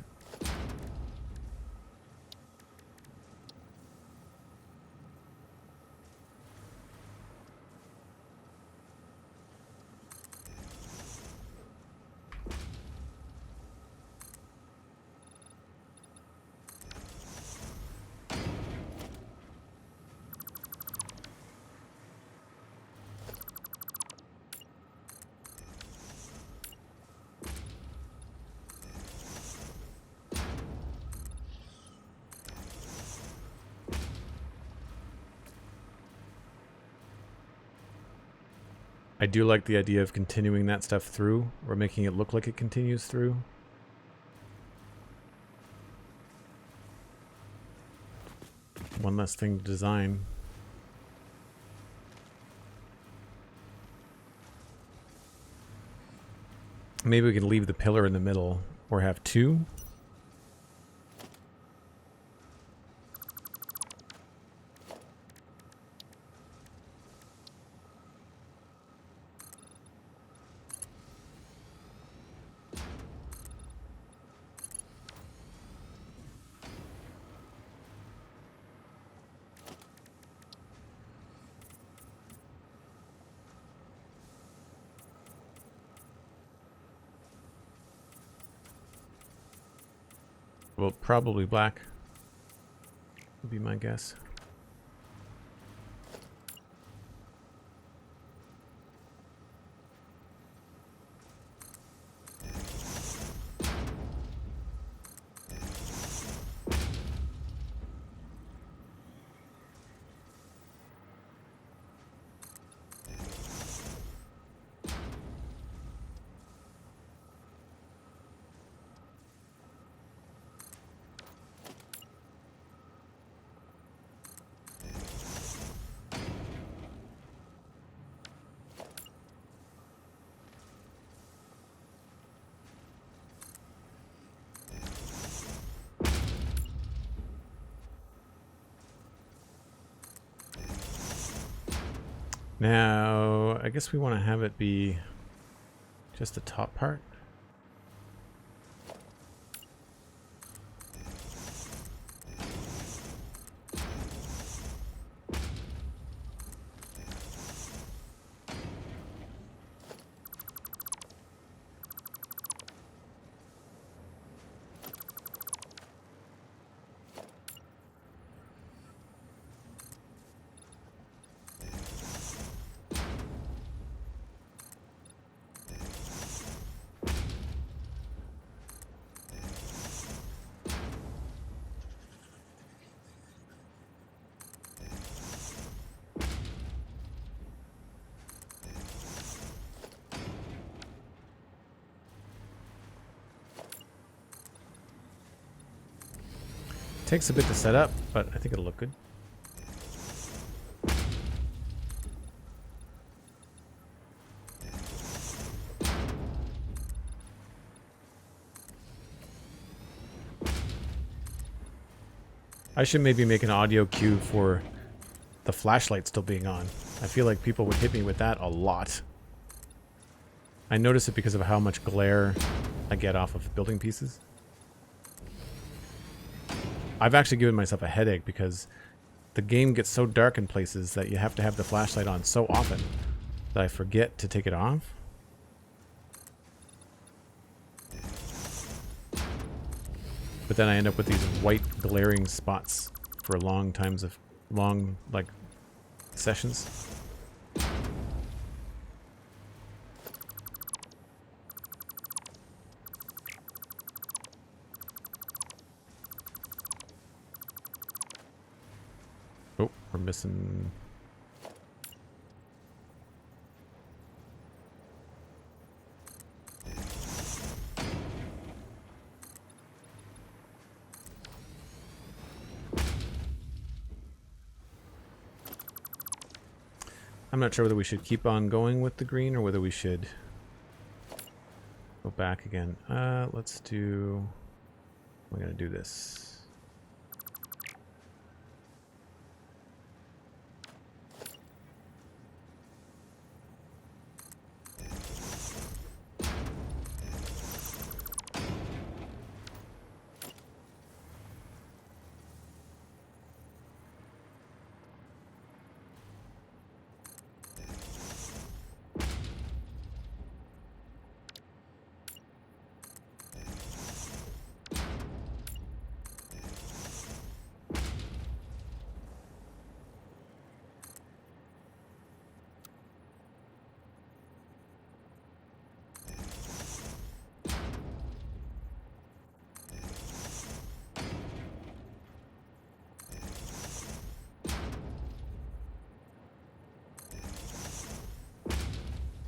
I do like the idea of continuing that stuff through, or making it look like it continues through. One less thing to design. Maybe we can leave the pillar in the middle, or have two. Well, probably black would be my guess. Now, I guess we want to have it be just the top part. Takes a bit to set up, but I think it'll look good. I should maybe make an audio cue for the flashlight still being on. I feel like people would hit me with that a lot. I notice it because of how much glare I get off of building pieces. I've actually given myself a headache because the game gets so dark in places that you have to have the flashlight on so often that I forget to take it off. But then I end up with these white glaring spots for long like sessions. Oh, we're missing. I'm not sure whether we should keep on going with the green or whether we should go back again. Let's do... I'm going to do this.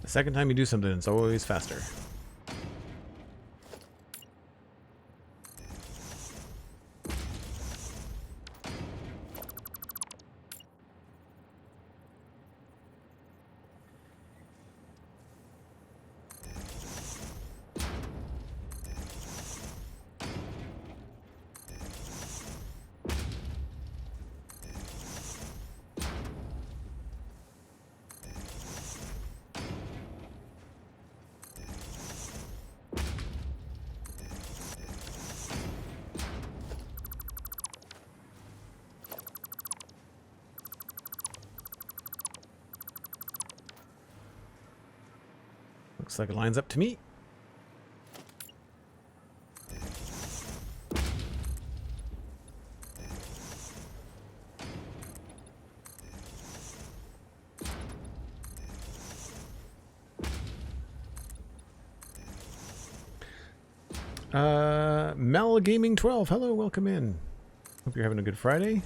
The second time you do something, it's always faster. Looks like it lines up to me. Mel Gaming 12, hello, welcome in. Hope you're having a good Friday.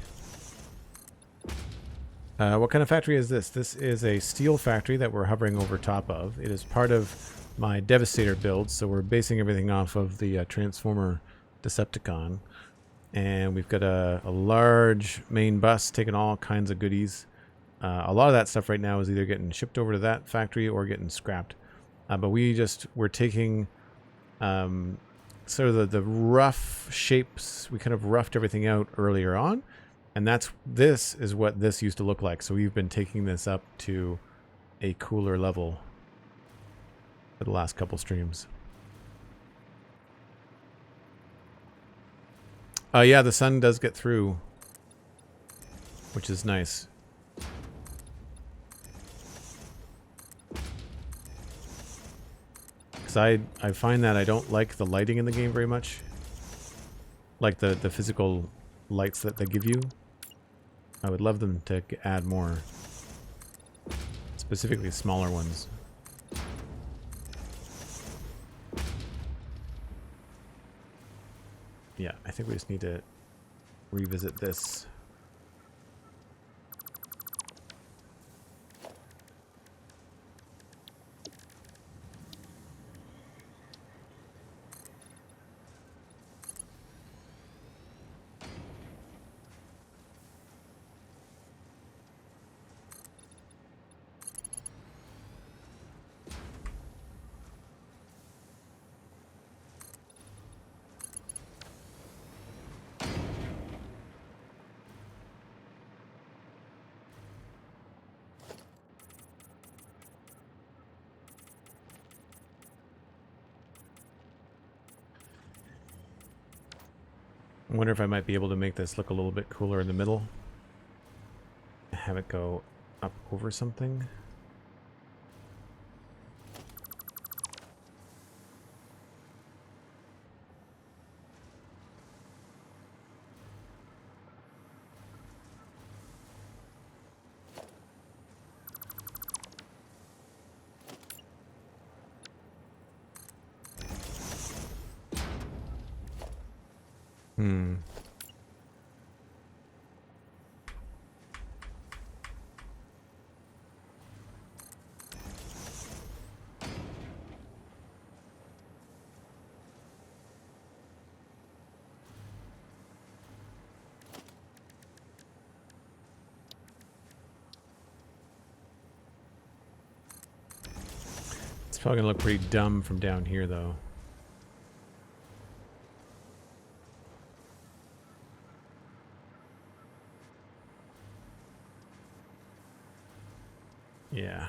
What kind of factory is this? This is a steel factory that we're hovering over top of. It is part of my Devastator build, so we're basing everything off of the Transformer Decepticon. And we've got a large main bus taking all kinds of goodies. A lot of that stuff right now is either getting shipped over to that factory or getting scrapped. But we're taking sort of the rough shapes. We kind of roughed everything out earlier on. And this is what this used to look like. So we've been taking this up to a cooler level for the last couple streams. Yeah, the sun does get through, which is nice. Because I find that I don't like the lighting in the game very much. Like the physical lights that they give you. I would love them to add more. Specifically smaller ones. Yeah, I think we just need to revisit this. I wonder if I might be able to make this look a little bit cooler in the middle. Have it go up over something. It's probably gonna look pretty dumb from down here, though. Yeah.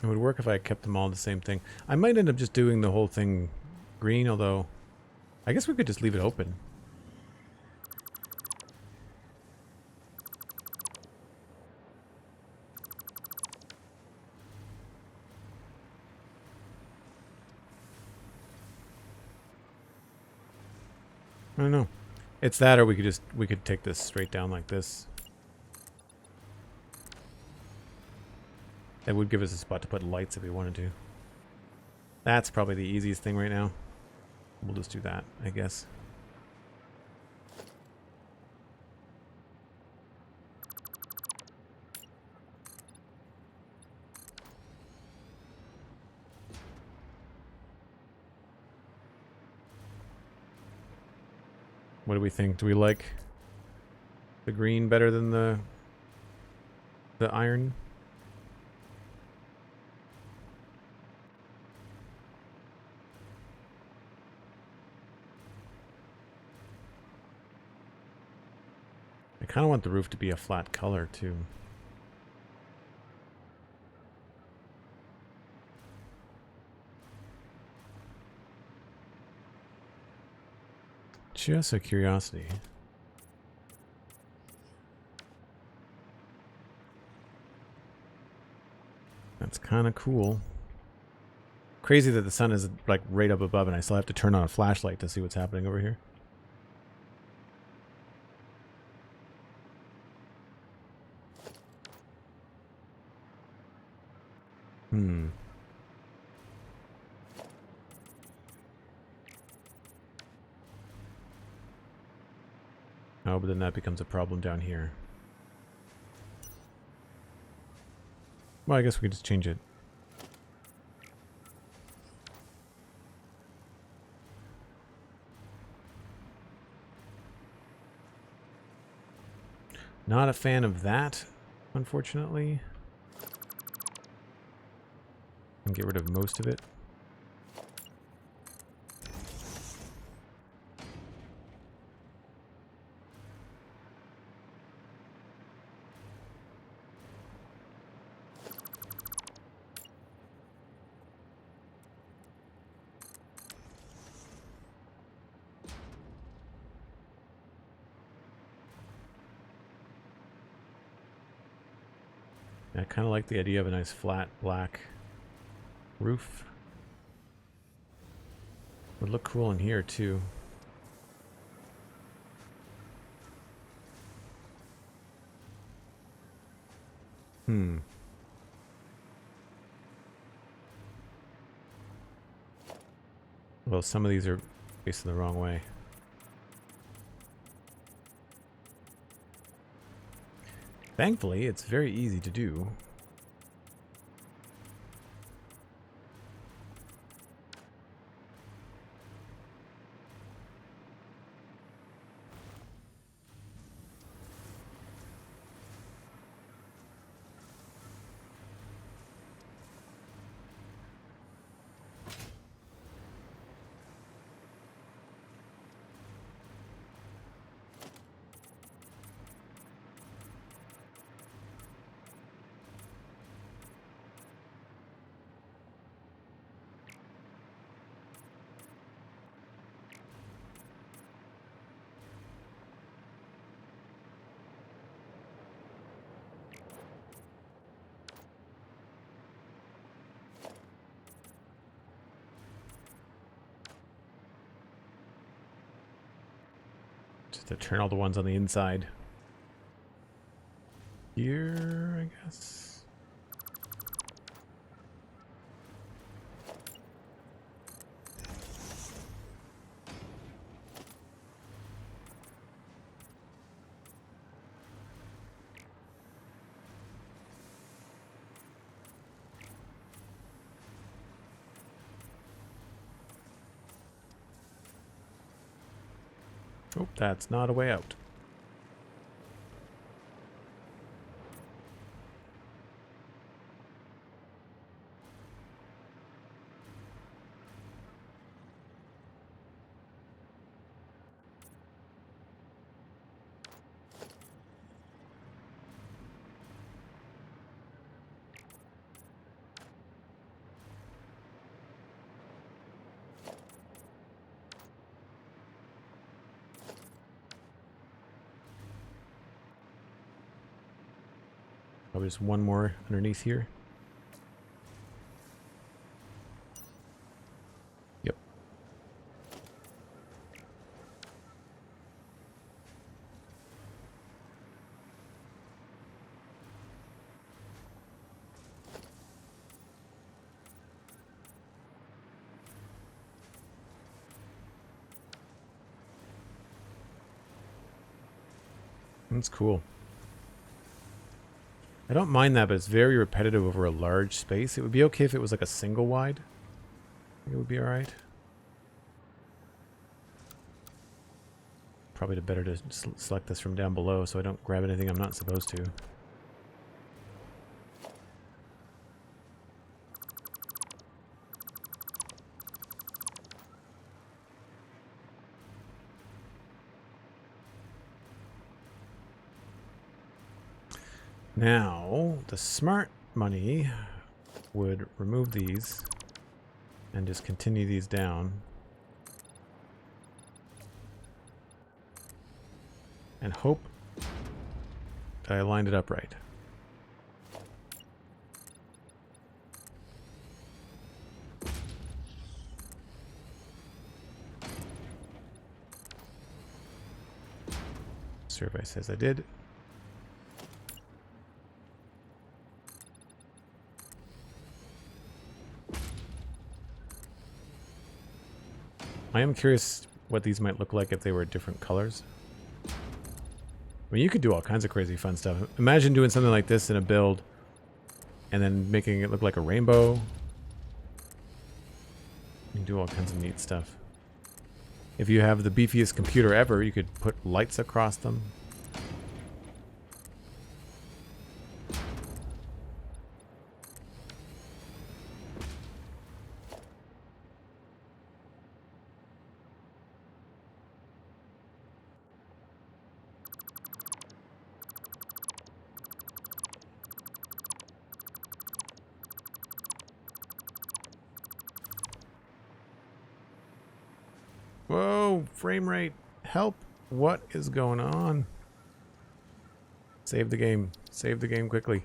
It would work if I kept them all the same thing. I might end up just doing the whole thing green, although I guess we could just leave it open. I don't know. It's that, or we could take this straight down like this. That would give us a spot to put lights if we wanted to. That's probably the easiest thing right now. We'll just do that, I guess. What do we think? Do we like the green better than the iron? I kind of want the roof to be a flat color too. Just a curiosity. That's kind of cool. Crazy that the sun is like right up above and I still have to turn on a flashlight to see what's happening over here. Oh, but then that becomes a problem down here. Well, I guess we could just change it. Not a fan of that, unfortunately. And get rid of most of it. I kind of like the idea of a nice flat black roof. Would look cool in here too. Well, some of these are facing the wrong way. Thankfully, it's very easy to do. To turn all the ones on the inside. Here, I guess. Oh, that's not a way out. Probably just one more underneath here. Yep. That's cool. I don't mind that, but it's very repetitive over a large space. It would be okay if it was like a single wide. I think it would be alright. Probably better to select this from down below so I don't grab anything I'm not supposed to. Now, the smart money would remove these and just continue these down. And hope that I lined it up right. Survey says I did. I am curious what these might look like if they were different colors. I mean, you could do all kinds of crazy fun stuff. Imagine doing something like this in a build and then making it look like a rainbow. You can do all kinds of neat stuff. If you have the beefiest computer ever, you could put lights across them. Whoa, frame rate. Help. What is going on? Save the game. Save the game quickly.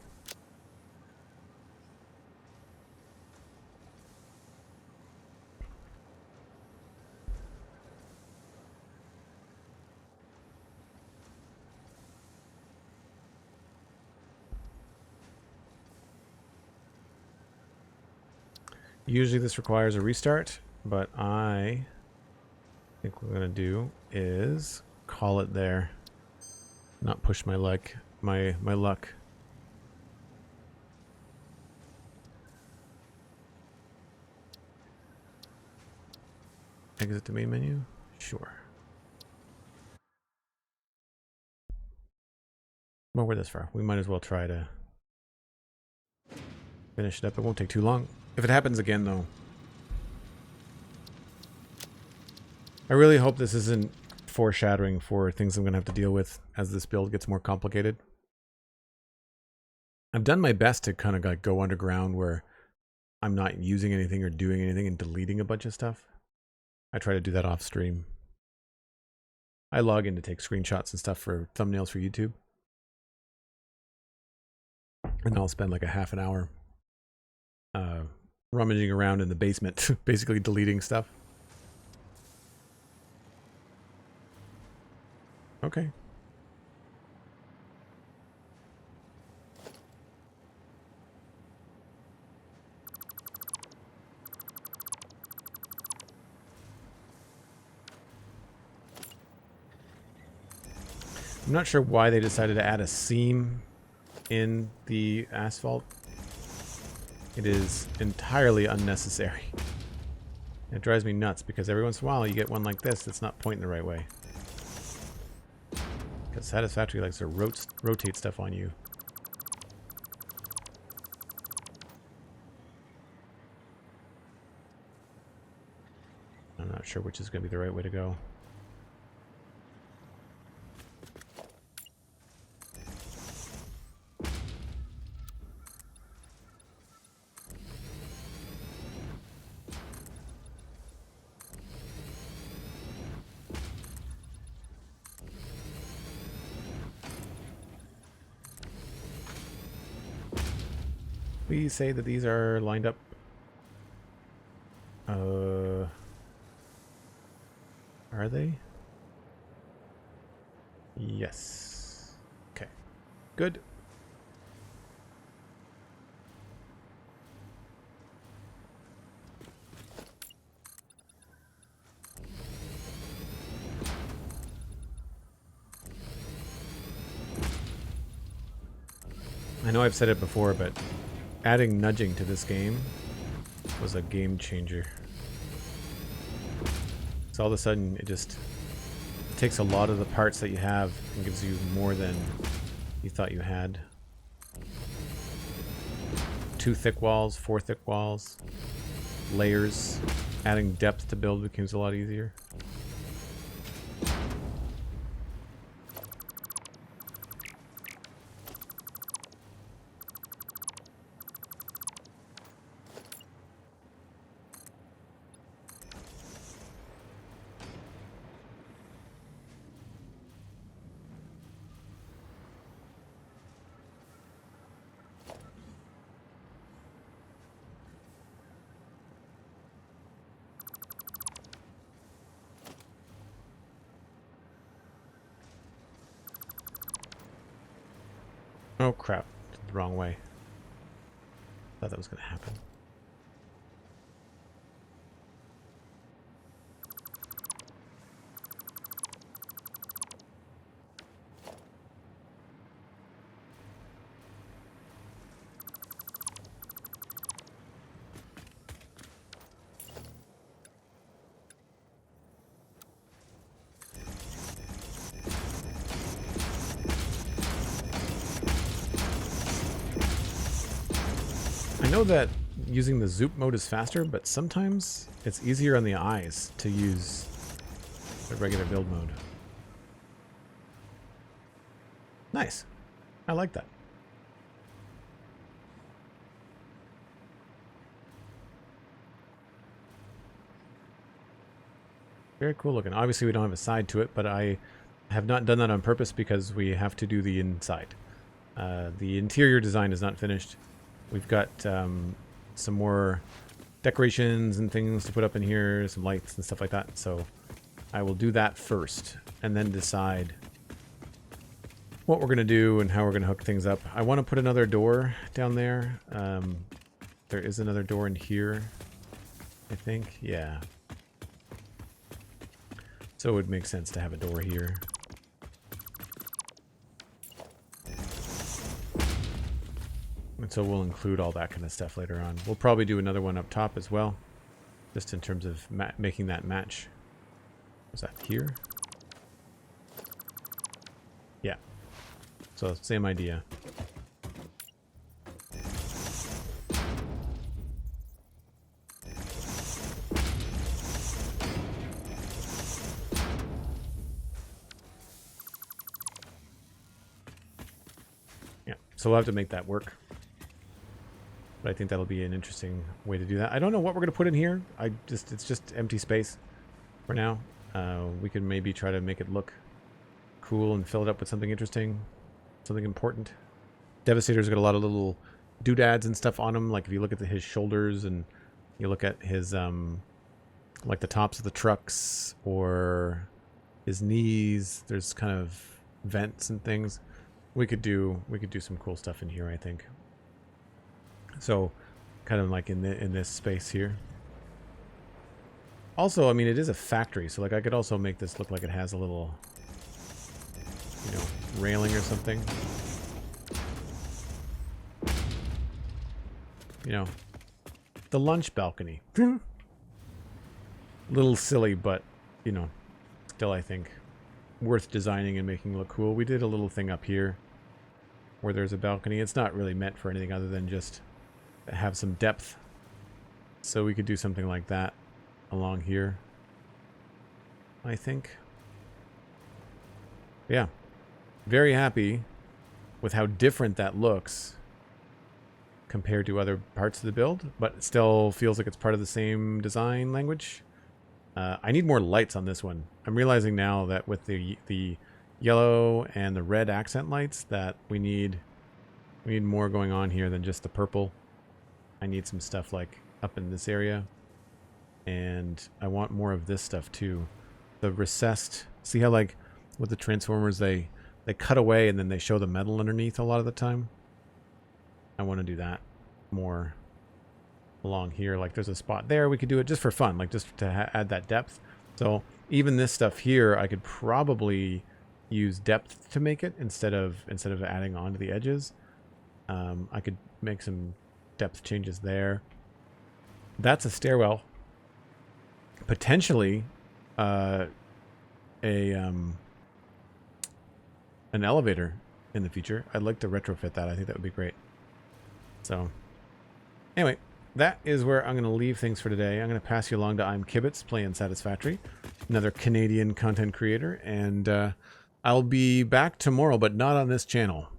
Usually this requires a restart, but I think what we're gonna do is call it there. Not push my luck. My luck. Exit the main menu? Sure. Well, we're this far. We might as well try to finish it up. It won't take too long. If it happens again, though, I really hope this isn't foreshadowing for things I'm going to have to deal with as this build gets more complicated. I've done my best to kind of like go underground where I'm not using anything or doing anything and deleting a bunch of stuff. I try to do that off stream. I log in to take screenshots and stuff for thumbnails for YouTube. And I'll spend like a half an hour rummaging around in the basement, basically deleting stuff. Okay. I'm not sure why they decided to add a seam in the asphalt. It is entirely unnecessary. It drives me nuts because every once in a while you get one like this that's not pointing the right way. Because Satisfactory likes to rotate stuff on you. I'm not sure which is going to be the right way to go. Please say that these are lined up. Are they? Yes. Okay. Good. I know I've said it before, but adding nudging to this game was a game changer. So all of a sudden it just takes a lot of the parts that you have and gives you more than you thought you had. 2 thick walls, 4 thick walls, layers. Adding depth to build becomes a lot easier. Oh crap, the wrong way. Thought that was going to happen. I know that using the zoop mode is faster, but sometimes it's easier on the eyes to use the regular build mode. Nice. I like that. Very cool looking. Obviously we don't have a side to it, but I have not done that on purpose because we have to do the inside. The interior design is not finished. We've got some more decorations and things to put up in here, some lights and stuff like that. So I will do that first and then decide what we're going to do and how we're going to hook things up. I want to put another door down there. There is another door in here, I think. Yeah. So it would make sense to have a door here. And so we'll include all that kind of stuff later on. We'll probably do another one up top as well, just in terms of making that match. Was that here? Yeah. So same idea. Yeah. So we'll have to make that work. But I think that'll be an interesting way to do that. I don't know what we're going to put in here. It's just empty space for now. We can maybe try to make it look cool and fill it up with something interesting, something important. Devastator's got a lot of little doodads and stuff on him. Like if you look at his shoulders and you look at his, like the tops of the trucks or his knees. There's kind of vents and things. We could do some cool stuff in here, I think. So, kind of like in this space here. Also, I mean, it is a factory, so like I could also make this look like it has a little, you know, railing or something. You know, the lunch balcony. Little silly, but, you know, still I think worth designing and making look cool. We did a little thing up here where there's a balcony. It's not really meant for anything other than just have some depth. So we could do something like that along here, I think. Yeah. Very happy with how different that looks compared to other parts of the build, but it still feels like it's part of the same design language. I need more lights on this one. I'm realizing now that with the yellow and the red accent lights that we need more going on here than just the purple. I need some stuff like up in this area. And I want more of this stuff too. The recessed, see how like with the Transformers they cut away and then they show the metal underneath a lot of the time? I want to do that more along here. Like there's a spot there, we could do it just for fun, like just to add that depth. So even this stuff here, I could probably use depth to make it instead of adding on to the edges. I could make some depth changes there. That's a stairwell. Potentially an elevator in the future. I'd like to retrofit that. I think that would be great. So anyway, that is where I'm going to leave things for today. I'm going to pass you along to I'm Kibitz playing Satisfactory, another Canadian content creator, and I'll be back tomorrow, but not on this channel.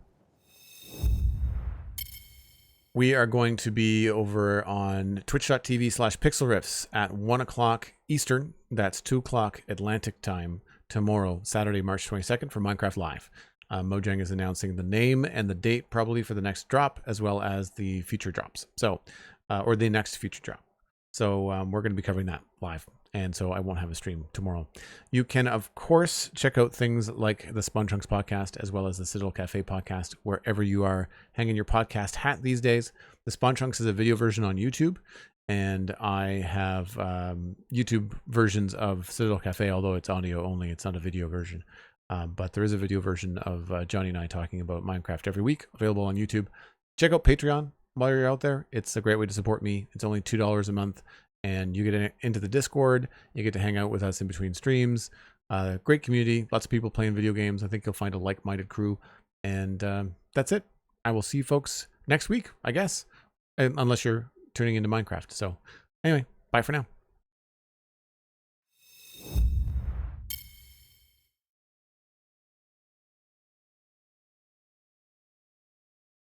We are going to be over on twitch.tv/pixelriffs at 1 o'clock Eastern. That's 2 o'clock Atlantic time tomorrow, Saturday, March 22nd for Minecraft Live. Mojang is announcing the name and the date probably for the next drop, as well as the future drops. So, or the next future drop. So we're going to be covering that live. And so I won't have a stream tomorrow. You can, of course, check out things like the Spawn Chunks podcast, as well as the Citadel Cafe podcast, wherever you are hanging your podcast hat these days. The Spawn Chunks is a video version on YouTube, and I have YouTube versions of Citadel Cafe, although it's audio only. It's not a video version. But there is a video version of Johnny and I talking about Minecraft every week, available on YouTube. Check out Patreon while you're out there. It's a great way to support me. It's only $2 a month. And you get into the Discord. You get to hang out with us in between streams. Great community. Lots of people playing video games. I think you'll find a like-minded crew. And that's it. I will see you folks next week, I guess. Unless you're tuning into Minecraft. So anyway, bye for now.